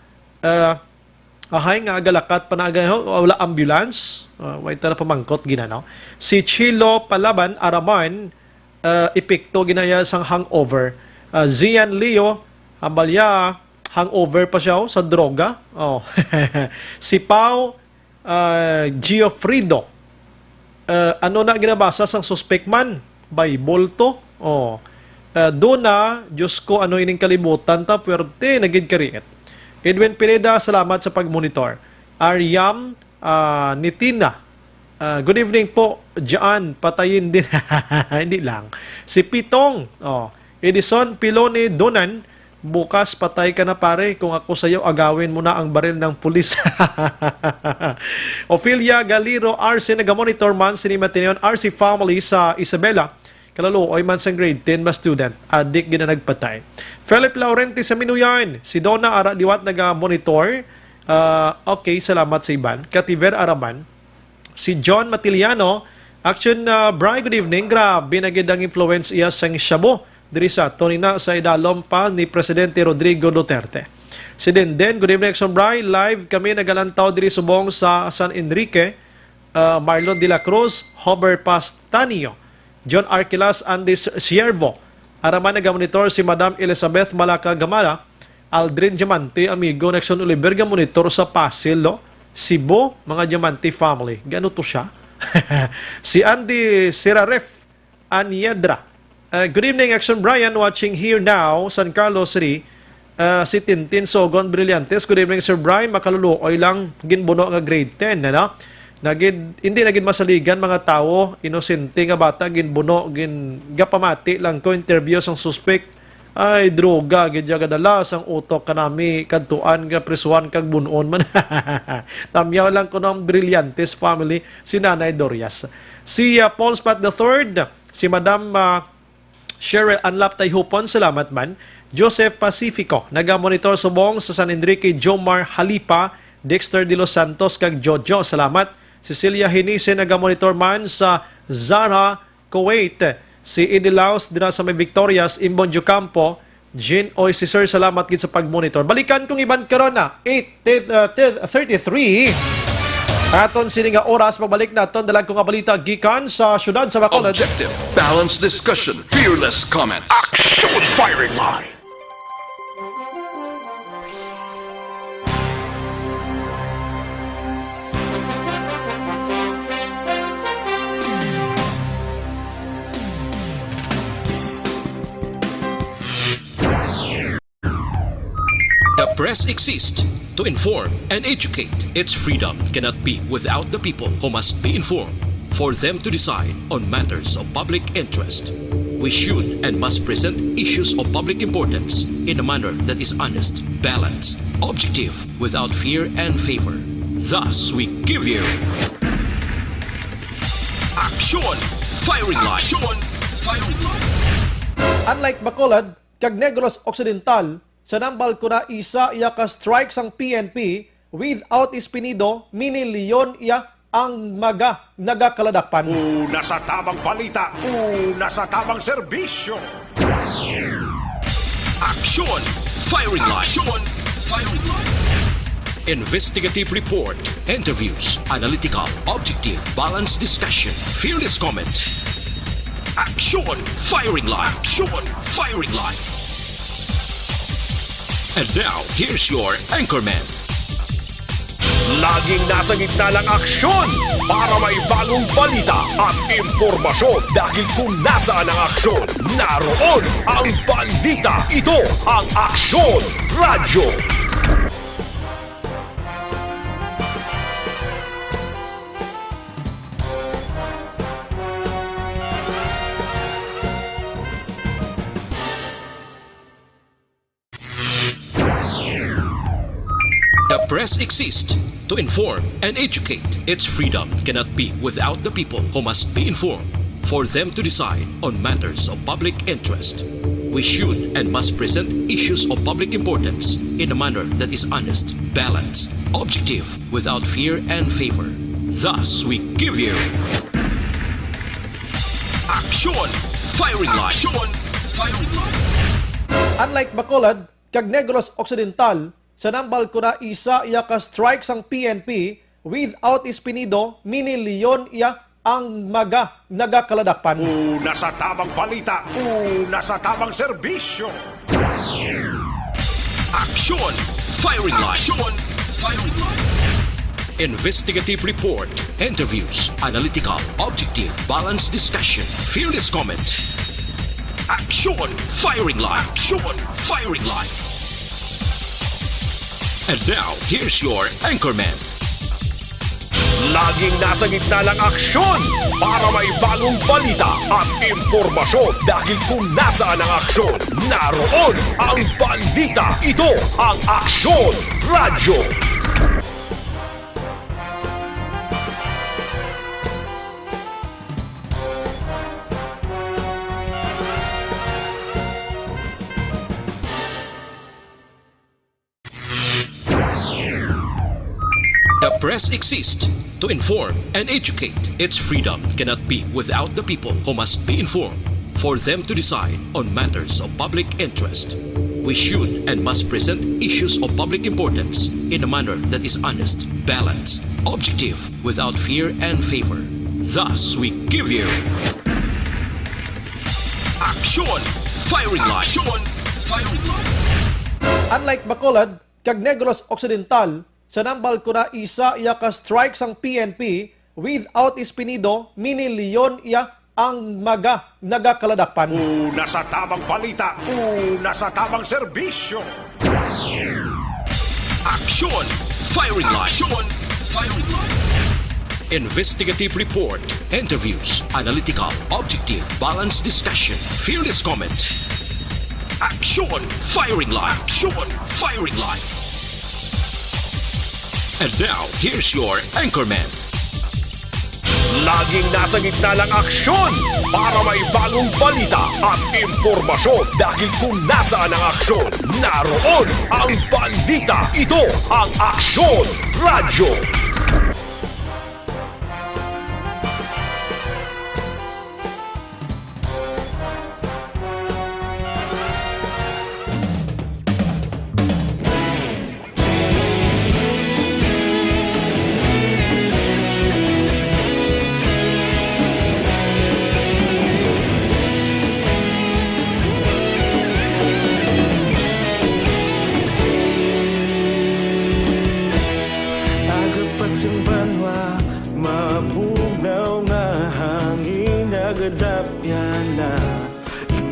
ahay nga agalakat panagayo, wala ambulance. Wait na pamangkot, ginanaw. Si Chilo Palaban Araman, epekto ginaya sang hangover. Zian Leo, Abalya, hangover pa siya sa droga. Si Pau Giofrido, ano na ginabasa sang suspect man? Bible to? Doon na, Diyos ko, ano ining kalimutan ta, puwerte, naging kariit. Edwin Pineda, salamat sa pagmonitor. Aryam Nitina, good evening po, Diyan, patayin din. Hindi lang. Si Pitong, Edison Pilone Donan, bukas patay ka na pare, kung ako sa'yo agawin mo na ang baril ng pulis. Ophelia Galiro, RC, nagamonitor man sinimatinyon RC family sa Isabela. Kalalo, oy man sang grade 10 ba student, adik gina nagpatay. Philip Laurenti sa Minuyan, si Donna Ara Diwat nagamonitor. Okay, salamat sa iban. Kativer Araman, si John Matiliano, Action Brian, good evening. Grabe nagid ang influence iya sang Shabu diri sa Tonina sa idalom pa ni Presidente Rodrigo Duterte. Si Denden, good evening, Action Bri. Live kami nagalantaw diri subong sa San Enrique. Marlon de la Cruz, Hober Pastanio, John Arquilas, Andy Siervo. Araman nagamonitor si Madam Elizabeth Malaca Gamala, Aldrin Diamante, amigo, Nexon Oliver, monitor sa Pasilo, Cebu, mga Diamante family. Gano to siya? Si Andy Siraref Aniedra. Good evening, Action Brian, watching here now, San Carlos City. Si Tintin Sogon Brillantes, good evening, Sir Brian. Makaluluoy lang, ginbuno nga grade 10, ano? Hindi naging masaligan mga tao, inosente nga bata, ginbuno, gapamati lang ko, interview sang suspect, ay droga, gidya kadalas ang utok kanami, kadtuan, prisuan, kag bunon man. Tamyaw lang ko ng Brillantes family, si Nanay Dorias. Si Paul Spat III, si Madam Cheryl Anlap Tayhupon, salamat man. Joseph Pacifico, nagamonitor subong sa San Enrique, Jomar Halipa, Dexter de los Santos, kag Jojo, salamat. Cecilia Hinise, nagamonitor man sa Zara, Kuwait. Si Idilaos, dina sa may Victorias, Imbonjo Campo, Jean Oy, si Sir, salamat gid sa pagmonitor. Balikan kong iban karon na, 8:33. Aton sini nga oras, magbalik naton, dalag ko nga balita, gikan sa syudad sa Bacolod. Objective, balanced discussion, fearless comment. Action firing line. The press exists to inform and educate. Its freedom cannot be without the people who must be informed for them to decide on matters of public interest. We should and must present issues of public importance in a manner that is honest, balanced, objective, without fear and favor. Thus, we give you Action Firing Line. Action Firing Line. Unlike Bacolod, kag Negros Occidental, sa nambal ko na isa iya ka strike sang PNP without Espinido, minilyon iya ang nagakaladakpan. Una sa tamang balita, una sa tamang serbisyo. Action Firing Line. Action Firing Line. Investigative report, interviews, analytical, objective, balanced discussion, fearless comments. Action Firing Line. Action Firing Line. And now, here's your anchorman. Laging nasa gitna ng aksyon para may bagong balita at impormasyon. Dahil kung nasaan ang aksyon, naroon ang balita. Ito ang Aksyon Radyo. The press exists to inform and educate. Its freedom cannot be without the people who must be informed for them to decide on matters of public interest. We should and must present issues of public importance in a manner that is honest, balanced, objective, without fear and favor. Thus, we give you Action Firing Line. Action Firing Line. Unlike Bacolod, kag Negros Occidental, sa nambal ko na isa iya ka strike sang PNP without Espinido, minilyon iya ang nagakaladakpan. Una sa tamang balita, una sa tamang serbisyo. Action Firing Line. Action Firing Line. Investigative report, interviews, analytical, objective, balanced discussion, fearless comments. Action Firing Line. Action Firing Line. And now, here's your anchorman. Laging nasa gitna ng aksyon para may bagong balita at impormasyon. Dahil kung nasaan ang aksyon, naroon ang balita. Ito ang Aksyon Radyo. The press exists to inform and educate. Its freedom cannot be without the people who must be informed for them to decide on matters of public interest. We should and must present issues of public importance in a manner that is honest, balanced, objective, without fear and favor. Thus, we give you Action Firing Line. Action Firing Line. Unlike Bacolod, kag Negros Occidental, sa nambal ko na isa iya ka strike sang PNP without Espinido, mini Leon iya ang nagakaladakpan. Una sa tamang balita, una sa tamang serbisyo. Action Firing Line. Action Firing Line. Investigative report, interviews, analytical, objective, balanced discussion, fearless comments. Action Firing Line. Action Firing Line. And now, here's your anchorman. Laging nasa gitna ng aksyon para may bagong balita at impormasyon. Dahil kung nasaan ang aksyon, naroon ang balita. Ito ang Aksyon Radyo.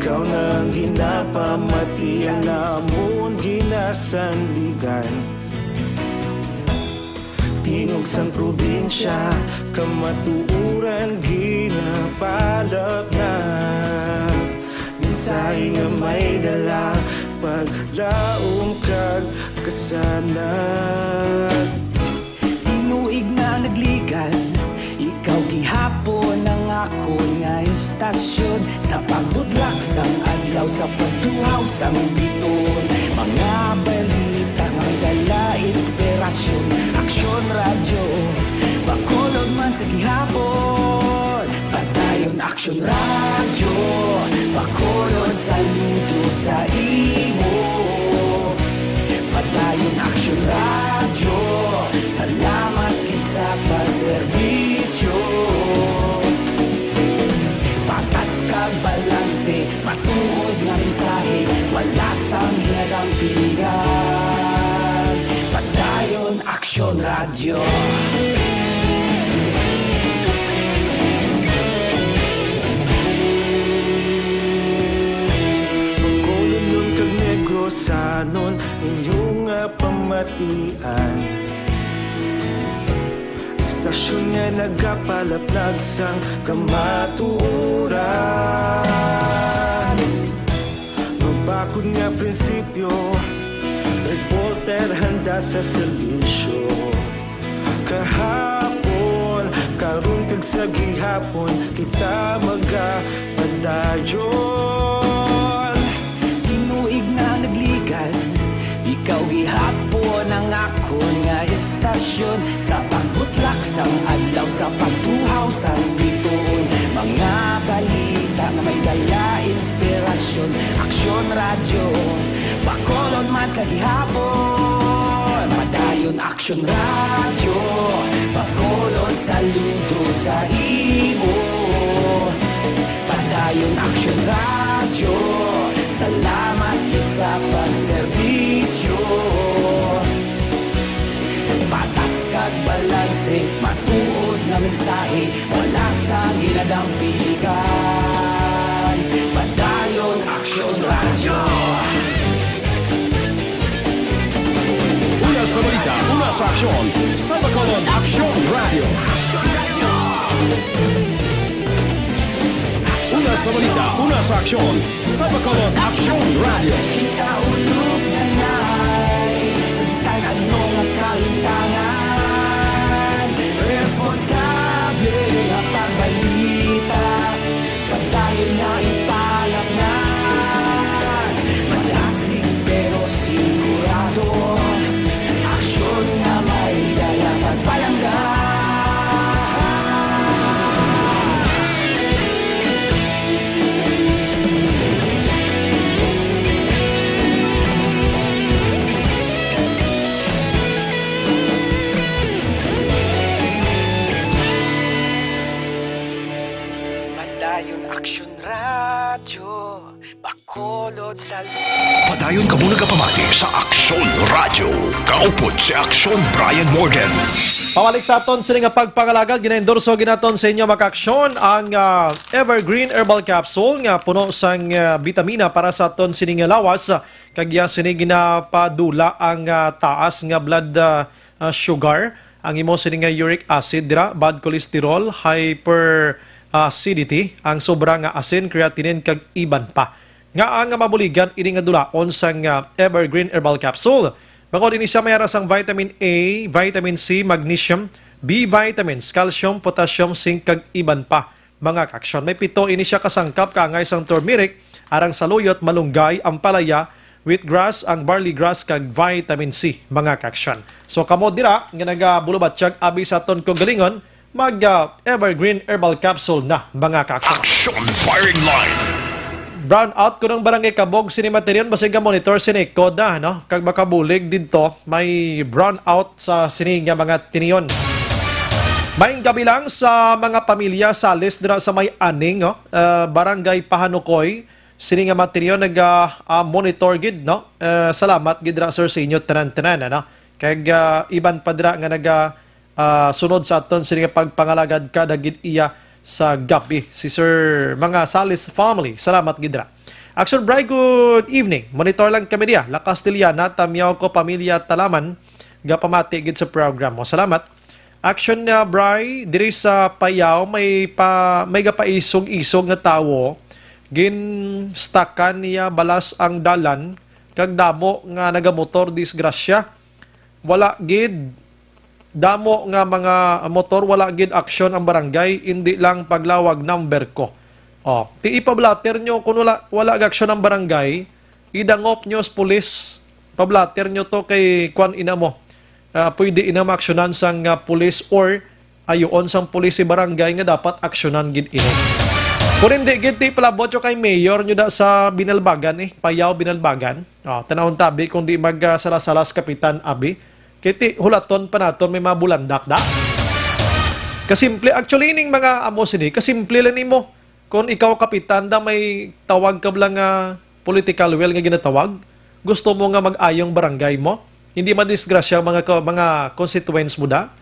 Ikaw nang ginapamatian namon ginasandigan. Tingog sang probinsya, kamatuuran ginapalak na. Minsay nga may dala, paglaom kag kasanag. Tinuig na nagligan, ikaw gihapon ang ako nga istasyon. Sa pagbudlak sang adlaw, sa pagtuhaw sang biton. Mga balita nga dala inspirasyon. Aksyon Radyo, Bacolod man sa gihapon. Patayon Aksyon Radyo, Bacolod saludo sa imo. Patayon Aksyon Radyo, salamat kisa pagserbisyo. Patas kag balanse, matuod nga mensahe, wala sang ginadang pilihan. Patayon Aksyon Radyo. Bacolod nun kag Negrosanon, inyong nga pamatian. Istasyon nga nagapalaplag sang kamatuuran. Mabakod nga prinsipyo, reporter handa sa serbisyo. Kahapon, karon kag sa gihapon, kita magapadayon. Tinuig na nagligan, ikaw gihapon ang ako nga istasyon. Sa pagbutlak sang adlaw, sa pagtuhaw sang biton. Mga balita nga may dala inspirasyon. Aksyon Radyo, Bacolod man sa gihapon. Padayon Aksyon Radyo, Bacolod saludo sa imo. Padayon Aksyon Radyo, salamat sa pagserbisyo. Patas kag balanse, matuod na mensahe, wala sa ginadang piligan. Padayon Aksyon Radyo. Una sa balita, una sa aksyon, sa Bacolod Aksyon Radio. Una sa balita, una sa aksyon, sa Bacolod Aksyon Radio. Kita ulog na na'y sabisan ano nga kalintangan. Responsable nga pagbalita, patayon na italak na. Malasig pero sigurado, aksyon na may dala pagpalanggan. Padayon Aksyon Radyo, Bacolod sa... Padayon ka muna kapamati sa Aksyon Radio. Kaupod si Aksyon Brian Morgan. Pawalik sa aton sila nga pagpangalagad, gina-endorso ginaton sa inyo maka-aksyon ang Evergreen Herbal Capsule nga puno sang vitamina para sa aton sining lawas. Kagya sini ginapadula ang taas nga blood sugar, ang imo sini nga uric acid dira, bad cholesterol, acidity, ang sobra nga asin, creatinine kag iban pa. Nga ang mabuligan ini nga dulaon sang Evergreen Herbal Capsule. Bangod ini siya mayara sang vitamin A, vitamin C, magnesium, B vitamins, calcium, potassium, zinc kag iban pa mga kaksyon. May 7 ini siya kasangkap kaangay sang turmeric, arang saluyot, malunggay, ampalaya, wheatgrass, ang barley grass kag vitamin C mga kaksyon. So kamo dira nga nagabulubatsyag abi sa aton kong galingon mag Evergreen Herbal Capsule na mga kaksyon. Action Firing Line. Brown out ko ng barangay Kabog Sinimaterion basig ka monitor sini koda no kag makabulig didto may brown out sa sini nga mga tiniyon. May kabilang sa mga pamilya salis dira sa may aning no barangay Pahanukoy sini nga materiyon nag monitor gid no. Salamat gid ra sir sa inyo tanan-tanan no. Kag iban pa dira nga sunod sa aton sini nga pagpangalagad kada gid iya sa gabi si Sir mga Salis family. Salamat gidra. Action Bray, good evening. Monitor lang kami diya. La Castellana, Tamyaw ko, Pamilya Talaman. Gapamati gid sa program mo. Salamat. Action na Bray, diri sa Payaw, may gapaisog-isog nga tawo. Ginstakan niya balas ang dalan. Kag damo nga nagamotor disgrasya. Wala gid damo nga mga motor, wala gid aksyon ang barangay, hindi lang paglawag number ko. Ti ipablatter nyo kung wala aksyon ang barangay, idangop nyo sa pulis, pablatter nyo to kay kwan ina mo. Pwede ina maaksyonan sang pulis or ayoon sang pulis si barangay nga dapat aksyonan gid ini. Kung hindi gid ti palabot kay mayor nyo da sa Binalbagan Payaw Binalbagan. Tanawon tabi kung di magsalas-salas kapitan abi. Kiti hulaton pa naton may mabulandak da. Kasimple actually ning mga amo sini, kasimple lang nimo. Kung ikaw kapitan da may tawag ka lang political will nga ginatawag, gusto mo nga mag-ayong barangay mo, hindi man disgrasya mga constituents mo da.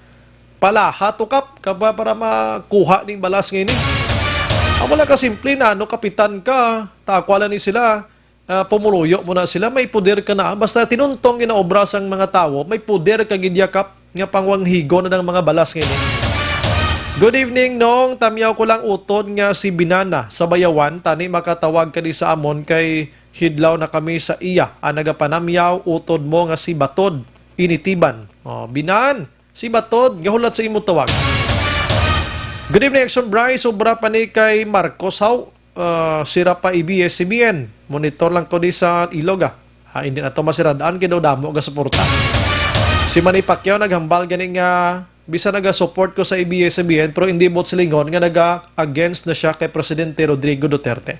Palaha tukap ka ba para makuha ning balas ngini. Wala ka simple na kapitan ka, takwala ni sila. Pumuluyo mo na sila, may puder ka na. Basta tinuntong ginaobra sang mga tao, may puder ka gidyakap nga pangwanghigo na ng mga balas ngayon. Good evening nong tamyaw ko lang utod nga si Binana sa Bayawan, tani makatawag ka di sa amon kay hidlaw na kami sa iya. Nagapanamyaw utod mo nga si Batod, initiban. Binan, si Batod, gahulat sa imo tawag. Good evening, Action Bry, sobra pa ni kay Marcos How. Sira pa ABS-CBN. Monitor lang ko di sa Ilog hindi na ito masiradaan kaya damo ga suporta. Si Manny Pacquiao naghambal ganing bisa naga-support ko sa ABS-CBN pero hindi bot silingon nga naga-against na siya kay Presidente Rodrigo Duterte.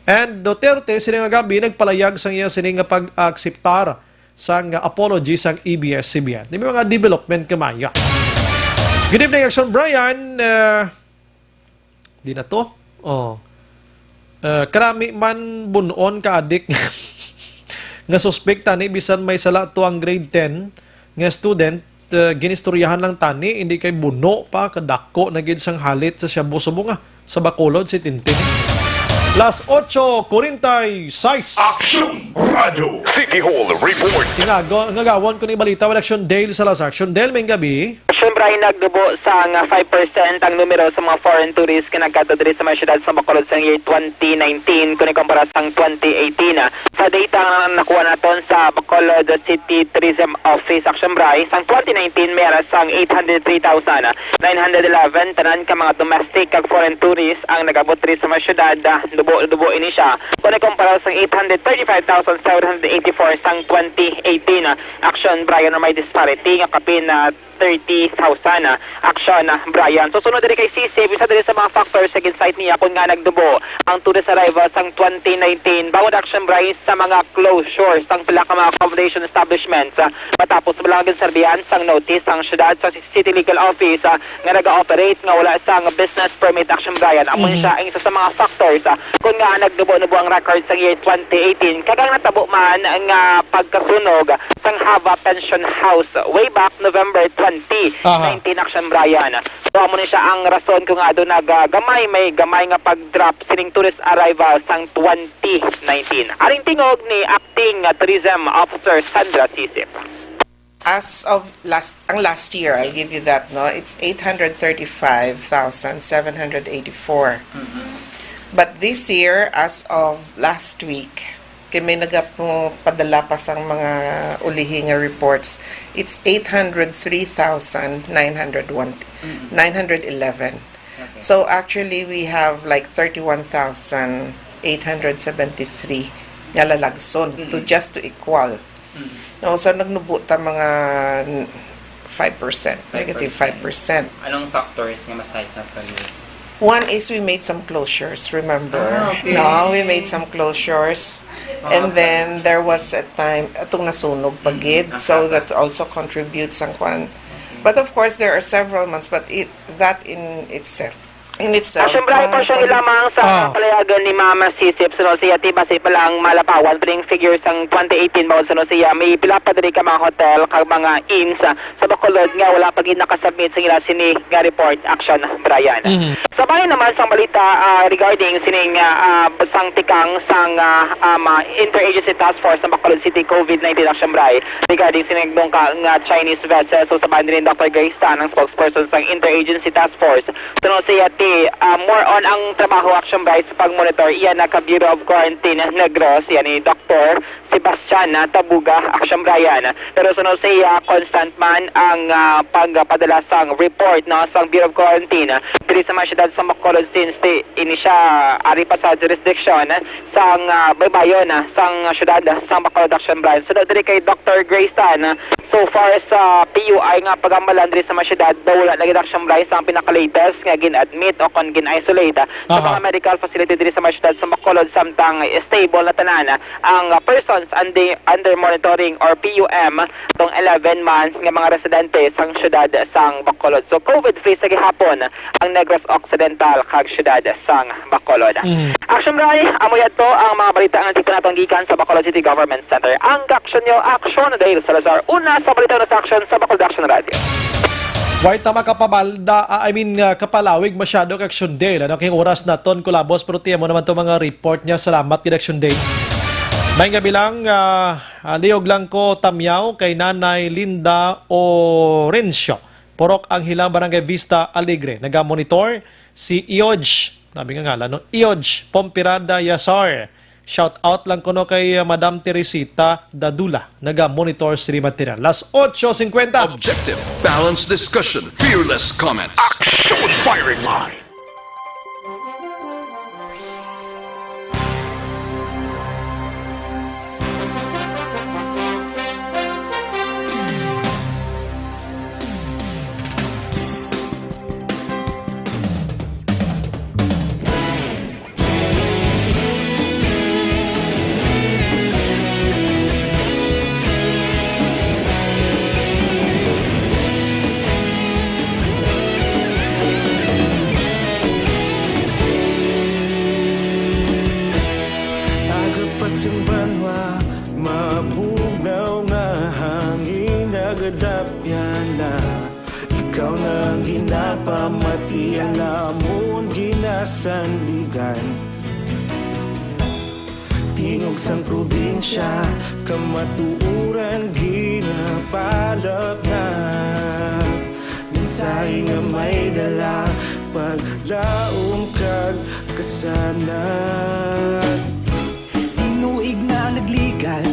And Duterte sini nga gabi nagpalayag sang iya sini nga pag-akseptar sang apology sang ABS-CBN. Di mga development kamaya. Good evening, Action Brian. Di na to. Karami man bunon ka adik nga suspekta ni bisan may sala to ang grade 10 nga student ginistoryahan lang tani hindi kay buno pa kadako na gid sang halit sa Shabu Subong sa Bacolod si Tintin. Las 8:46 Action Radio City Hall Report. Ngagawon ko ni balita with Action Dale Salazar. Action Dale may gabi. Siyempre ay nagdubo sa 5% ang numero sa mga foreign tourists na nagkatadri sa mga syudad sa Bacolod sa year 2019 kung ikumpara sa 2018. Sa data na nakuha natin sa Bacolod City Tourism Office Action Bray, sa 2019 mayroon sang 803,911 tanan ka mga domestic kag foreign tourists ang nagabotri sa mga syudad. Dubo ini siya. Kung ikumpara sa 835,784 sang 2018. Action Bray na may disparity nga kapin na 30,000 action, Brian. So sunod din kay CCP, isa din sa mga factors sa insight niya kung nga nagdubo ang tourist arrivals ang 2019. Bawod action, Brian, sa mga closures ang pila ka mga accommodation establishments matapos walang ginserbihan sang notice ang syudad sa City Legal Office nga nag-ooperate nga wala sang business permit, action, Brian. Amon siya ang isa sa mga factors kung nga nagdubo-nubo ang record sa year 2018. Kagang natabo man nga pagkasunog sang Hava Pension House way back November 2019, action, Brian. So amo ni siya ang rason kung nga doon naggamay may gamay nga pag-drop sining tourist arrival sang 2019. Aring tingog ni Acting Tourism Officer Sandra Sisip. As of last year, I'll give you that, no? It's 835,784. But this year, as of last week, kay may padala pa sang mga ulihi nga reports, it's 803,911. So actually, we have like 31,873 nga lalagson just to equal. No, so nagnubo ta mga 5%, negative 5%. Anong factors nga masite na police? One is we made some closures, remember? No, we made some closures. And then there was a time, itong nasunog pagid, so that also contributes ang kwan. But of course, there are several months, but that in itself. Siyempre, po siya lamang sa palayagan ni Mama Sisip, suno siya, base pa lang malapawan, pero yung figures ang 2018 bawal suno siya, may pila pa din ka mga hotel, kag mga inns, sa Bacolod nga, wala pa rin nakasubmit sa ila sini nga report, action, Brian. Sabay naman sang balita regarding sining sang tikang sang Interagency Task Force ng Bacolod City COVID-19 action, Brian, regarding sining dong ka nga Chinese vessel, so sabay din Dr. Grace Tan, ang spokesperson sang Interagency Task Force, suno siya, more on ang trabaho, action, Bright, sa pag-monitor iyan na Bureau of Quarantine Negros, yan ni Dr. Sebastian Tabuga, action, Brian. Pero sunod siya constant man ang pagpadala sang report na sang Bureau of Quarantine diri sa mga syudad sa Bacolod since ini siya ari pa sa jurisdiction sang baybayon sang syudad sa Bacolod, action, Brian. Sunod diri kay Dr. Grace Tan, so far sa PUI nga pagamalan diri sa mga syudad daw wala lagi, action, Brian, sa pinaka-latest nga gin-admit o kon gin-isolate sa mga medical facility diri sa mga syudad sa Bacolod samtang stable na tanan ang persons under monitoring or PUM tong 11 months nga mga residente sang syudad sang Bacolod. So COVID-free sa gihapon ang Negros Occidental kag syudad sang Bacolod. Action, Ray, amo yato ang mga balita nga tipo natong gikan sa Bacolod City Government Center. Ang action nyo, action Dale Salazar, una sa balita na sa action sa Bacolod Action Radio. Why tama kapalawig masyado kag Action Day. Ano king oras na ton kulabos pero tiyan mo naman to mga report niya. Salamat kay Action Day. May gabi lang, liog lang ko tamyaw kay Nanay Linda Orencio. Porok ang Hilang Barangay Vista Alegre. Naga-monitor si Ioj, nabi nga ngalan, no? Ioj Pompirada Yasar. Shout out lang ko no kay Madam Teresita Dadula. Naga-monitor si material. Las 8:50. Objective, balanced discussion, fearless comment. Action firing line. Ikaw na ginapamati, alamon ginasandigan. Tingog sang probinsya, kamatuuran ginapalap na. Minsay nga may dala, paglaom kag kasanan. Tinuig na nagligan,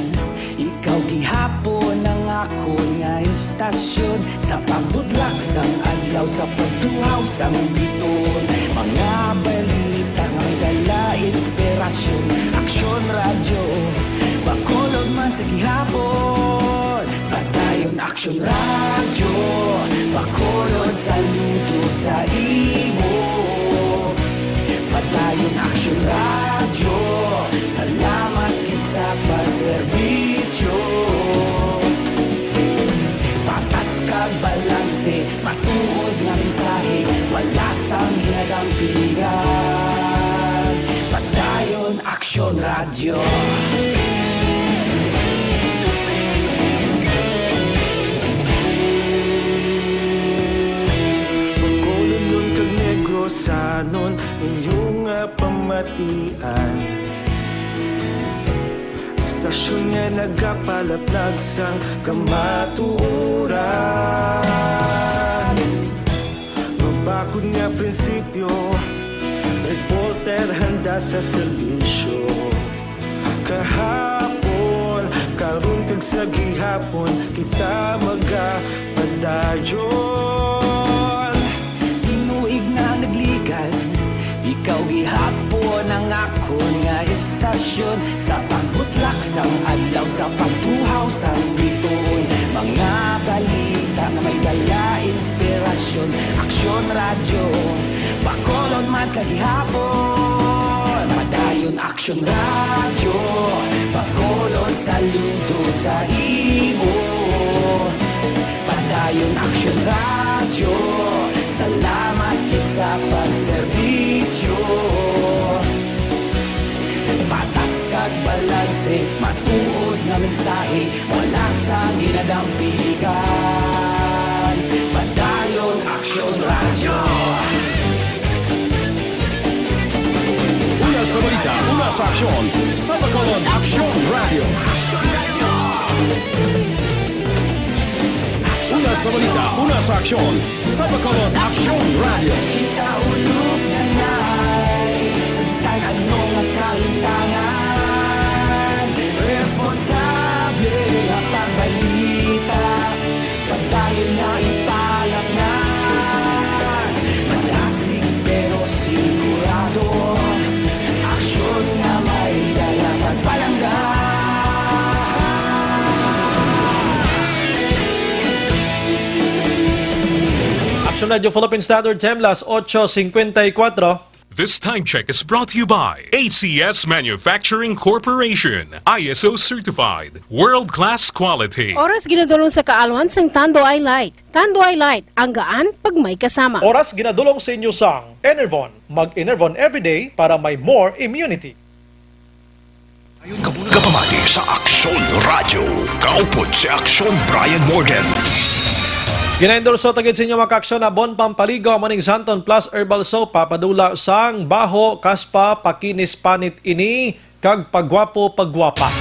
ikaw gihapon ang ako nga istasyon. Sa pagbutlak sang adlaw, sa pagtuhaw sang biton. Mga balita nga dala inspirasyon. Aksyon radyo, Bacolod man sa gihapon. Padayon Aksyon radyo, Bacolod serbisyo. Patas kag balanse, matuod nga mensahe, wala sang hinagang pilihan. Padayon Aksyon Radio. Magkulunod kag negrosanon inyong pamatian. Istasyon nga nagapalaplag sang kamatuuran. Mabakod nga prinsipyo, reporter handa sa serbisyo. Kahapon, karun kag sa gihapon, kita magapadayon. Tinuig na nagligan, ikaw gihapon ang akon nga istasyon. Sa pagbutlak sang adlaw, sa pagtuhaw sang bituon, mga balita na may dala inspirasyon. Aksyon Radio, Bacolod man sa gihapon. Padayon Aksyon Radio, Bacolod saludo sa imo. Padayon Aksyon Radio, salamat kit sa pagserbisyo. Patas kag balanse, matuod nga mensahe, wala sang hinagang pilihan. Padayon Aksyon Radio. Una sa balita, una sa aksyon, sa Bacolod Aksyon Radio. Una sa balita, una sa aksyon, sa Bacolod Aksyon Radio. Ikaulog na na'y sabisan anong nakahintangan. Responsable na pagbalita, pagdayon na ipalaknan. Malasig pero sigurado, aksyon na may dala pagpalanggan. Action Radio Philippine Standard Time, las 8:54. This time check is brought to you by ACS Manufacturing Corporation, ISO certified, world-class quality. Oras ginadulong sa kaalwan sang Tanduay Light. Tanduay Light, ang gaan pag may kasama. Oras ginadulong sa inyo sang Enervon. Mag-Enervon everyday para may more immunity. Kapamati sa Aksyon Radio. Kaupod si Aksyon Brian Morgan. Ginaendorso tagid sa inyo mga kaaksyon na Bon Pampaligo, Maning Santon Plus Herbal Soap, papadula sang baho, kaspa, pakinis panit ini, kag pagwapo, pagwapa.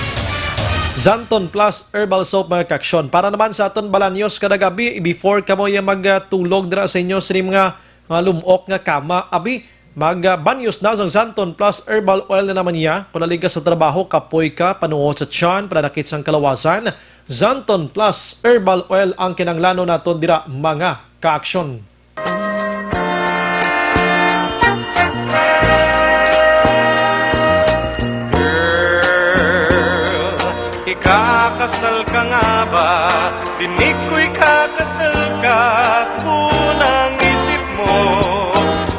Santon Plus Herbal Soap mga kaaksyon. Para naman sa aton balanyos kada gabi, before kamo yung magtulog dira sa inyo sa mga lumok nga kama, abi, magbanyos na sang Santon Plus Herbal Oil na naman niya. Kung naliga sa trabaho, kapoy ka, panuot sa tiyan, panakit sang kalawasan, Santon Plus Herbal Oil ang kinanglano naton dira mga kaaksyon. Girl, ikakasal ka nga ba? Tinig ko'y kakasal ka. Unang isip mo,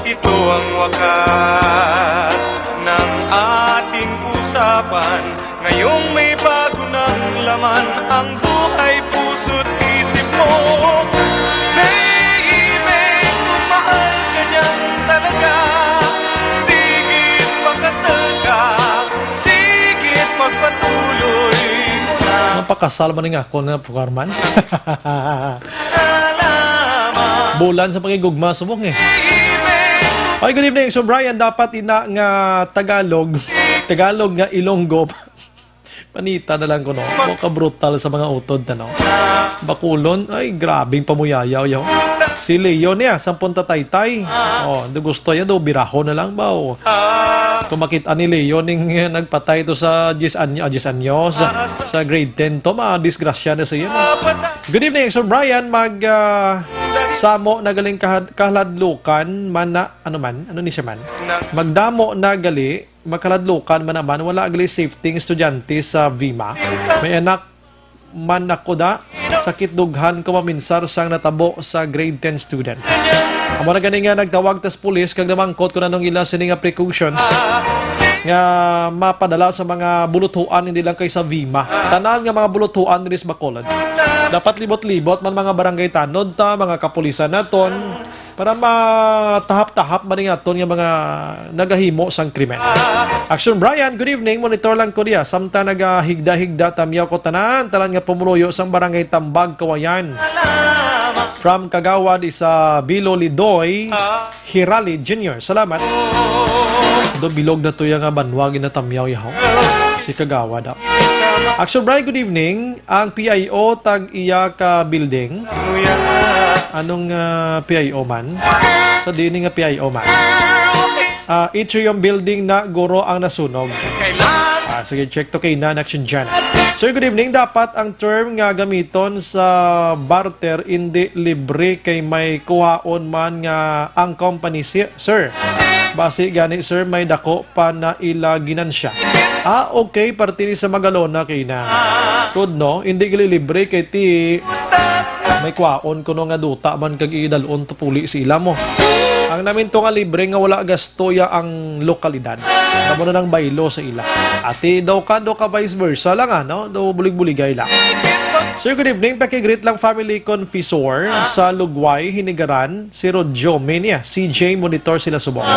ito ang wakas ng ating usapan. Ngayong may bago ng laman ang buhay, puso't isip mo. Baby, kung mahal ka niyan talaga, sigit pakasal ka, sigit magpatuloy mo na. Napakasal man nga ako na pukarman. Bulan sa pangigugma subok eh. Ay, good evening. So Brian, dapat ina nga Tagalog nga Ilonggo. Panita na lang ko, no? Maka brutal sa mga utod, no? Bakulon, ay, grabing pamuyayaw, yaw. Si Leo niya, 10 tataytay. Oh, do gusto yan, do biraho na lang ba? Oh. Kung makita ni Leo ning nagpatay to sa 10 anyos, sa grade 10 to, disgrasya na siya. Good evening, Sir Brian. Samo na galing kahladlukan, ano ni siya man? Magdamo na gali, makaladlukan man naman, wala gali safety estudyante sa VIMA. May anak man ako da, sakit dughan ko maminsar sang natabo sa grade 10 student. Amo na gani nga nagtawag tas pulis kag namangkot ko na nung ila sini nga precautions. nga mapadala sa mga bulutuan hindi lang kay sa Vima. Tanan nga mga bulutuan diri sa Bacolod. Dapat libot-libot man mga barangay tanod ta, mga kapulisan naton para matahap-tahap man aton nga mga nagahimo sang krimen. Action Brian, good evening. Monitor lang ko diya. Samtang nagahigda-higda tamyaw ko tanan nga pumuloyo sang barangay Tambag, Kawayan. From Kagawad sa Bilo Lidoy, Hirali Jr. Salamat. Do bilog na to yung banwagin na tamyaw yaw. Si Kagawad. Action Brian, good evening. Ang PIO tag-iya ka building. Anong PIO man? So, di nga PIO man. Atrium building na guro ang nasunog. Sige, check to kay Nan Action dyan. Sir, good evening. Dapat ang term nga gamiton sa barter hindi libre kay may kuhaon man nga ang company, sir. Basi gani, sir, may dako pa na ilaginan siya. Okay, parte ni sa Magalona kay na. Good, no? Hindi gali libre kay ti may kuhaon kuno nga duta man kag idalon to puli sila mo. Ang namin to nga libre nga wala gastoya ang lokalidad. Kamo na ng baylo sa ila. Ati daw ka vice versa lang ano, daw bulig-buligay lang. Sir, good evening. Pakigreet lang family confessor sa Lugway, Hinigaran, si Rodjo Mania, CJ Monitor sila subong.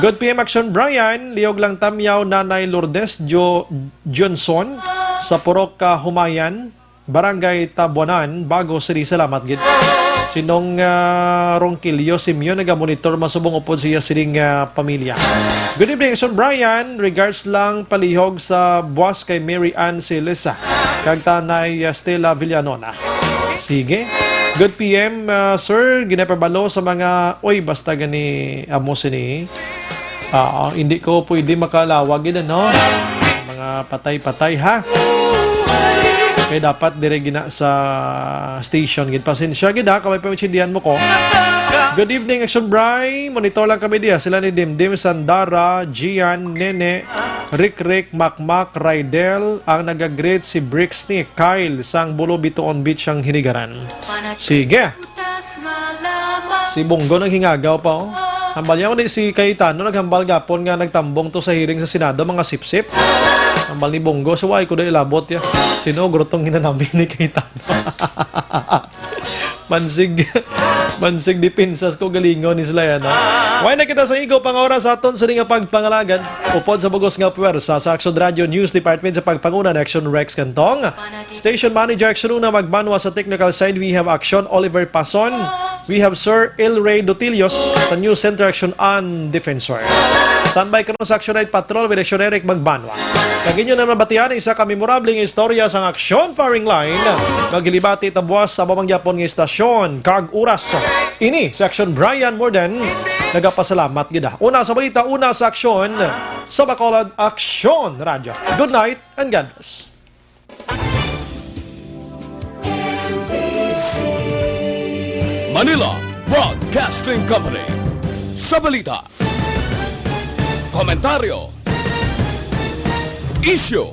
Good PM Action Brian, liog lang tamyaw Nanay Lourdes Johnson sa Purok Humayan, Barangay Tabuanan, Bago City. Salamat gid. Sinong Ronquillo Simeon nagamonitor masubong upod siya sining pamilya. Good evening, Action Brian. Regards lang palihog sa buwas kay Mary Ann Silesa kag tanay Stella Villanona. Sige. Good PM, sir. Ginapabalo sa mga basta gani amo sini. Hindi ko pwede makalawag yun, no? Mga patay-patay, ha? Kaya dapat dire gina sa station. Pasensya gid ha, kamay pamitsindihan mo ko. Good evening, Action Bry. Monitor lang kami diya. Sila ni Dimdim, Sandara, Gian, Nene, Rick, Macmac, Rydel. Ang nag-greet si Bricks ni Kyle sang Bulo Bituon Beach ang Hinigaran. Sige. Si Bongo nang hingagaw pa, oh. Hambal niya ko si Cayetano, naghambal gapon nga nagtambong to sa hearing sa Senado, mga sip-sip. Hambal ni Bongo, so why ko na ilabot ya. Sino, grotong hinanamin ni Cayetano. Mansig di pinsas ko galingon ni sila yan. Why na kita sa igo pang oras aton sa nga pagpangalagan. Upod sa bugos nga puwersa sa Action Radio News Department sa pagpanguna ng Action Rex Cantong. Station Manager Action Una magmanwa sa technical side. We have Action Oliver Pason. We have Sir El Rey Dotilios sa News Center Action on Defensor. Standby ka sa Action Night Patrol with Action Eric Magbanwa. Kagin nyo na nabatian isa ka memorabling istorya sa Action Firing Line. Kagilibati tabuas sa Bamangyapon ng istasyon. Kag Uras. Ini sa Action Brian Morden. Nagapasalamat gida. Una sa balita, una sa aksyon sa Bacolod Action Radio. Good night and God bless. Manila Broadcasting Company. Sa balita, komentaryo, issue,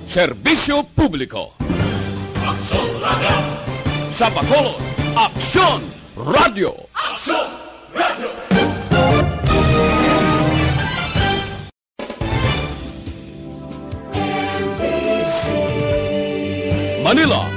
serbisyo publiko. Action Radio. Sa Bacolod, Action Radio. Action Radio. Manila